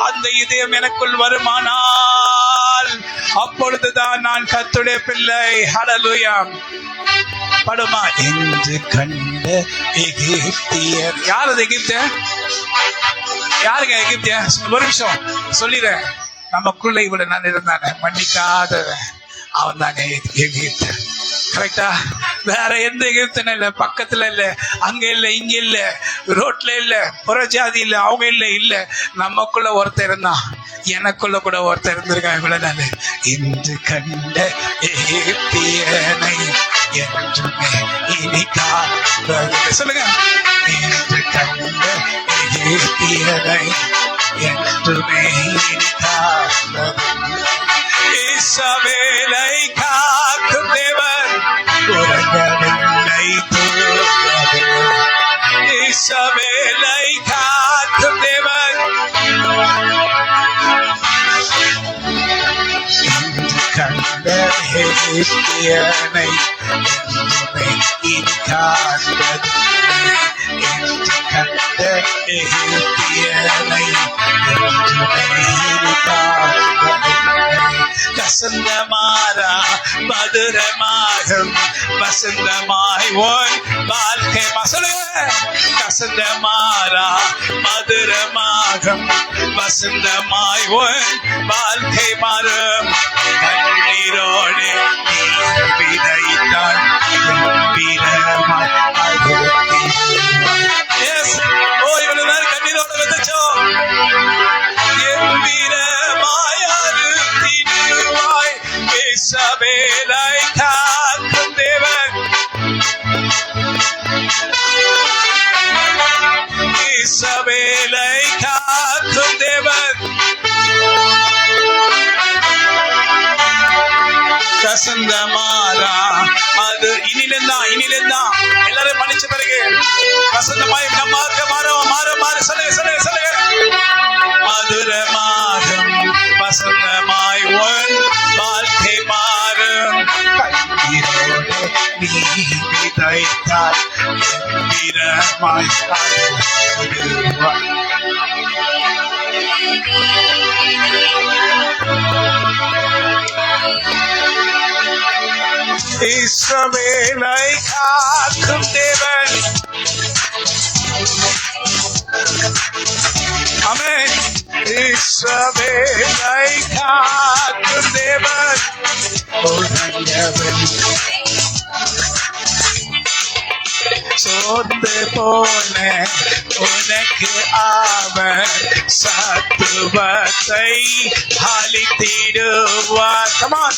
அந்த இதயம் எனக்குள் வருமானால் அப்பொழுதுதான் நான் கர்த்தருடைய பிள்ளை. ஹல்லேலூயா. படுமா? என்று கண்ட எகிப்தியர். யார் அது எகிப்தியர்? யாருங்க எகிப்தியர்? ஒரு நிமிஷம் சொல்லிடுறேன். நமக்குள்ள இவ்வளவு நான் இருந்தானே மன்னிக்காதவன் அவன் தானே எகிப்தியர். கரெக்டா? வேற எந்த எகிப்தனும் இல்ல, பக்கத்துல இல்ல, அங்க இல்ல, இங்க இல்ல, ரோட்ல இல்ல, புறஜாதி இல்ல, அவங்க இல்ல. நமக்குள்ள ஒருத்தர் இருந்தான், எனக்குள்ள கூட ஒருத்தர் இருந்திருக்காங்க. இவ்வளவு நாள் இன்று கண்ட எகிப்தியனை என்றுமே இனி காண்பதில்லை. சொல்லுங்க. இன்று கண்ட எகிப்தியனை என்றுமே இனி காண்பதில்லை. இஸ்ரவேலை காக்கும் தேவன் உறங்கவில்லை, தூங்கவில்லை. இஸ்ரவேலை காக்கும் தேவன் இன்று கண்ட எகிப்தியனை என்றுமே இனி காண்பதில்லை. இன்று கண்ட எகிப்தியனை என்றுமே இனி காண்பதில்லை. வசந்தமாரா மதுரமாகும் வசந்தமாய் உன் வாழ்க்கை சொல்லுங்க. வசந்தமாரா மதுரமாகும் வசந்தமாய் உன் வாழ்க்கை மாறும். கண்ணீரோடு நீ விதைத்தால் கம்பீரமாய் இவ்வளவு நேரம் கண்ணீரோடு விதைச்சோம். கம்பீரமாய் அறுத்திடுவாய். இசபேலை காக்கும் தேவன், இசபேலை காக்கும் தேவன். வசந்தமாரா அது இனிலெல்லாம் எல்லாரும் மன்னிச்ச பிறகு வசந்தமாய் நம்மாக்க மாற சொல்லுங்க. மதுரமாகும் வசந்தமாய் உன் வாழ்க்கை மாறும். கண்ணீரோடு நீ விதைத்தால் கம்பீரமாய் இஸ்ரவேலை காக்கும் தேவன். ஆமென். இஸ்ரவேலை காக்கும் தேவன். சோர்ந்து போன உனக்கு அவர் சத்துவத்தை அளித்திடுவார். Come on.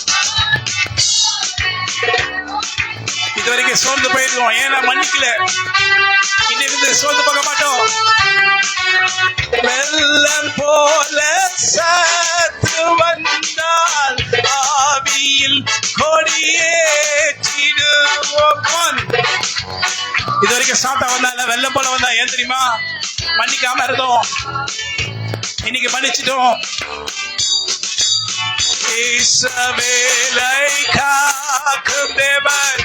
இதுவரைக்கும் சோர்ந்து போயிருக்கோம், ஏன்னா மன்னிக்கல. இன்னிலிருந்து சோர்ந்து போக மாட்டோம். வெள்ளம் போல சத்து வந்தால் ஆவியில் கொடியேற்றிடுவோம். இதுவரைக்கும் சாத்தா வந்தால வெள்ளம் போல வந்தா ஏன் தெரியுமா? மன்னிக்காம இருந்தோம். இன்னைக்கு மன்னிச்சிட்டோம். இஸ்ரவேலை காக்கும் தேவன்.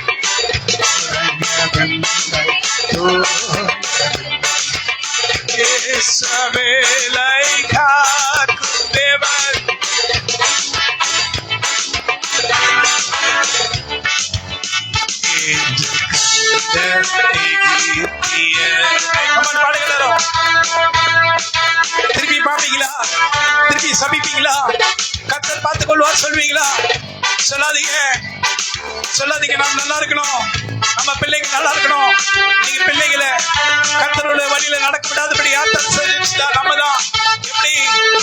இஸ்ரவேலை காக்கும் தேவன். திருப்பி பாப்பீங்களா? திருப்பி சபிப்பீங்களா? கர்த்தர் பார்த்துக் கொள்வார் சொல்வீங்களா? சொல்லாதீங்க. நாம் நல்லா இருக்கணும், நம்ம பிள்ளைங்க நல்லா இருக்கணும். நீங்க பிள்ளைகளை கர்த்தரோட வழியில நடக்க விடாதபடி யாத்திரை செஞ்சுட்டா நம்ம தான். எப்படி?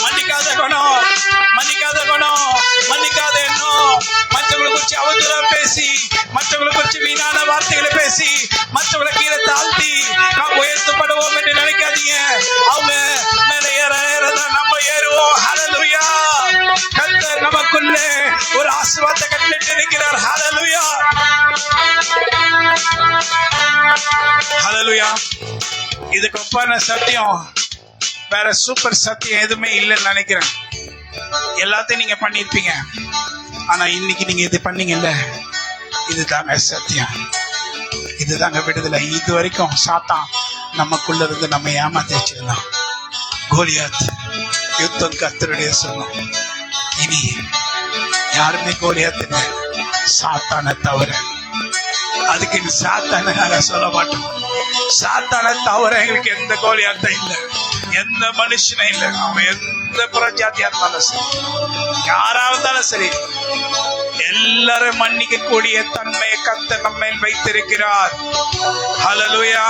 மன்னிக்காத குணம், மன்னிக்காத எண்ணம், மற்றவங்களை குறிச்சு அவதூறா பேசி, மற்றவங்களை குறிச்சு வீணான வார்த்தைகளை பேசி, மற்றவங்களை கீழே தாழ்த்தி நாம் உயர்த்தப்படுவோம் என்று நினைக்காதீங்க. அவங்க மேல ஏறதான் நம்ம ஏறுவோம். ஹல்லேலூயா. கர்த்தர் நமக்குள்ளே ஒரு ஆசீர்வாதத்தை கட்டளையிட்டு இருக்கிறார். ஹல்லேலூயா, ஹல்லேலூயா. இதுக்கு ஒப்பான சத்தியம் வேற சூப்பர் சத்தியம் எதுவுமே இல்லைன்னு நினைக்கிறேன். எல்லாத்தையும் நீங்க பண்ணிருப்பீங்க, ஆனா இன்னைக்கு நீங்க இது பண்ணீங்கல்ல, இதுதாங்க சத்தியம், இதுதாங்க விடுதலை. இது வரைக்கும் சாத்தான் நமக்குள்ள இருந்து நம்ம ஏமாத்தி வச்சிருந்தான். கோலியாத் யுத்தம் கர்த்தருடைய சொன்னோம். இனி யாருமே கோலியாத்துங்க சாத்தானை தவிர. அதுக்கு சாத்தானை நாங்க சொல்ல மாட்டோம். சாத்தானை தவிர எங்களுக்கு எந்த கோலியாத்தும் இல்லை, எந்த மனுஷனும் இல்லை. அவன் எந்த புறஜாத்தியா இருந்தாலும் சரி, யாரா இருந்தாலும் சரி, எல்லாரும் மன்னிக்க கூடிய தன்மையை கர்த்தர் நம்ம வைத்திருக்கிறார். ஹல்லேலூயா.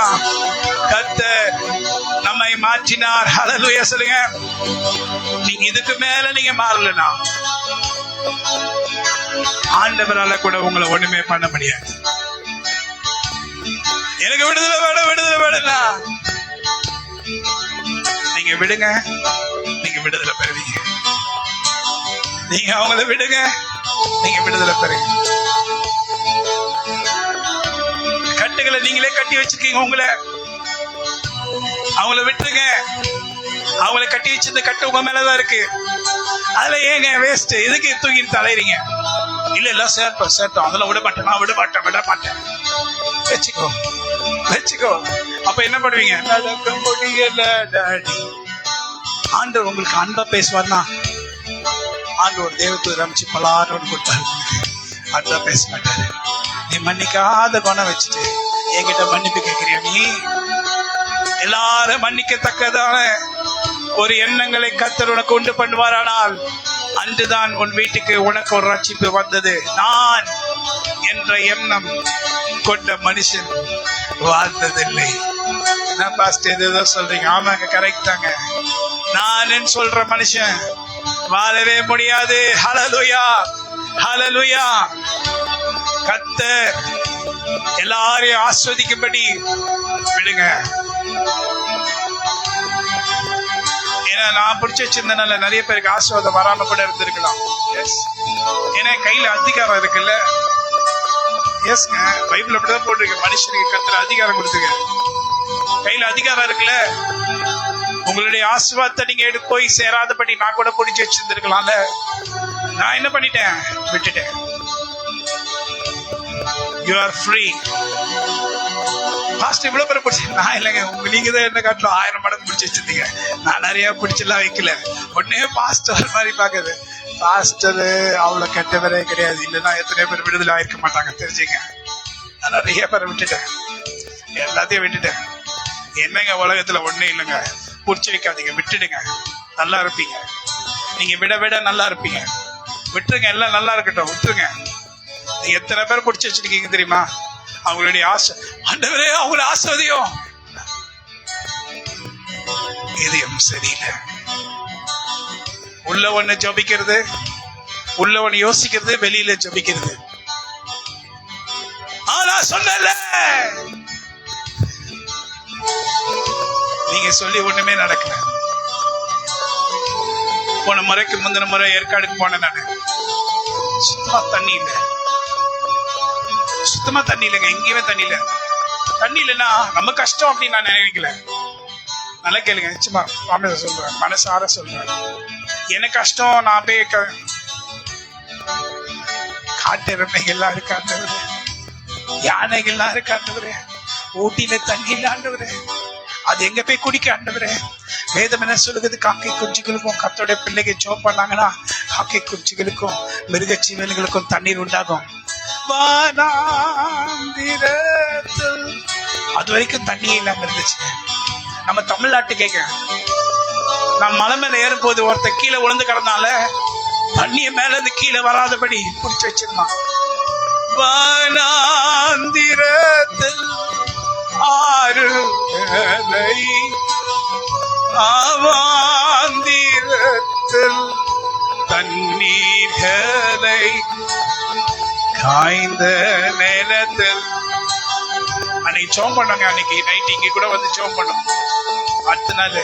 கர்த்தர் நம்மை மாற்றினார். ஹல்லேலூயா சொல்லுங்க. நீங்க இதுக்கு மேல நீங்க மாறலனா ஆண்டவரால கூட உங்களை ஒண்ணுமே பண்ண முடியாது. எனக்கு விடுதலை வேணும். நீங்க விடுங்க, நீங்க விடுதலை பெறுவீங்க. நீங்க அவங்கள விடுங்க, நீங்க விடுதலை பெறுங்க. கட்டுகளை நீங்களே கட்டி வச்சிருக்கீங்க. அவங்கள விட்டுருங்க. அவங்களை கட்டி வச்சிருந்த கட்டு உங்க மேலதான் இருக்கு. அதுல ஏங்க வேஸ்ட்? எதுக்கு தூக்கிட்டு தலைறீங்க? இல்ல சேர்த்தோம் அதெல்லாம் விட மாட்டேன். வச்சுக்கோ. அப்ப என்ன பண்ணுவீங்க? நடக்க முடியல டாடி. ஆண்டவர் உங்களுக்கு அன்பா பேசுவார்னா, ஒரு தேவதூதர் அமைச்சு பலான்னு கொடுத்தாரு. அதான் பேச மாட்டாரு. நீ மன்னிக்காத குணம் வச்சுட்டு என்கிட்ட மன்னிப்பு கேட்கிறியா? நீ எல்லாரும் மன்னிக்கத்தக்கதான ஒரு எண்ணங்களை கர்த்தர் உனக்கு உண்டு பண்ணுவாரானால் அன்றுதான் உன் வீட்டுக்கு உனக்கு ஒரு ரட்சிப்பு வந்தது. நான் என்ற எண்ணம் கொண்ட மனுஷன் வாழ்ந்ததில்லை. என்ன பாஸ்டர் ஏதோ சொல்றீங்க? ஆமாங்க, கரெக்ட் தாங்க. நான் சொல்ற மனுஷன் வாழவே முடியாது. ஹல்லேலூயா, ஹல்லேலூயா. கர்த்தர் எல்லாரையும் ஆஸ்வதிக்கும்படி விடுங்க. ஏன்னா நான் பிடிச்சி வச்சிருந்தனால நிறைய பேருக்கு ஆஸ்வாதம் வராம கூட இருந்திருக்கலாம். எஸ், ஏன்னா கையில அதிகாரம் இருக்குல்ல. எஸ்ங்க, பைபிள் அப்படிதான் போட்டிருக்கு. மனுஷனுக்கு கர்த்தர் அதிகாரம் கொடுத்துங்க. கையில அதிகாரம் இருக்குல்ல. உங்களுடைய ஆசீர்வாதத்தை நீங்க போய் சேராதபடி நான் கூட பிடிச்சி வச்சிருந்திருக்கலாம்ல. நான் என்ன பண்ணிட்டேன்? விட்டுட்டேன். You are free. பாஸ்டர் இவ்வளவு பேர் பிடிச்சி, நான் இல்லைங்க, நீங்க தான் என்ன காட்டிலும் 1000 மடங்கு பிடிச்சி வச்சிருந்தீங்க. நான் நிறைய பிடிச்செல்லாம் வைக்கல. உடனே பாஸ்டர் மாதிரி பாக்குது. பாஸ்டர் அவ்வளவு கெட்டவரே கிடையாது. இல்லைன்னா எத்தனை பேர் விடுதலை ஆயிருக்க மாட்டாங்க, தெரிஞ்சுங்க. நான் நிறைய பேரை விட்டுட்டேன், எல்லாத்தையும் விட்டுட்டேன். என்னங்க உலகத்துல ஒண்ணு இல்லைங்க. பிடிச்சி வைக்காதீங்க, விட்டுடுங்க, நல்லா இருப்பீங்க. நீங்க விட விட நல்லா இருப்பீங்க. விட்டுருங்க, எல்லாம் நல்லா இருக்கட்டும், விட்டுருங்க. நீங்க எத்தனை பேர் பிடிச்சி வச்சிருக்கீங்க தெரியுமா? அவங்களுடைய ஆசை, ஆண்டவரே அவங்கள ஆசையும் இதயம் சரியில்லை. உள்ள ஒண்ணு ஜபிக்கிறது, உள்ள ஒண்ணு யோசிக்கிறது, வெளியில ஜபிக்கிறது. ஆனா சொன்னல, நீங்க சொல்லி ஒண்ணுமே நடக்கல. போன முறைக்கு முந்தின முறை ஏற்காடுக்கு போனேன் நானு. சுத்தமா தண்ணி இல்லை, சுத்தமா தண்ணி இல்லைங்க. எங்கேயுமே தண்ணி இல்லை. தண்ணி இல்லைன்னா நம்ம கஷ்டம் அப்படின்னு நான் நினைக்கல. நல்லா கேளுங்க, நிச்சயமா சொல்றேன், மனசார சொல்றேன். எனக்கு கஷ்டம். நான் போய் காட்டு எருமைகள்லாம் இருக்காண்டவரு, யானைகள்லாம் இருக்காண்டவரு, ஊட்டியில தண்ணி இல்லாண்டவரு, அது எங்க போய் குடிக்க ஆண்டவரே? வேதம் என்ன சொல்லுகிறது? காக்கை குஞ்சுகளுக்கும் கர்த்தருடைய பிள்ளைக்கு ஜெபம் பண்ணாங்கன்னா காக்கை குஞ்சுகளுக்கும் மிருக ஜீவன்களுக்கும் தண்ணீர் உண்டாகும். அது வரைக்கும் தண்ணியே இல்லாம இருந்துச்சு. நம்ம தமிழ்நாட்டு கேட்க, நான் மலை மேல ஏறும் போது ஒருத்த கீழே விழுந்து கிடந்தால தண்ணிய மேல இருந்து கீழே வராதபடி பிடிச்சு வச்சிருந்தான். வனாந்திரத்தில் ஆறுகளை, அவாந்திரத்தில் தண்ணீர்களை, காய்ந்த நேரத்தில். அன்னைக்கு சோம் பண்ணாங்க. அன்னைக்கு நைட் இங்க கூட வந்து சோம் பண்ணோம். அடுத்த நாள்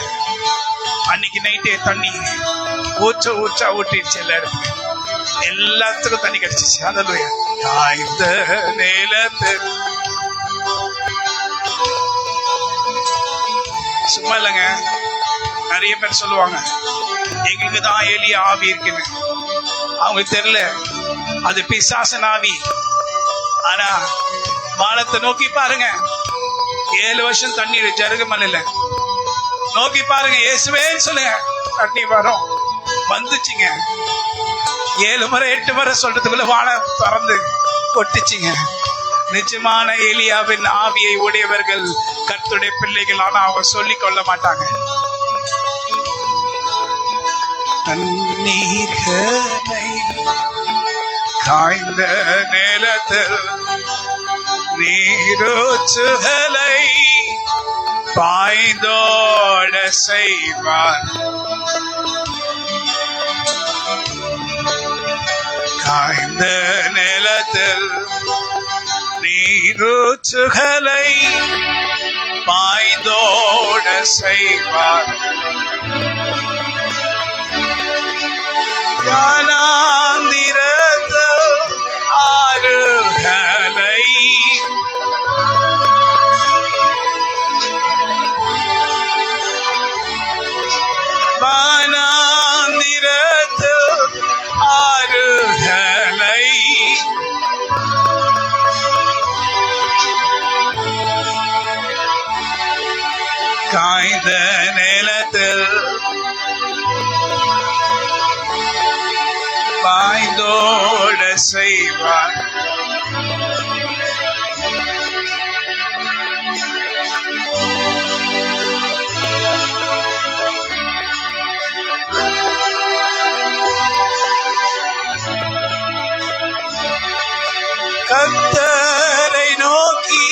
அன்னைக்கு நைட்டே தண்ணி ஊற்றா ஊட்டிடுச்சு. எல்லாத்துக்கும் தண்ணி கிடைச்சிச்சு. ஹல்லேலூயா. காய்ந்த நேரத்தில். சும்மா இல்லைங்க, நிறைய பேர் சொல்லுவாங்க எங்களுக்கு தான் எலிய ஆவி இருக்குன்னு. அவங்களுக்கு தெரியல, அது பிசாசன் ஆவி. ஆனா வானத்தை நோக்கி பாருங்க, 7 வருஷம் தண்ணீர் ஜருகமலையில நோக்கி பாருங்க, இயேசுவேன்னு சொல்லுங்க, தண்ணி வரும். வந்துச்சுங்க. 7 முறை 8 முறை சொல்றதுக்குள்ள வானம் திறந்து கொட்டுச்சுங்க. நிஜமான எலியாவின் ஆவியை உடையவர்கள் கர்த்தருடைய பிள்ளைகள். ஆனா அவங்க சொல்லிக் கொள்ள மாட்டாங்க. தண்ணீர்களை, காய்ந்த நிலத்தில் நீரூற்றுகளை பாய்ந்தோட செய்வார். காய்ந்த நிலத்தில் நீரூற்றுகளை பாய்ந்தோட செய்வார். ஞானாந்திரத்தில் ஆறுகளை, வானாந்திரத்தில் ஆறுகளை, காய்ந்த நிலத்தில் பரிந்தோட செய்வார். கர்த்தரை நோக்கி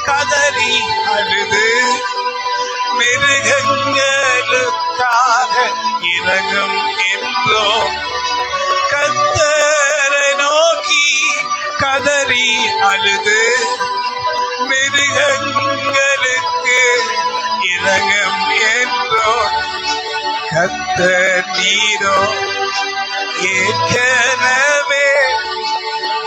கதறி அழுது மிருகங்களுக்காக இரங்கும் என்றோ. கர்த்தரை நோக்கி கதறி அழுது மிருகங்களுக்கு இரங்கும் என்றோ. கர்த்தர் நீரோ ஏற்கனவே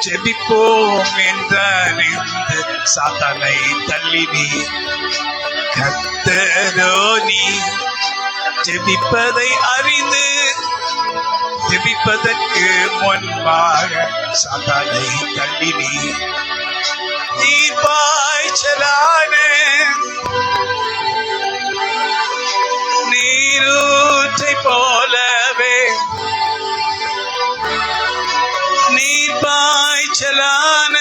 ஜெபிப்போம் என்றறிந்து சாத்தானை தள்ளினி. கர்த்தரோ நீ ஜெபிப்பதை அறிந்து ஜெபிப்பதற்கு முன்பாக சாத்தானை தள்ளினி. நீர்ப்பாய்ச்சலான நீரூற்றை போலவே நீர்ப்பாய்ச்சலான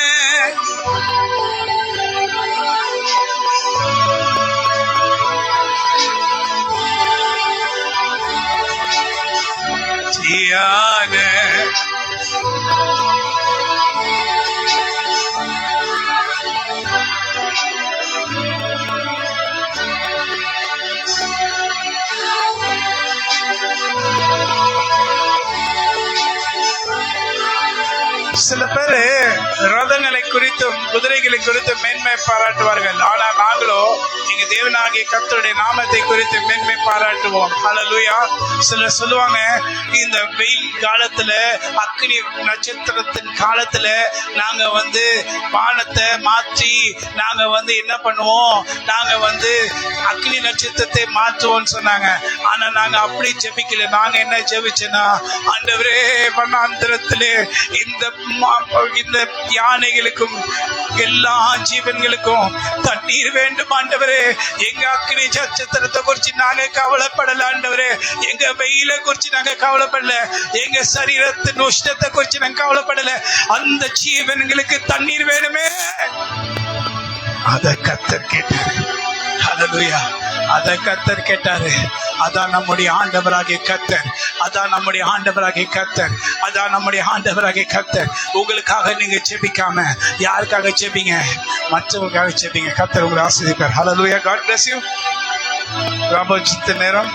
தீயான சில பேரு ரதங்களை குறித்தும் குதிரைகளை குறித்தும் மேன்மை பாராட்டுவார்கள். ஆனால் நாங்களோ எங்க தேவனாகிய கர்த்தருடைய நாமத்தை குறித்து மேன்மை பாராட்டுவோம். ஹல்லேலூயா. சிலர் சொல்லுவாங்க, இந்த வெயில் காலத்துல அக்னி நட்சத்திரத்தின் காலத்துல நாங்க வானத்தை மாற்றி நாங்க என்ன பண்ணுவோம், நாங்க அக்னி நட்சத்திரத்தை மாற்றுவோம்னு சொன்னாங்க. ஆனா நாங்க அப்படி ஜெபிக்கல. நாங்க என்ன ஜெபிச்சோன்னா, ஆண்டவரே வனாந்திரத்திலே இந்த யானைகளுக்கும் எல்லா ஜீவன்களுக்கும் தண்ணீர் வேண்டும் ஆண்டவரே. எங்க அக்னி நட்சத்திரத்தை குறிச்சு நாங்க கவலைப்படல ஆண்டவரே. எங்க வெயில குறிச்சு நாங்க கவலைப்படல. எங்க சரீரத்தின் உஷ்ணத்தை குறிச்சு நாங்க கவலைப்படல. அந்த ஜீவன்களுக்கு தண்ணீர் வேணுமே. அத கர்த்தர் கேட்டாரு. ஹல்லேலூயா. அத கர்த்தர் கேட்டாரு. அதான் நம்முடைய ஆண்டவராகிய கர்த்தர். அதான் நம்முடைய ஆண்டவராகிய கர்த்தர். அதான் நம்முடைய ஆண்டவராகிய கர்த்தர். உங்களுக்காக நீங்க ஜெபிக்காம யாருக்காக ஜெபிங்க? மற்றவங்களுக்காக ஜெபிங்க. கர்த்தர் உங்களை ஆசீர்வதிப்பார். ஹல்லேலூயா. God bless you. ராபோஜித்த நேரம்